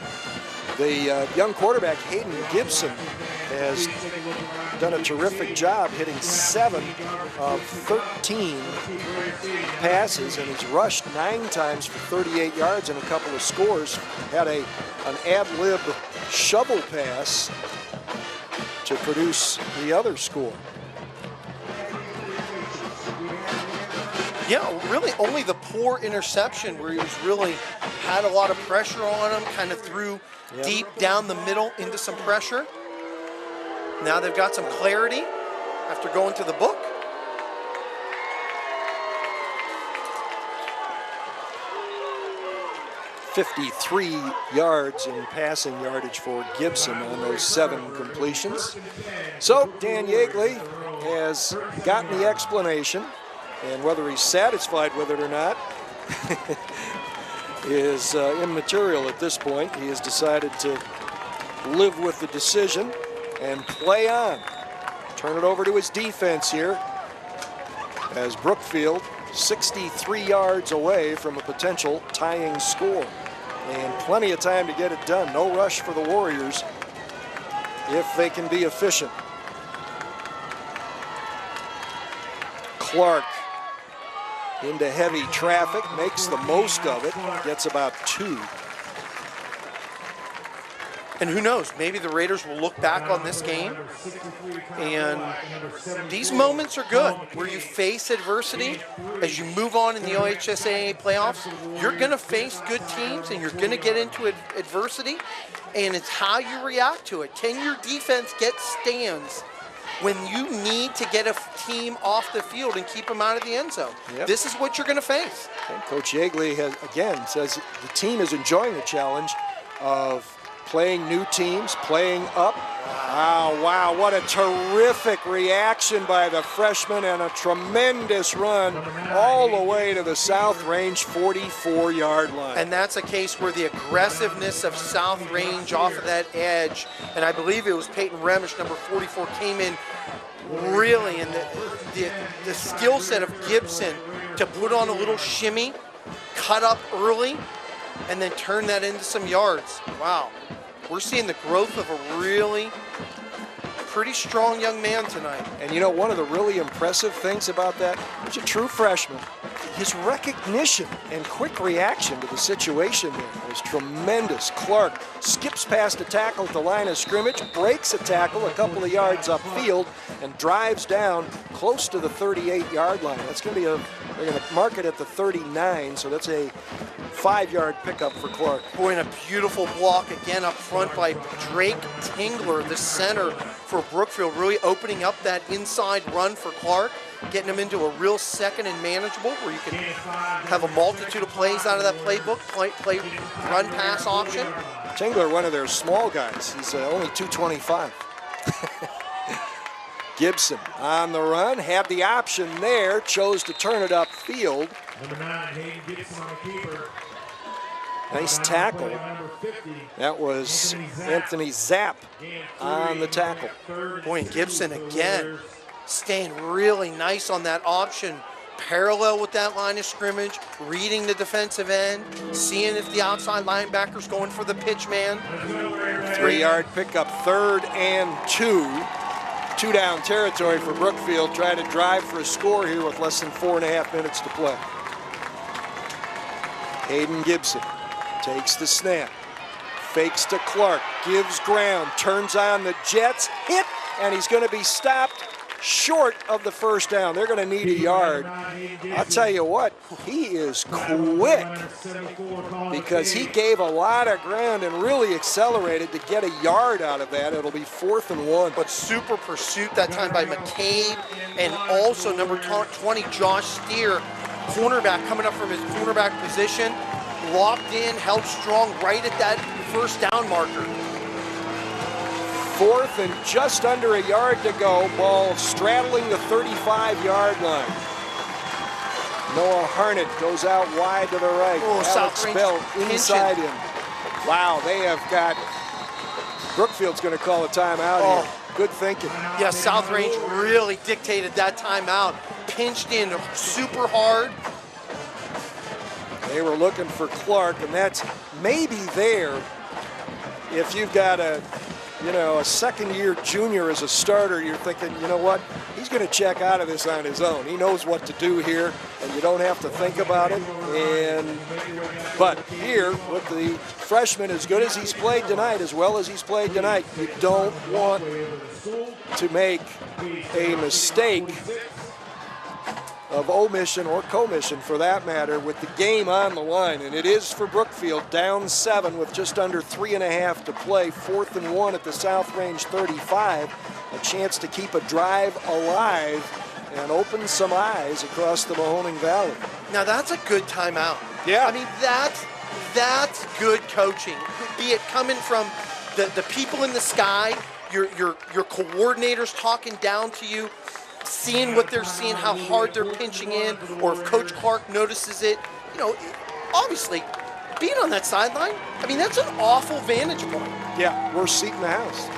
The young quarterback, Hayden Gibson, has done a terrific job hitting 7 of 13 passes, and he's rushed 9 times for 38 yards and a couple of scores. Had an ad-lib shovel pass to produce the other score. Yeah, really only the poor interception where he was really had a lot of pressure on him, kind of threw deep down the middle into some pressure. Now they've got some clarity after going to the book. .53 yards in passing yardage for Gibson on those 7 completions. So Dan Yeagley has gotten the explanation, and whether he's satisfied with it or not is immaterial at this point. He has decided to live with the decision and play on. Turn it over to his defense here as Brookfield 63 yards away from a potential tying score. And plenty of time to get it done. No rush for the Warriors if they can be efficient. Clark into heavy traffic, makes the most of it, gets about 2. And who knows, maybe the Raiders will look back on this game, and these moments are good where you face adversity. As you move on in the OHSAA playoffs, you're going to face good teams and you're going to get into adversity, and it's how you react to it. Can your defense get stands when you need to get a team off the field and keep them out of the end zone? Yep. This is what you're going to face. And Coach Yeagley has, again, says the team is enjoying the challenge of playing new teams, playing up. Wow, what a terrific reaction by the freshman and a tremendous run all the way to the South Range 44-yard line. And that's a case where the aggressiveness of South Range off of that edge, and I believe it was Peyton Remish, number 44, came in really, and the skill set of Gibson to put on a little shimmy, cut up early, and then turn that into some yards. Wow. We're seeing the growth of a really pretty strong young man tonight. And you know, one of the really impressive things about that, he's a true freshman. His recognition and quick reaction to the situation there was tremendous. Clark skips past a tackle at the line of scrimmage, breaks a tackle a couple of yards upfield, and drives down close to the 38-yard line. That's going to be they're going to mark it at the 39, so that's a 5-yard pickup for Clark. Boy, and a beautiful block again up front by Drake Tingler, the center for Brookfield, really opening up that inside run for Clark, getting him into a real second and manageable where you can have a multitude of plays out of that playbook, play run pass option. Tingler, one of their small guys. He's only 225. Gibson on the run, had the option there, chose to turn it upfield. Number 9, Hayden Gibson on the keeper. Nice tackle. That was Anthony Zapp on the tackle. Boy, and Gibson again staying really nice on that option, parallel with that line of scrimmage, reading the defensive end, seeing if the outside linebacker's going for the pitch man. 3-yard pickup, 3rd and 2. 2-down territory for Brookfield, trying to drive for a score here with less than 4.5 minutes to play. Hayden Gibson takes the snap, fakes to Clark, gives ground, turns on the Jets, hit, and he's going to be stopped short of the first down. They're going to need a yard. I'll tell you what, he is quick because he gave a lot of ground and really accelerated to get a yard out of that. It'll be 4th and 1. But super pursuit that time by McCabe, and also number 20, Josh Steer, cornerback coming up from his cornerback position, locked in, held strong right at that first down marker. 4th and just under a yard to go. Ball straddling the 35-yard line. Noah Harnett goes out wide to the right. Alex Bell inside him. Wow, they have got... Brookfield's going to call a timeout here. Good thinking. Yeah, South Range really dictated that timeout. Pinched in super hard. They were looking for Clark, and that's maybe there if you've got a second-year junior as a starter. You're thinking, you know what, he's going to check out of this on his own. He knows what to do here, and you don't have to think about it. But here, with the freshman as good as he's played tonight, as well as he's played tonight, you don't want to make a mistake of omission or commission, for that matter, with the game on the line. And it is for Brookfield, down 7 with just under 3.5 to play. 4th and 1 at the South Range 35. a chance to keep a drive alive and open some eyes across the Mahoning Valley. Now that's a good timeout. Yeah. I mean, that's good coaching. Be it coming from the people in the sky, your coordinators talking down to you, seeing what they're seeing, how hard they're pinching in, or if Coach Clark notices it. You know, obviously, being on that sideline, I mean, that's an awful vantage point. Yeah, worst seat in the house.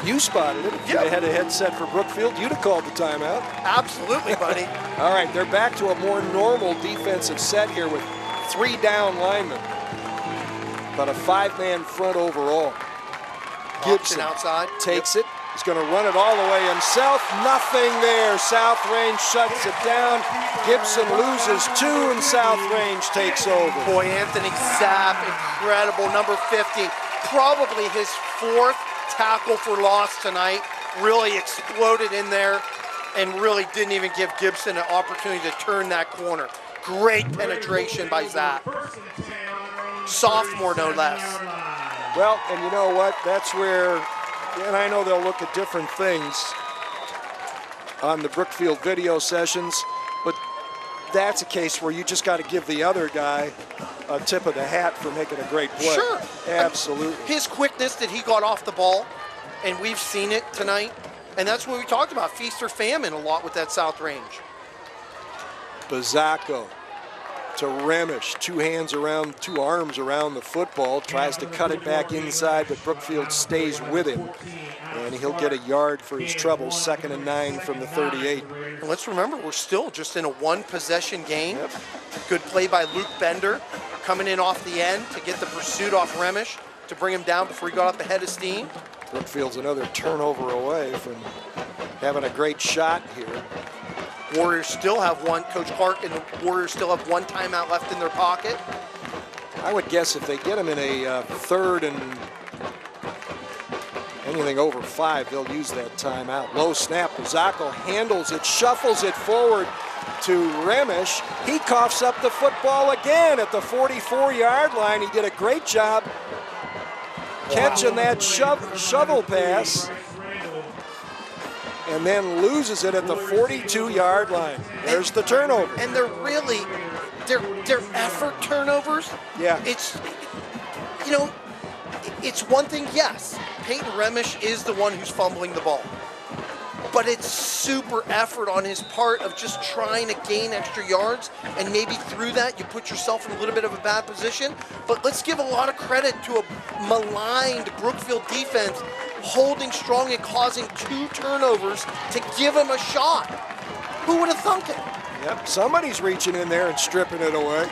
You spotted it. If you had a headset for Brookfield, you'd have called the timeout. Absolutely, buddy. All right, they're back to a more normal defensive set here with 3 down linemen, but a 5-man front overall. Gibson outside takes it. He's going to run it all the way himself. Nothing there. South Range shuts it down. Gibson loses 2, and South Range takes over. Boy, Anthony Sapp, incredible. Number 50, probably his 4th tackle for loss tonight. Really exploded in there and really didn't even give Gibson an opportunity to turn that corner. Great penetration by Zach. Sophomore, no less. Well, and you know what? That's where, and I know they'll look at different things on the Brookfield video sessions, but that's a case where you just got to give the other guy a tip of the hat for making a great play. Sure. Absolutely. His quickness that he got off the ball, and we've seen it tonight, and that's what we talked about, feast or famine a lot with that South Range. Bazzacco to Remish, 2 arms around the football, tries to cut it back inside, but Brookfield stays with him, and he'll get a yard for his trouble. 2nd and 9 from the 38. And let's remember, we're still just in a 1-possession game. Yep. Good play by Luke Bender, coming in off the end to get the pursuit off Remish to bring him down before he got up ahead of steam. Brookfield's another turnover away from having a great shot here. Warriors still have one. Coach Clark and the Warriors still have 1 timeout left in their pocket. I would guess if they get him in a 3rd and anything over 5, they'll use that timeout. Low snap. Bazzacco handles it, shuffles it forward to Remish. He coughs up the football again at the 44-yard line. He did a great job catching that shovel pass, and then loses it at the 42-yard line. There's the turnover. And they're really, they're effort turnovers. Yeah. It's, you know, it's one thing, yes, Peyton Remish is the one who's fumbling the ball. But it's super effort on his part of just trying to gain extra yards, and maybe through that you put yourself in a little bit of a bad position. But let's give a lot of credit to a maligned Brookfield defense holding strong and causing 2 turnovers to give him a shot. Who would have thunk it? Yep, somebody's reaching in there and stripping it away.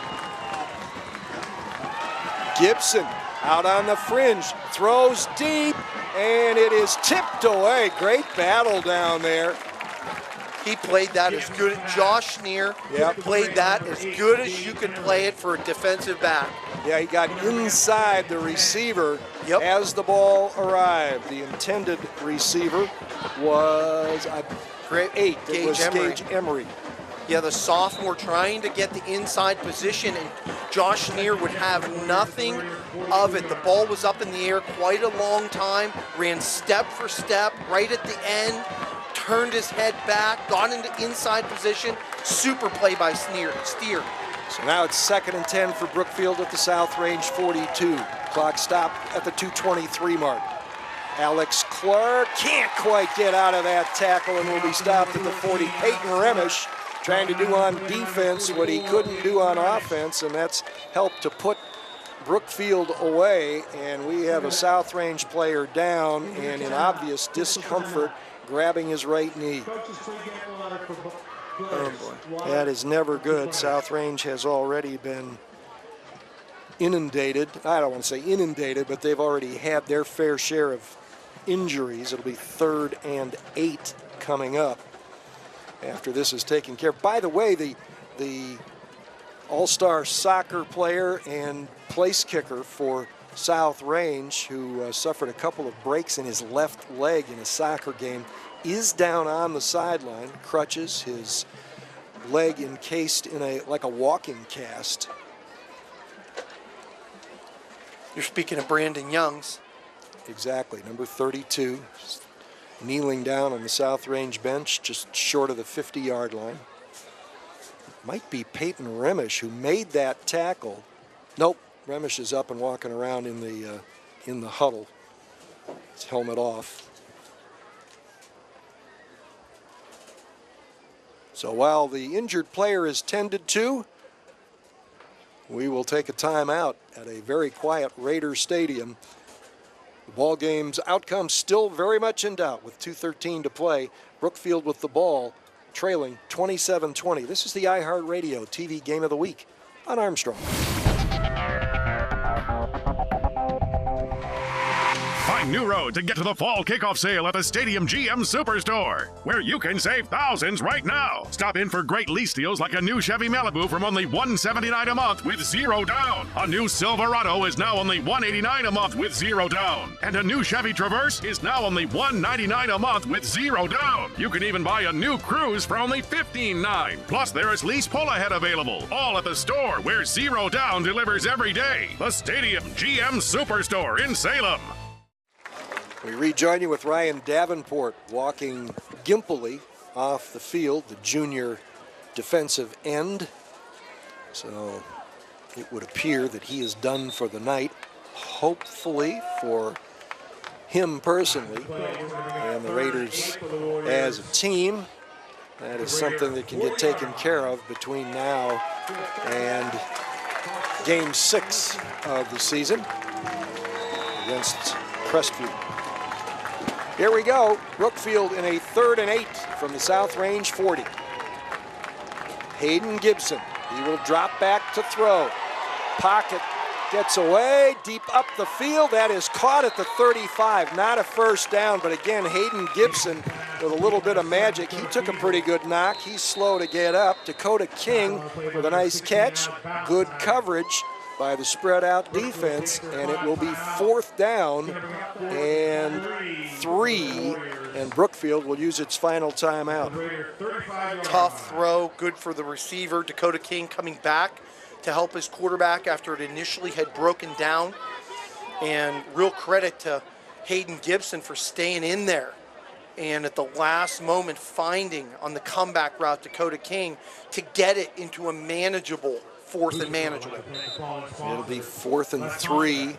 Gibson out on the fringe, throws deep, and it is tipped away. Great battle down there. He played that as good. Josh Schneer played that as good as you could play it for a defensive back. Yeah, he got inside the receiver as the ball arrived. The intended receiver was grade 8. It was Gage Emery. Yeah, the sophomore trying to get the inside position, and Josh Schneer would have nothing of it. The ball was up in the air quite a long time, ran step for step right at the end, turned his head back, got into inside position. Super play by Steer. So now it's 2nd and 10 for Brookfield at the South Range 42. Clock stopped at the 2:23 mark. Alex Clark can't quite get out of that tackle and will be stopped at the 40. Peyton Remish trying to do on defense what he couldn't do on offense, and that's helped to put Brookfield away. And we have a South Range player down and in obvious discomfort, grabbing his right knee. Oh boy, that is never good. South Range has already been inundated. I don't want to say inundated, but they've already had their fair share of injuries. It'll be 3rd and 8 coming up after this is taken care of. By the way, the all-star soccer player and place kicker for South Range, who suffered a couple of breaks in his left leg in a soccer game, is down on the sideline, crutches, his leg encased in like a walking cast. You're speaking of Brandon Youngs. Exactly, number 32. kneeling down on the South Range bench, just short of the 50-yard line. Might be Peyton Remish who made that tackle. Nope, Remish is up and walking around in the huddle. His helmet off. So while the injured player is tended to, we will take a timeout at a very quiet Raiders Stadium. The ball game's outcome still very much in doubt with 2:13 to play. Brookfield with the ball, trailing 27-20. This is the iHeartRadio TV Game of the Week on Armstrong. Find new road to get to the fall kickoff sale at the Stadium GM Superstore, where you can save thousands right now. Stop in for great lease deals like a new Chevy Malibu from only $179 a month with 0 down. A new Silverado is now only $189 a month with 0 down. And a new Chevy Traverse is now only $199 a month with 0 down. You can even buy a new Cruze for only $15.9. Plus, there is lease pull ahead available. All at the store where 0 down delivers every day. The Stadium GM Superstore in Salem. We rejoin you with Ryan Davenport walking gimpily off the field, the junior defensive end. So it would appear that he is done for the night, hopefully for him personally and the Raiders as a team. That is something that can get taken care of between now and Game 6 of the season against Crestview. Here we go. Brookfield in a 3rd and 8 from the South Range 40. Hayden Gibson. He will drop back to throw. Pocket gets away deep up the field. That is caught at the 35. Not a first down, but again, Hayden Gibson with a little bit of magic. He took a pretty good knock. He's slow to get up. Dakota King with a nice catch. Good coverage by the spread out defense, and it will be 4th down and 3, and Brookfield will use its final timeout. Tough throw, good for the receiver. Dakota King coming back to help his quarterback after it initially had broken down, and real credit to Hayden Gibson for staying in there and at the last moment finding on the comeback route Dakota King to get it into a manageable 4th and manageable. It'll be 4th and 3.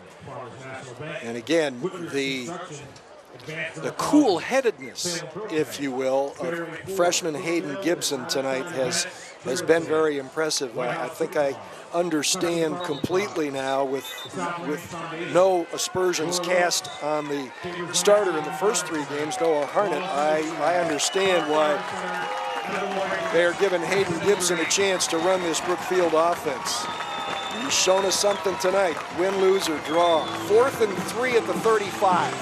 And again, the cool-headedness, if you will, of freshman Hayden Gibson tonight has been very impressive. I think I understand completely now with no aspersions cast on the starter in the first 3 games, Noah Harnett. I understand why they're giving Hayden Gibson a chance to run this Brookfield offense. He's shown us something tonight. Win, lose, or draw. 4th and 3 at the 35.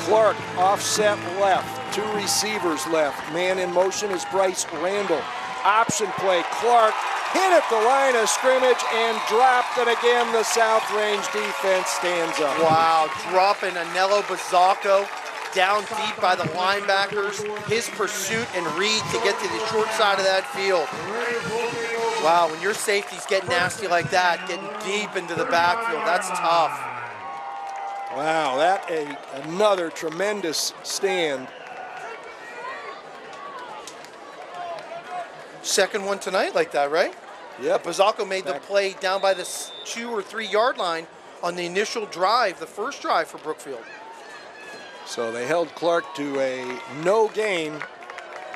Clark offset left. 2 receivers left. Man in motion is Bryce Randall. Option play. Clark hit at the line of scrimmage and dropped. And again, the South Range defense stands up. Wow, dropping Anello Bazzacco down deep by the linebackers. His pursuit and read to get to the short side of that field. Wow, when your safeties get nasty like that, getting deep into the backfield, that's tough. Wow, another tremendous stand. Second one tonight like that, right? Yep. Bazzacco made the play down by the 2 or 3 yard line on the initial drive, the first drive for Brookfield. So they held Clark to a no gain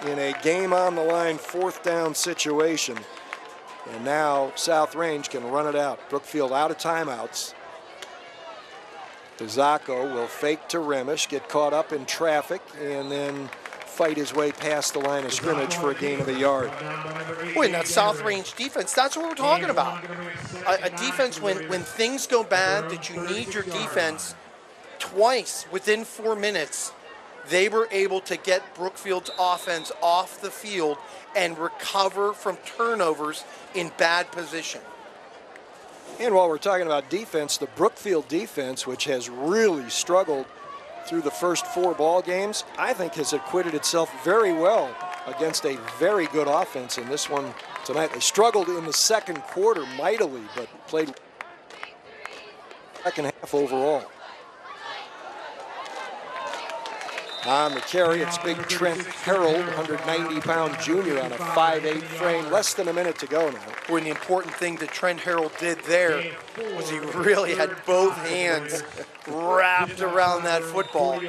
in a game on the line 4th down situation. And now South Range can run it out. Brookfield out of timeouts. Bazzacco will fake to Remish, get caught up in traffic, and then fight his way past the line of scrimmage for a gain of a yard. Boy, that South Range defense, that's what we're talking about. A defense when things go bad, that you need your defense. Twice within 4 minutes, they were able to get Brookfield's offense off the field and recover from turnovers in bad position. And while we're talking about defense, the Brookfield defense, which has really struggled through the first 4 ball games, I think has acquitted itself very well against a very good offense in this one tonight. They struggled in the second quarter mightily, but played second half overall. On the carry, it's big Trent Harold, 190-pound junior on a 5'8 frame. Less than a minute to go now. When the important thing that Trent Harold did there was he really had both hands wrapped around that football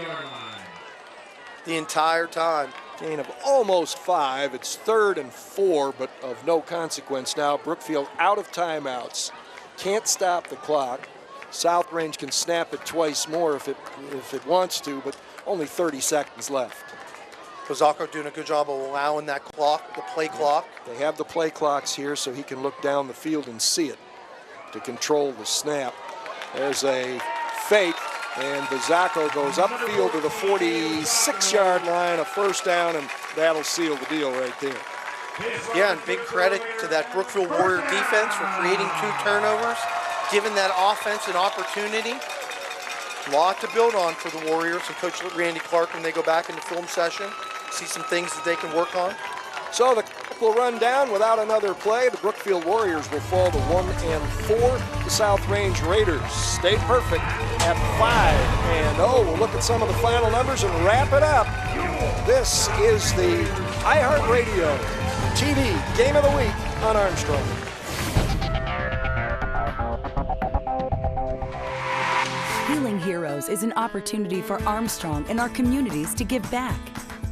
the entire time. Gain of almost 5. It's 3rd and 4, but of no consequence now. Brookfield out of timeouts. Can't stop the clock. South Range can snap it twice more if it wants to, but only 30 seconds left. Kozako doing a good job of allowing that clock, the play clock. They have the play clocks here so he can look down the field and see it to control the snap. There's a fake, and Kozako goes upfield to the 46-yard line, a first down, and that'll seal the deal right there. Yeah, and big credit to that Brookfield Warrior defense for creating 2 turnovers, giving that offense an opportunity. A lot to build on for the Warriors and Coach Randy Clark when they go back into film session, see some things that they can work on. So the clock will run down without another play. The Brookfield Warriors will fall to 1 and 4. The South Range Raiders stay perfect at 5-0. We'll look at some of the final numbers and wrap it up. This is the iHeartRadio TV Game of the Week on Armstrong. Healing Heroes is an opportunity for Armstrong and our communities to give back.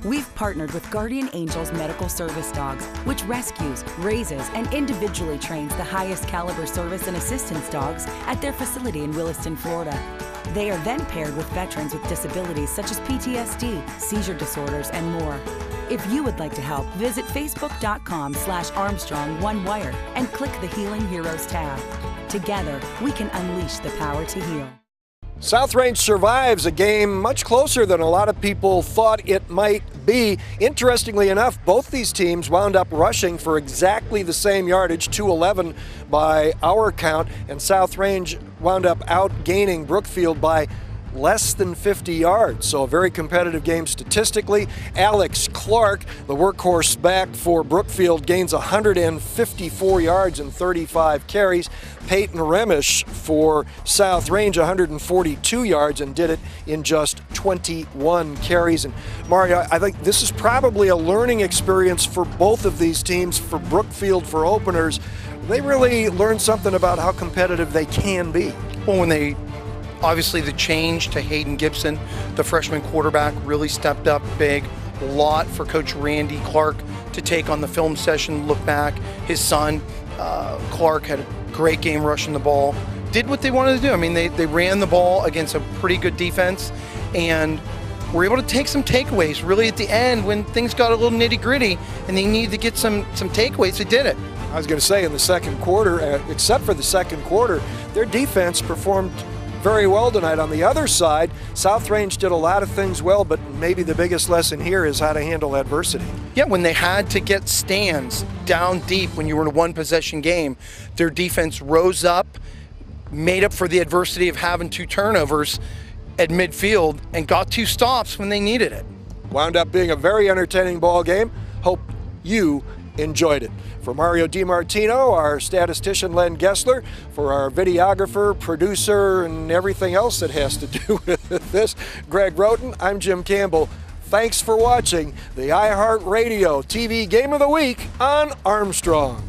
We've partnered with Guardian Angels Medical Service Dogs, which rescues, raises, and individually trains the highest caliber service and assistance dogs at their facility in Williston, Florida. They are then paired with veterans with disabilities such as PTSD, seizure disorders, and more. If you would like to help, visit facebook.com/ArmstrongOneWire and click the Healing Heroes tab. Together, we can unleash the power to heal. South Range survives a game much closer than a lot of people thought it might be. Interestingly enough, both these teams wound up rushing for exactly the same yardage, 211 by our count, and South Range wound up outgaining Brookfield by less than 50 yards. So a very competitive game statistically. Alex Clark, the workhorse back for Brookfield, gains 154 yards and 35 carries. Peyton Remish for South Range, 142 yards, and did it in just 21 carries. And Mario, I think this is probably a learning experience for both of these teams. For Brookfield, for openers, they really learned something about how competitive they can be. Well, when they obviously the change to Hayden Gibson, the freshman quarterback, really stepped up big. A lot for Coach Randy Clark to take on the film session, look back. His son, Clark, had a great game rushing the ball. Did what they wanted to do. I mean, they ran the ball against a pretty good defense and were able to take some takeaways really at the end when things got a little nitty-gritty and they needed to get some takeaways. They did it. I was going to say in the second quarter, except for the second quarter, their defense performed very well tonight. On the other side, South Range did a lot of things well, but maybe the biggest lesson here is how to handle adversity. Yeah, when they had to get stands down deep when you were in a one-possession game, their defense rose up, made up for the adversity of having 2 turnovers at midfield, and got 2 stops when they needed it. Wound up being a very entertaining ball game. Hope you enjoyed it. For Mario DiMartino, our statistician Len Gessler, for our videographer, producer, and everything else that has to do with this, Greg Roten, I'm Jim Campbell. Thanks for watching the iHeartRadio TV Game of the Week on Armstrong.